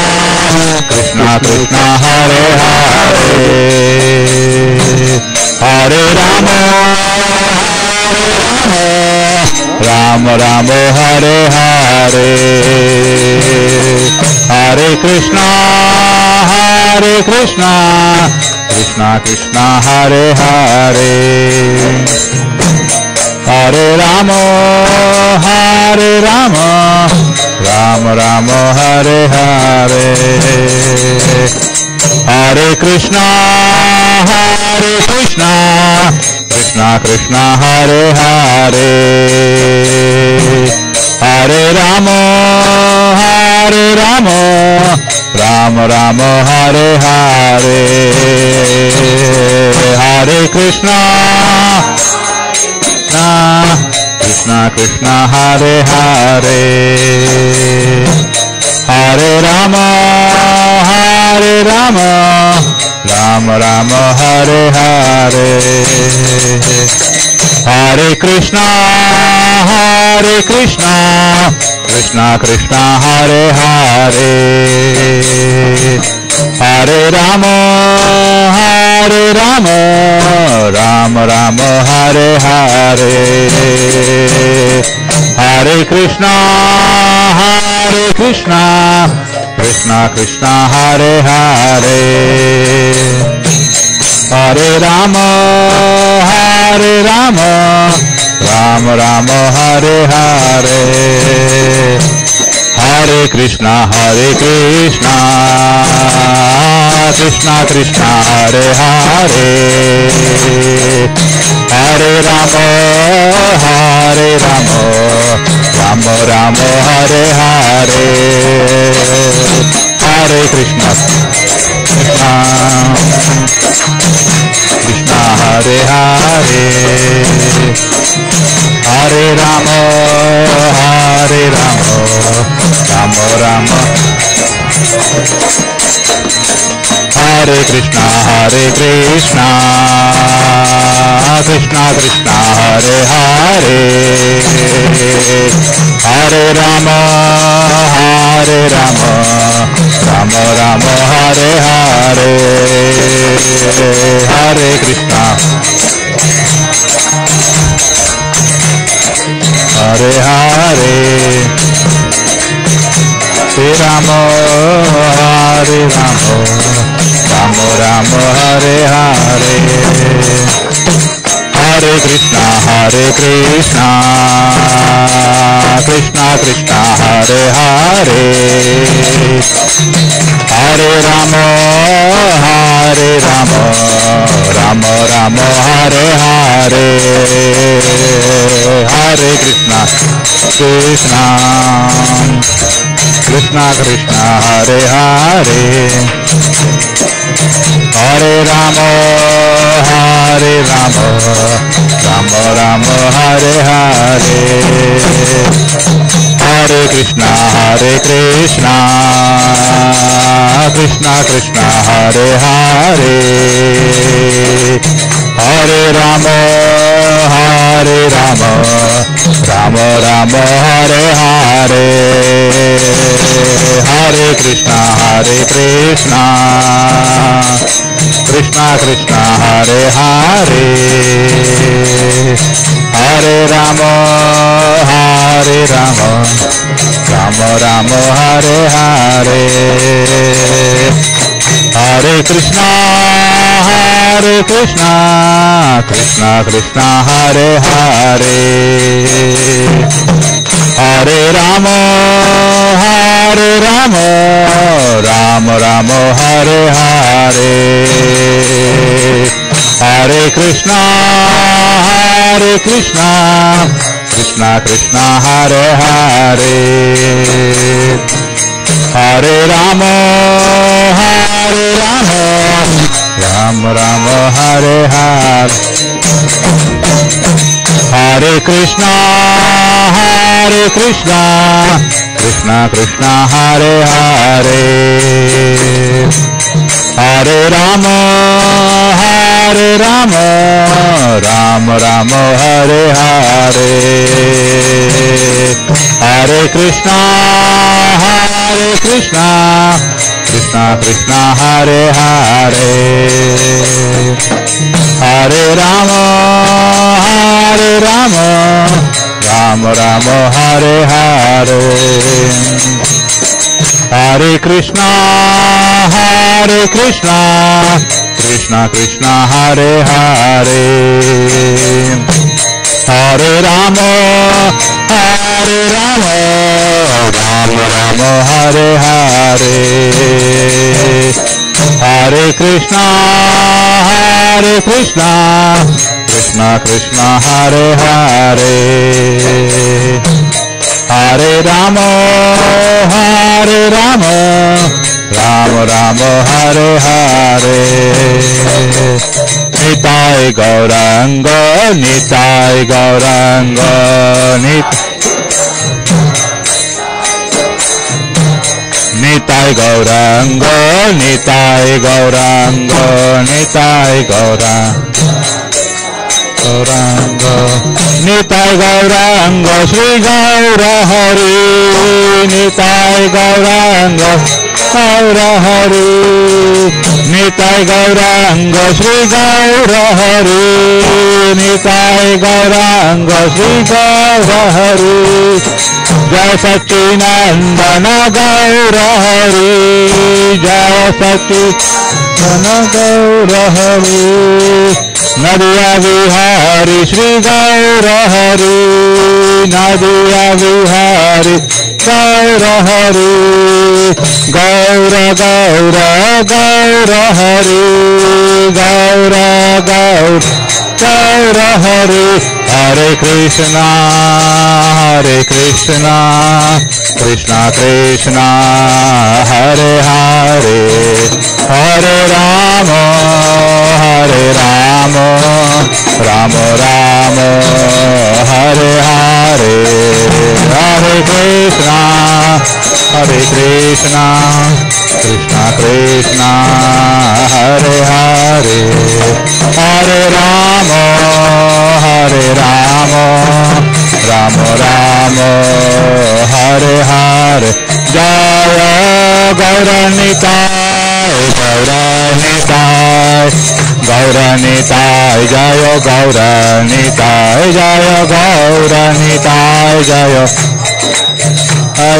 Speaker 9: Krishna Krishna Hare Hare, Hare Rama, Rama Rama Hare Hare, Hare Krishna, Krishna Krishna Hare Hare, Hare Rama, Rama Rama Hare Hare, Hare Krishna, Krishna Krishna Hare Hare, Hare Rama, Rama Rama Hare Hare, Hare Krishna, Krishna Krishna Hare Hare, Hare Rama, Rama Rama Hare Hare, Hare Krishna, Krishna Krishna Hare Hare, Hare Rama, Rama Rama Hare Hare, Hare Krishna, Krishna Krishna Hare Hare, Hare Rama, Rama Rama Hare Hare, Hare Krishna, Krishna Krishna Hare Hare, Hare Rama, Rama Rama Hare Hare, Hare Krishna, Krishna Hare Hare, Hare Rama, Rama Rama, Hare Krishna, Krishna Krishna Hare Hare, Hare Rama, Rama Rama Hare Hare, Hare Krishna, Hare Hare, Hare Rama, Rama Rama Hare Hare, Hare Krishna, Krishna Krishna Hare Hare, Hare Rama, Rama Rama Hare Hare, Hare Krishna, Krishna Hare Hare, Hare Rama, Rama Rama Hare Hare, Hare Krishna, Krishna Hare Hare, Hare Rama, Rama Rama Hare Hare, Hare Krishna Krishna Krishna Hare Hare, Hare Rama Rama Rama Hare Hare, Hare Krishna Krishna Krishna Hare Hare, Hare Rama Rama Rama Hare Hare, Hare Krishna Krishna Krishna Hare Hare, Hare Rama Rama Rama Hare Hare, Hare Krishna Krishna Krishna Hare Hare, Hare Rama Rama Rama Hare Hare, Hare Krishna Krishna Hare Hare, Hare Rama Rama Hare Hare, Hare Krishna Krishna Hare Hare, Hare Rama Rama Hare Hare, Hare Krishna Krishna Hare Hare, Hare Rama Rama Hare Hare, Nitai Gauranga Nitai Gauranga Nitai Gauranga Nitai Gauranga Nitai Gauranga Nitai Gauranga Shri Gaura Hari, Nitai Gauranga Gaura Hari, Nitai Gauranga Shri Gaura Hari, Nitai Gauranga Shri Gaura Hari, Jai Satchinandana Gaura Hari, Jai Satchinandana Gaura Hari, Nadiya Vihari Shri Gaura Hari, Nadiya Vihari Gaura Hari, Gaura Gaura Gaura Hari, Gaura Gaura Gaura Hari, Hare Krishna Krishna Krishna Hare Hare, Hare Rama Rama Rama Hare Hare, Hare Krishna Krishna Krishna Hare Hare, Hare Rama Rama Rama Hare Hare, Jaya Gauranitai Gauranitai Jaya Gauranitai Jaya Gauranitai Jaya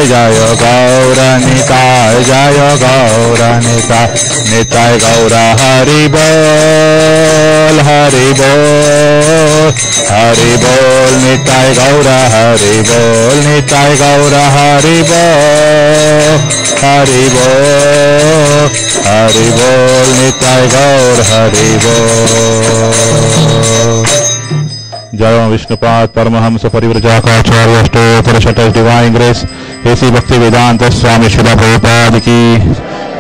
Speaker 9: Jaya Gauranitai Jaya Gauranitai, Nitai Gaura Hari Bol Hari Bol Hari Bol, Nitai Gaura Hari Bol, Nitai Gaura Hari Bol Hari Bol Hari Bol, Nitai Gaur Hari Bol. Jai Vishnupad Paramahamsa Parivrajakaacharya Ashtottara Shatas Divine Grace, A.C. Bhaktivedanta Swami Srila Prabhupada ki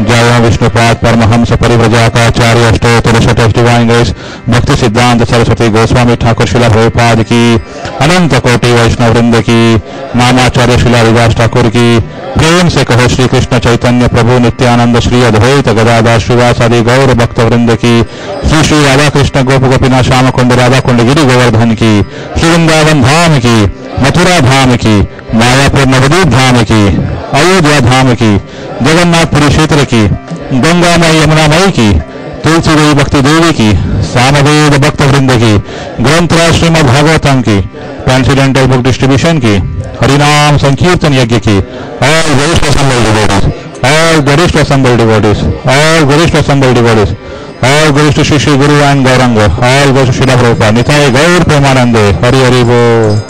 Speaker 9: Jai Vishnupad Paramahamsa Parivrajakaacharya Ashtottara Shatas Divine Grace, Bhakti Siddhanta Saraswati Goswami Thakur Srila Prabhupada ki, Ananta Koti Vaishnav Vrinda ki, Namacharya Srila Vikas Thakur ki, प्रेम से कहो श्री कृष्ण चैतन्य प्रभु नित्यानंद श्री अद्वैत गदाधर श्रीवासादि गौर भक्त वृंद की, श्री श्री राधा कृष्ण गोप गोपीनाथ श्याम कुंड राधा कुंड गिरि गोवर्धन की, श्री वृंदावन धाम की, मथुरा धाम की, मायापुर नवदीप धाम की, अयोध्या धाम की, जगन्नाथपुरी क्षेत्र की, गंगा मई यमुना मई की, तुलसी देवी भक्ति देवी की, सामवेद भक्त वृंद की, ग्रंथराज श्रीमद् भागवतम की, ट्रांसीडेंटल बुक डिस्ट्रीब्यूशन की, हरिनाम संकीर्तन यज्ञ की, all वरिष्ठ assembled devotees, all वरिष्ठ assembled devotees, all वरिष्ठ assembled devotees, all वरिष्ठ श्री श्री गुरु एंड गौरंग, all वरिष्ठ श्रीला प्रभुपाद, निताय गौर प्रेमानंदे, हरि हरि बोल।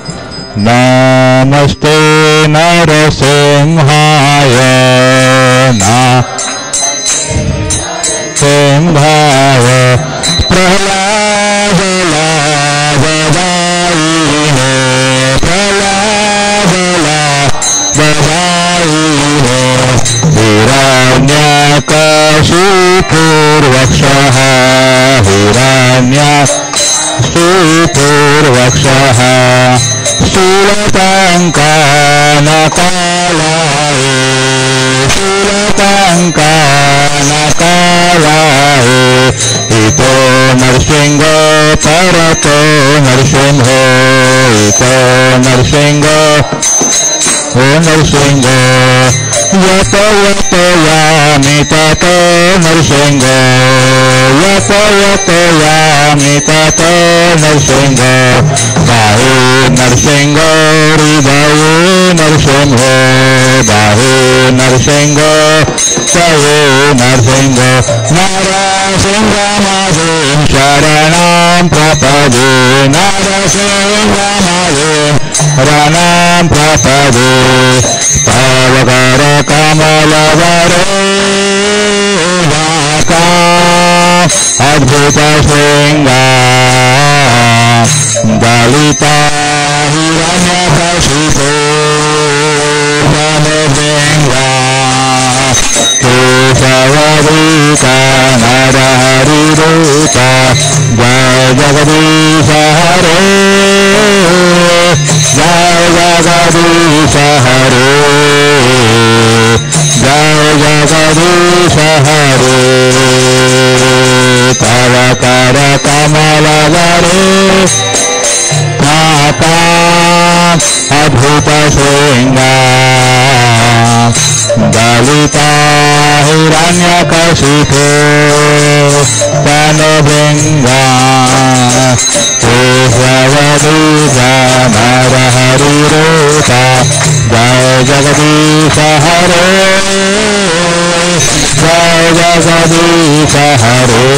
Speaker 9: नमस्ते नरसिंहाय सिंहाय प्रहलाद लाभदायिने प्रहलाद लाभदायिने हिरण्यकशिपूर्वक्षः हिरण्यकशिपूर्वक्षः शूलटङ्कानकालाय शूलटङ्कानकालाय इतो नरसिंह परतो नरसिंहो इतो नरसिंह ओ नरसिंह यत यत यामि ततो नरसिंह यत यत यामि ततो नरसिंह बाहे नरसिंह हृदये नरसिंह बाहे नरसिंह सये नरसिंह नरसिंहमादिं शरणं प्रपदे नरसिंहमादिं शरणं प्रपदे तव कर कमलवरे अद्भुत श्रृंगा दलिता हिरण्यकशिपो बलभृंगा केशवदूता नरहरिरूता जय जगदीश हरे जय जगदीश हरे जय जगदीश हरे तव कर कमलवरे माता अद्भुत श्रृंगा दलिता हिरण्यकशिपो बलभृंगा केशवदूता नरहरिरूता जय जगदीश हरे जय जगदीश हरे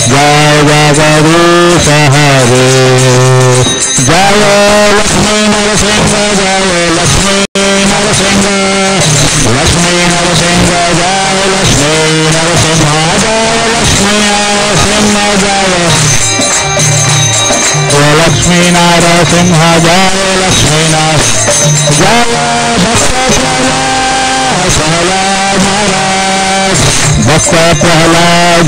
Speaker 9: जय जगदीश हरे जय लक्ष्मी नरसिंह जय लक्ष्मी नरसिंह लक्ष्मी नरसिंह जय लक्ष्मी नरसिंह जय लक्ष्मी नरसिंह जय लक्ष्मी नरसिंह जय लक्ष्मी जय भक्त प्रहलाद जय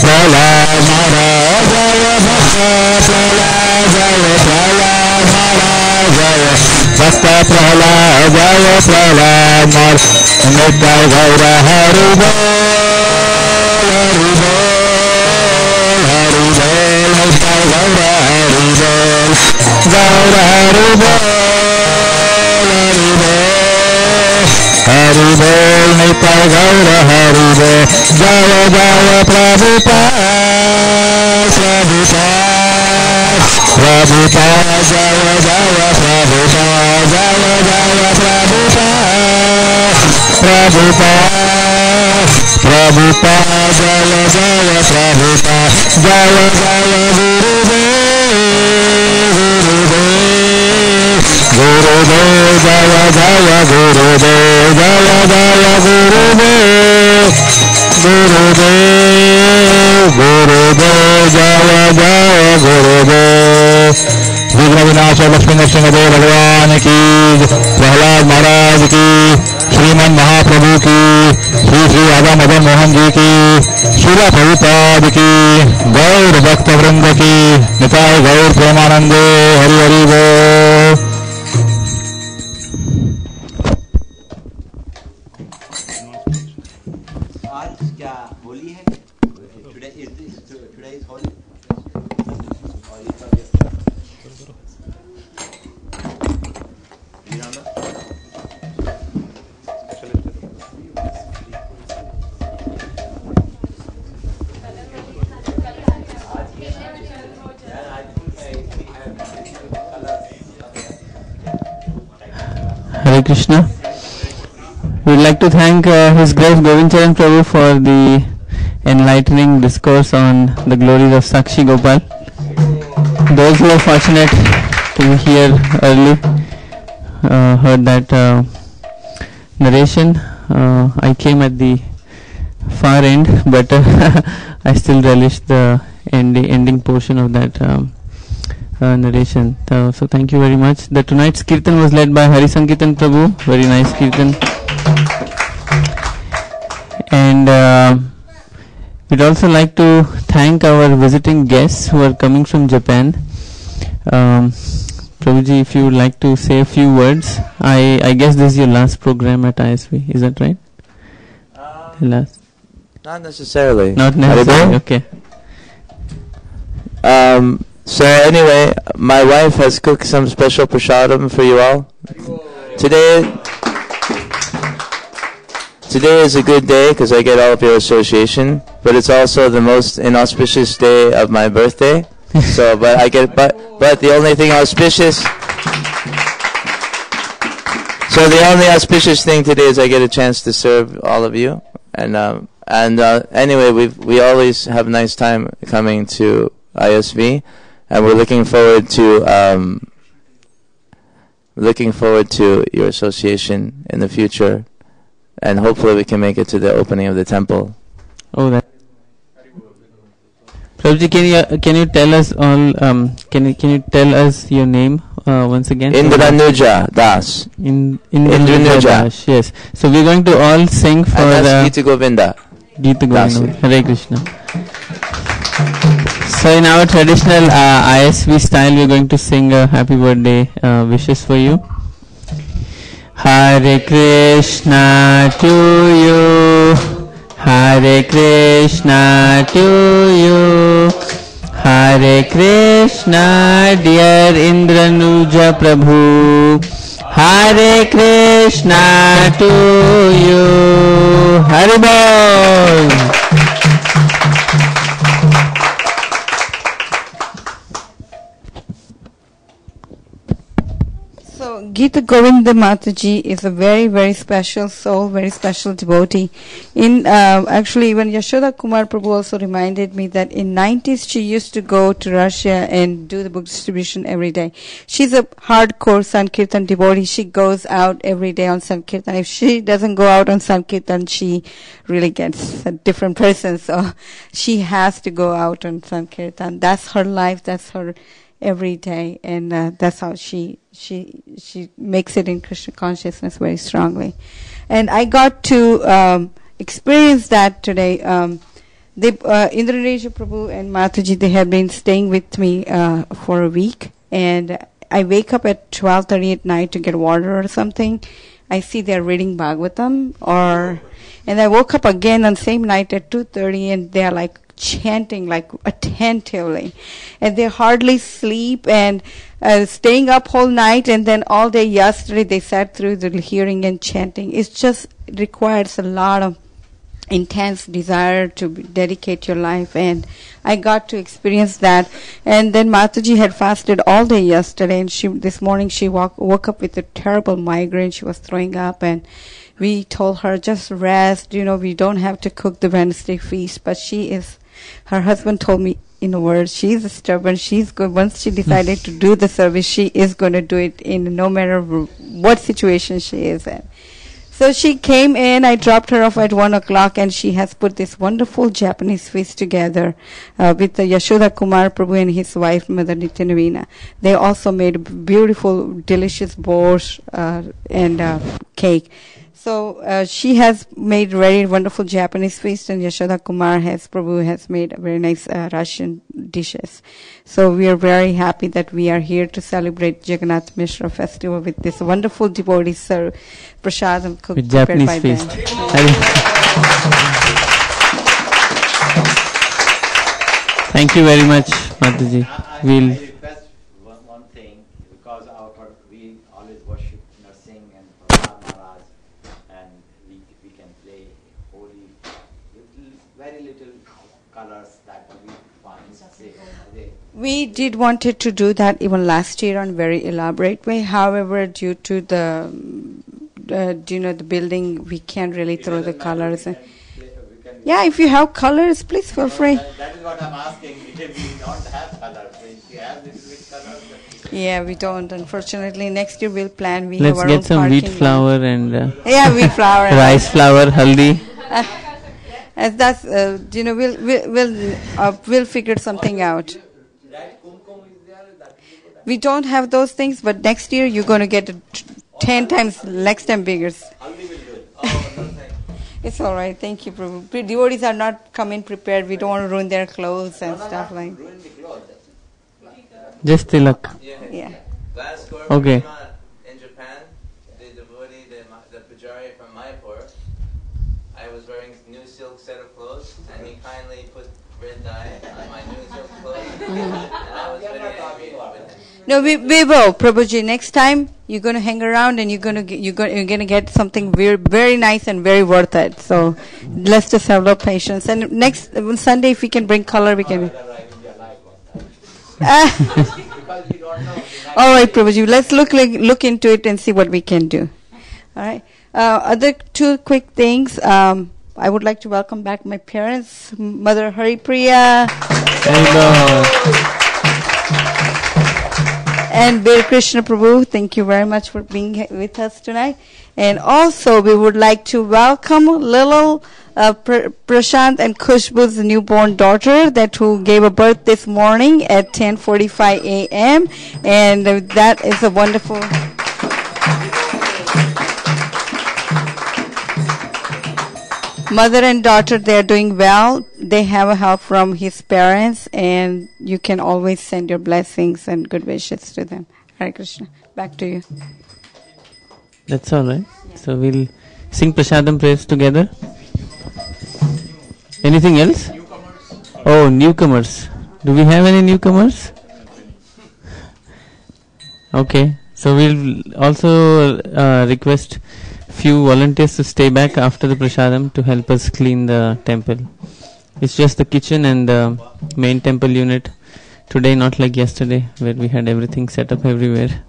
Speaker 9: प्रहलाद महाराज जय भक्त प्रहलाद जय प्रहलाद महाराज जय भक्त प्रहलाद जय प्रहलाद महाराज नित्य गौर हरि बोल हरि बोल हरि बोल नित्य गौर हरि बोल गौर हरि बोल हरि बोल नित्य गौर हरि बोल जय जय प्रभुपाद प्रभुपाद प्रभुपाद जय जय प्रभुपाद जय जय प्रभुपाद प्रभुपाद प्रभुपाद जय जय प्रभुपाद जय जय गुरुदेव जय जय गुरुदेव जय जय गुरुदेव गुरुदेव गुरुदेव जय जय गुरुदेव विघ्न विनाश लक्ष्मी नरसिंह देव भगवान की, प्रहलाद महाराज की, श्रीमन महाप्रभु की, श्री श्री राधा मदन मोहन जी की, शिला प्रभुपाद की, गौर भक्त वृंद की, निताय गौर प्रेमानंदे, हरि हरि बोल।
Speaker 6: आज क्या होली है? Today is holy.
Speaker 10: Krishna. We would like to thank His Grace Govind Charan Prabhu for the enlightening discourse on the glories of Sakshi Gopal. Those who are fortunate to hear early heard that narration. I came at the far end, but I still relish the ending portion of that narration. So thank you very much. Tonight's kirtan was led by Hari Sankirtan Prabhu. Very nice kirtan. And we'd also like to thank our visiting guests who are coming from Japan. Prabhuji, if you would like to say a few words. I guess this is your last program at ISV. Is that right? Last.
Speaker 3: Not necessarily.
Speaker 10: Not necessarily. Okay.
Speaker 3: So anyway, my wife has cooked some special prasadam for you all. Today is a good day because I get all of your association, but it's also the most inauspicious day of my birthday. So, but the only thing auspicious. So the only auspicious thing today is I get a chance to serve all of you, and anyway, we always have a nice time coming to ISV, and we're looking forward to your association in the future, and hopefully we can make it to the opening of the temple.
Speaker 10: Oh, that. Prabhuji, can you tell us all? Can you tell us your name once again?
Speaker 3: Indranuja Das.
Speaker 10: Indranuja Das. Yes. So we're going to all sing for.
Speaker 3: And that's Gita Govinda.
Speaker 10: Gita Govinda. Hare Krishna. So in our traditional ISV style, we're going to sing a happy birthday wishes for you. Hare Krishna to you. Hare Krishna to you. Hare Krishna, dear Indranuja Prabhu. Hare Krishna to you. Hare Bol.
Speaker 11: So Gita Govinda Mataji is a very, very special soul, very special devotee. Actually, even Yashoda Kumar Prabhu also reminded me that in 90s she used to go to Russia and do the book distribution every day. She's a hardcore Sankirtan devotee. She goes out every day on Sankirtan. If she doesn't go out on Sankirtan, she really gets a different person. So she has to go out on Sankirtan. That's her life. That's her every day, and that's how she makes it in Krishna consciousness very strongly. And I got to experience that today. Indraneja Prabhu and Mataji, they have been staying with me for a week, and I wake up at 12:30 at night to get water or something. I see they're reading Bhagavatam, and I woke up again on the same night at 2:30, and they're like chanting like attentively, and they hardly sleep and staying up whole night, and then all day yesterday they sat through the hearing and chanting. It just requires a lot of intense desire to dedicate your life, and I got to experience that. And then Mataji had fasted all day yesterday, and this morning she woke up with a terrible migraine. She was throwing up, and we told her just rest, we don't have to cook the Wednesday feast, but her husband told me in a word, she's stubborn, she's good. Once she decided to do the service, she is going to do it in no matter what situation she is in. So she came in, I dropped her off at 1 o'clock, and she has put this wonderful Japanese feast together with Yashoda Kumar Prabhu and his wife, Mother Nityanavina. They also made beautiful, delicious borscht and cake. So she has made very wonderful Japanese feast, and Yashoda Kumar Prabhu has made very nice Russian dishes. So we are very happy that we are here to celebrate Jagannath Mishra festival with this wonderful devotee prasadam cooked
Speaker 10: with Japanese
Speaker 11: by
Speaker 10: feast. Thank you very much, Mataji.
Speaker 6: We'll request one thing, because we always worship Narsingh and Prahlad Maharaj, and we can play holy, very little colors that we find.
Speaker 11: We did wanted to do that even last year on very elaborate way. However, due to the the building, we can't really throw the colors. Yeah, if you have colors, please feel free.
Speaker 6: That is what I'm asking. We don't have colors. We have little bit colors.
Speaker 11: Yeah, we don't. Unfortunately, next year we'll plan.
Speaker 10: Let's
Speaker 11: have our
Speaker 10: get
Speaker 11: own
Speaker 10: some wheat
Speaker 11: parking
Speaker 10: flour
Speaker 11: lot.
Speaker 10: and
Speaker 11: Yeah, wheat flour.
Speaker 10: rice flour, haldi.
Speaker 11: As that's we'll figure something out. We don't have those things, but next year you're going to get 10 times next time bigger. It's all right. Thank you, Prabhu. Devotees are not coming prepared. We don't want to ruin their clothes and stuff like.
Speaker 10: Just tilak.
Speaker 11: Yeah.
Speaker 3: Last Gaur
Speaker 10: Okay.
Speaker 3: Purnima in Japan, the devotee, the pujari from Mayapur, I was wearing new silk set of clothes, and he kindly put red dye on my new silk clothes, and I was very angry with him.
Speaker 11: No, we will, Prabhuji. Next time you're going to hang around and you're going to get something very, very nice and very worth it. So let's just have a little patience. And next Sunday, if we can bring color, we can. All right, Prabhuji. Let's look into it and see what we can do. All right. Other two quick things. I would like to welcome back my parents, Mother Haripriya.
Speaker 10: Hello.
Speaker 11: And Bir Krishna Prabhu, thank you very much for being with us tonight. And also, we would like to welcome little Prashant and Kushbu's newborn daughter who gave a birth this morning at 10:45 a.m. And that is a wonderful. Mother and daughter, they are doing well. They have a help from his parents, and you can always send your blessings and good wishes to them. Hare Krishna. Back to you.
Speaker 10: That's all right. So we'll sing Prasadam prayers together. Anything else? Oh, newcomers. Do we have any newcomers? Okay. So we'll also request few volunteers to stay back after the prasadam to help us clean the temple. It's just the kitchen and the main temple unit today, not like yesterday where we had everything set up everywhere.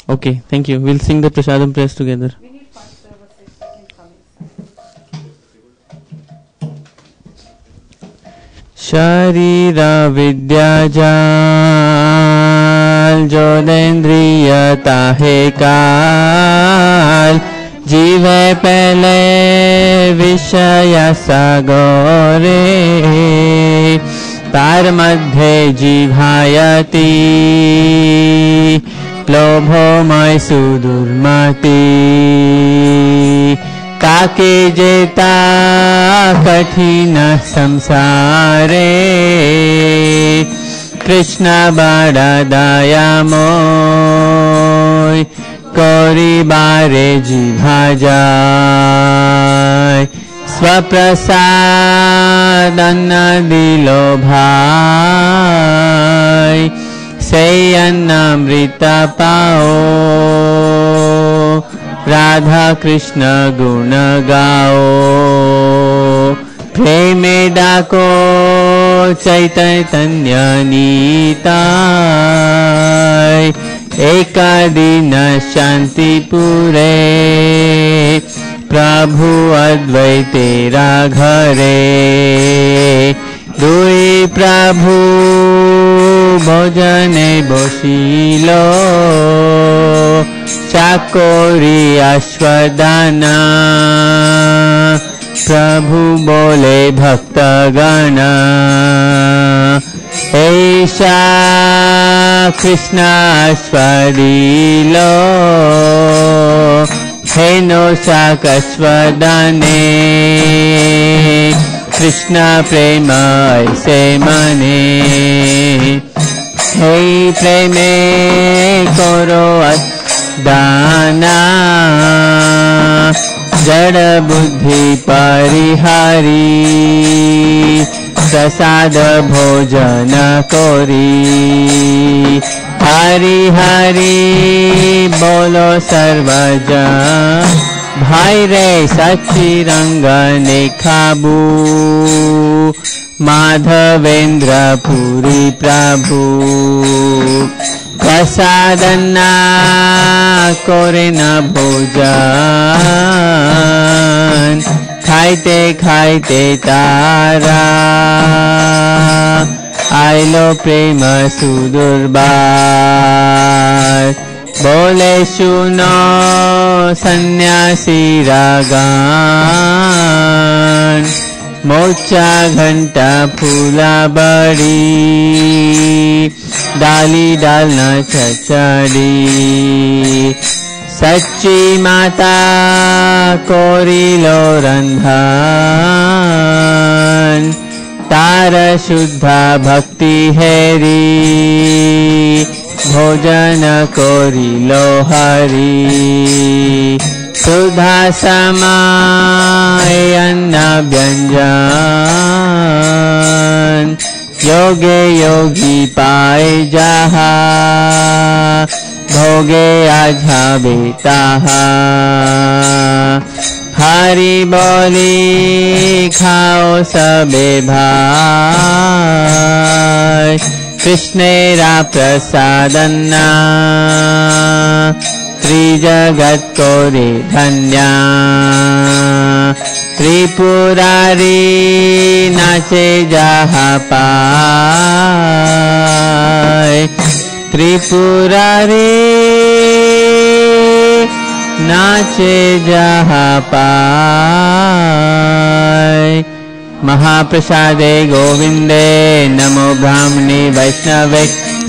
Speaker 10: Okay, thank you. We'll sing the prasadam prayers together. Sharira vidya jal jodendriya tahe kal jive pele vishaya sagore tar madhe jivhayati lobhomoy sudurmati ताके जेता कठिन संसारे कृष्ण बड़ा दयामय करी बारे जिभा जाय स्वप्रसाद अन्न दिलो भाई से अन्नामृत पाओ राधा कृष्ण गुण गाओ प्रेमे डाको चैतन्य नीताय एक दिन शांति पूरे प्रभु अद्वैत तेरा घरे दुई प्रभु भोजने बसिलो चाकोरी अश्वदाना प्रभु बोले भक्तगण ऐसा कृष्ण अश्वदीलो हेनो शाकस्वदाने कृष्ण प्रेम ऐसे मने हे प्रेमे करो दाना जड़ बुद्धि परिहारी प्रसाद भोजन कोरी हरि हरि बोलो सर्वजन भाई रे सच्ची रंग ने खाबू माधवेंद्र पुरी प्रभु प्रसादन्ना करे न भोजन खाइते खाइते तारा आइलो प्रेम सुदुर्बार बोले सुनो सन्यासी रागान मोचा घंटा फूला बड़ी डाली डालना चचड़ी सच्ची माता कोरिलो रंधन तार शुद्धा भक्ति हेरी भोजन कोरिलो हरि सुधा समाय अन्न व्यंजन योगे योगी पाए जहा भोगे आझा बेताहा हरि बोली खाओ सबे भाई कृष्णेरा प्रसादन्ना त्रिजगत कोरे धन्या त्रिपुरारी नाचे जहा पाए त्रिपुरारी नाचे जहा पाए महाप्रसादे गोविंदे नमो ब्राह्मणे वैष्णवे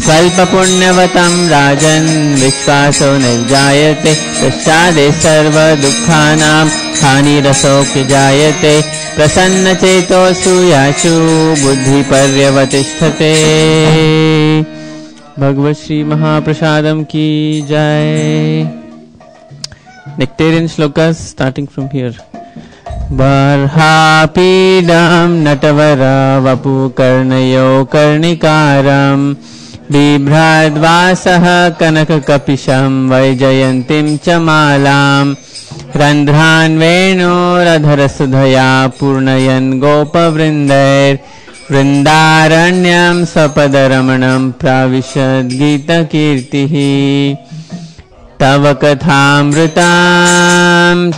Speaker 10: स्वल्प पुण्यवतं राजन् विश्वासो निर्जायते प्रसादे सर्व दुःखानां हानिरसोऽपि जायते प्रसन्न चेतो सूयाशु बुद्धि पर्यवतिष्ठते। भगवत श्री महाप्रसादम की जय। Nectarian slokas starting from here. Barhapidam natavara vapu karnayo karnikaram bibhradvasaha kanakakapisham vaijayantim chamalam randhran venuradharasudhaya purnayan gopavrindair vrindaranyam sapadaраmanam pravishad gita kirtihi तव कथामृतां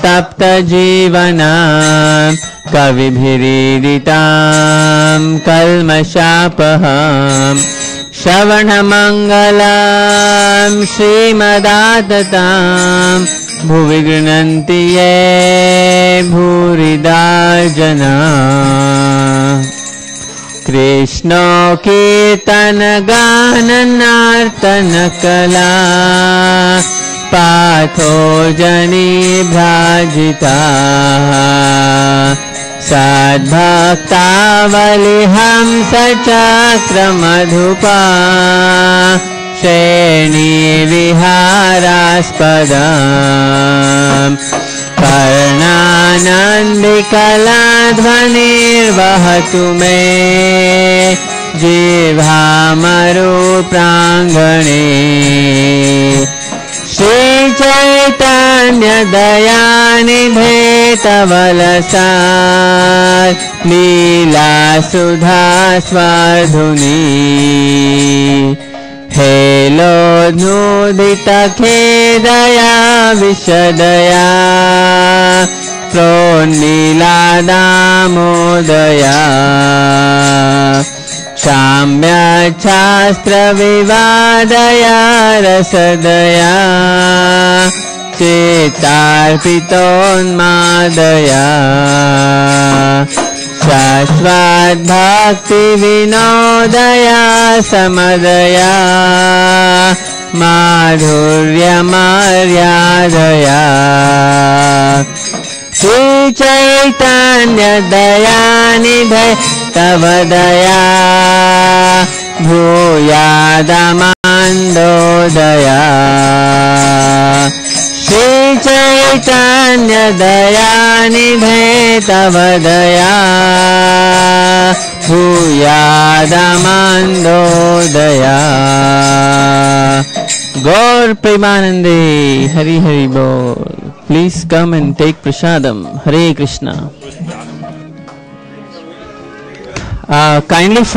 Speaker 10: तप्त जीवनां कविभिरीडितां कल्मषापहं श्रवणमङ्गलं श्रीमदाततां भुवि गृह्णन्ति ये भूरिदा जना कृष्णो कीर्तन गान नर्तन कला पाथो जनी भ्राजिता सद्भक्तावली हंस चक्र मधुपा श्रेणी विहारास्पदम् कर्णानन्दिकला ध्वनिर्वहतु मे जिह्वामरु प्राङ्गणे श्री चैतन्य दयानिधे तव लसात् लीला सुधा स्वर्धुनी हेलोद्नुदित खेदया विशदया प्रोन्नीला दामोदया शाम्य शास्त्र विवादया रसदया चेतार्पितोन्मादया शाश्वत भक्ति विनोदया समदया माधुर्य मर्यादया श्री चैतन्य दयानिधे तव दया भूयादमान्दोदया श्री चैतन्य दयानिधे तव दया भूयादमान्दोदया गौर प्रेमानंदे हरि हरि बोल। Please come and take prasadam. Hare Krishna. Kindly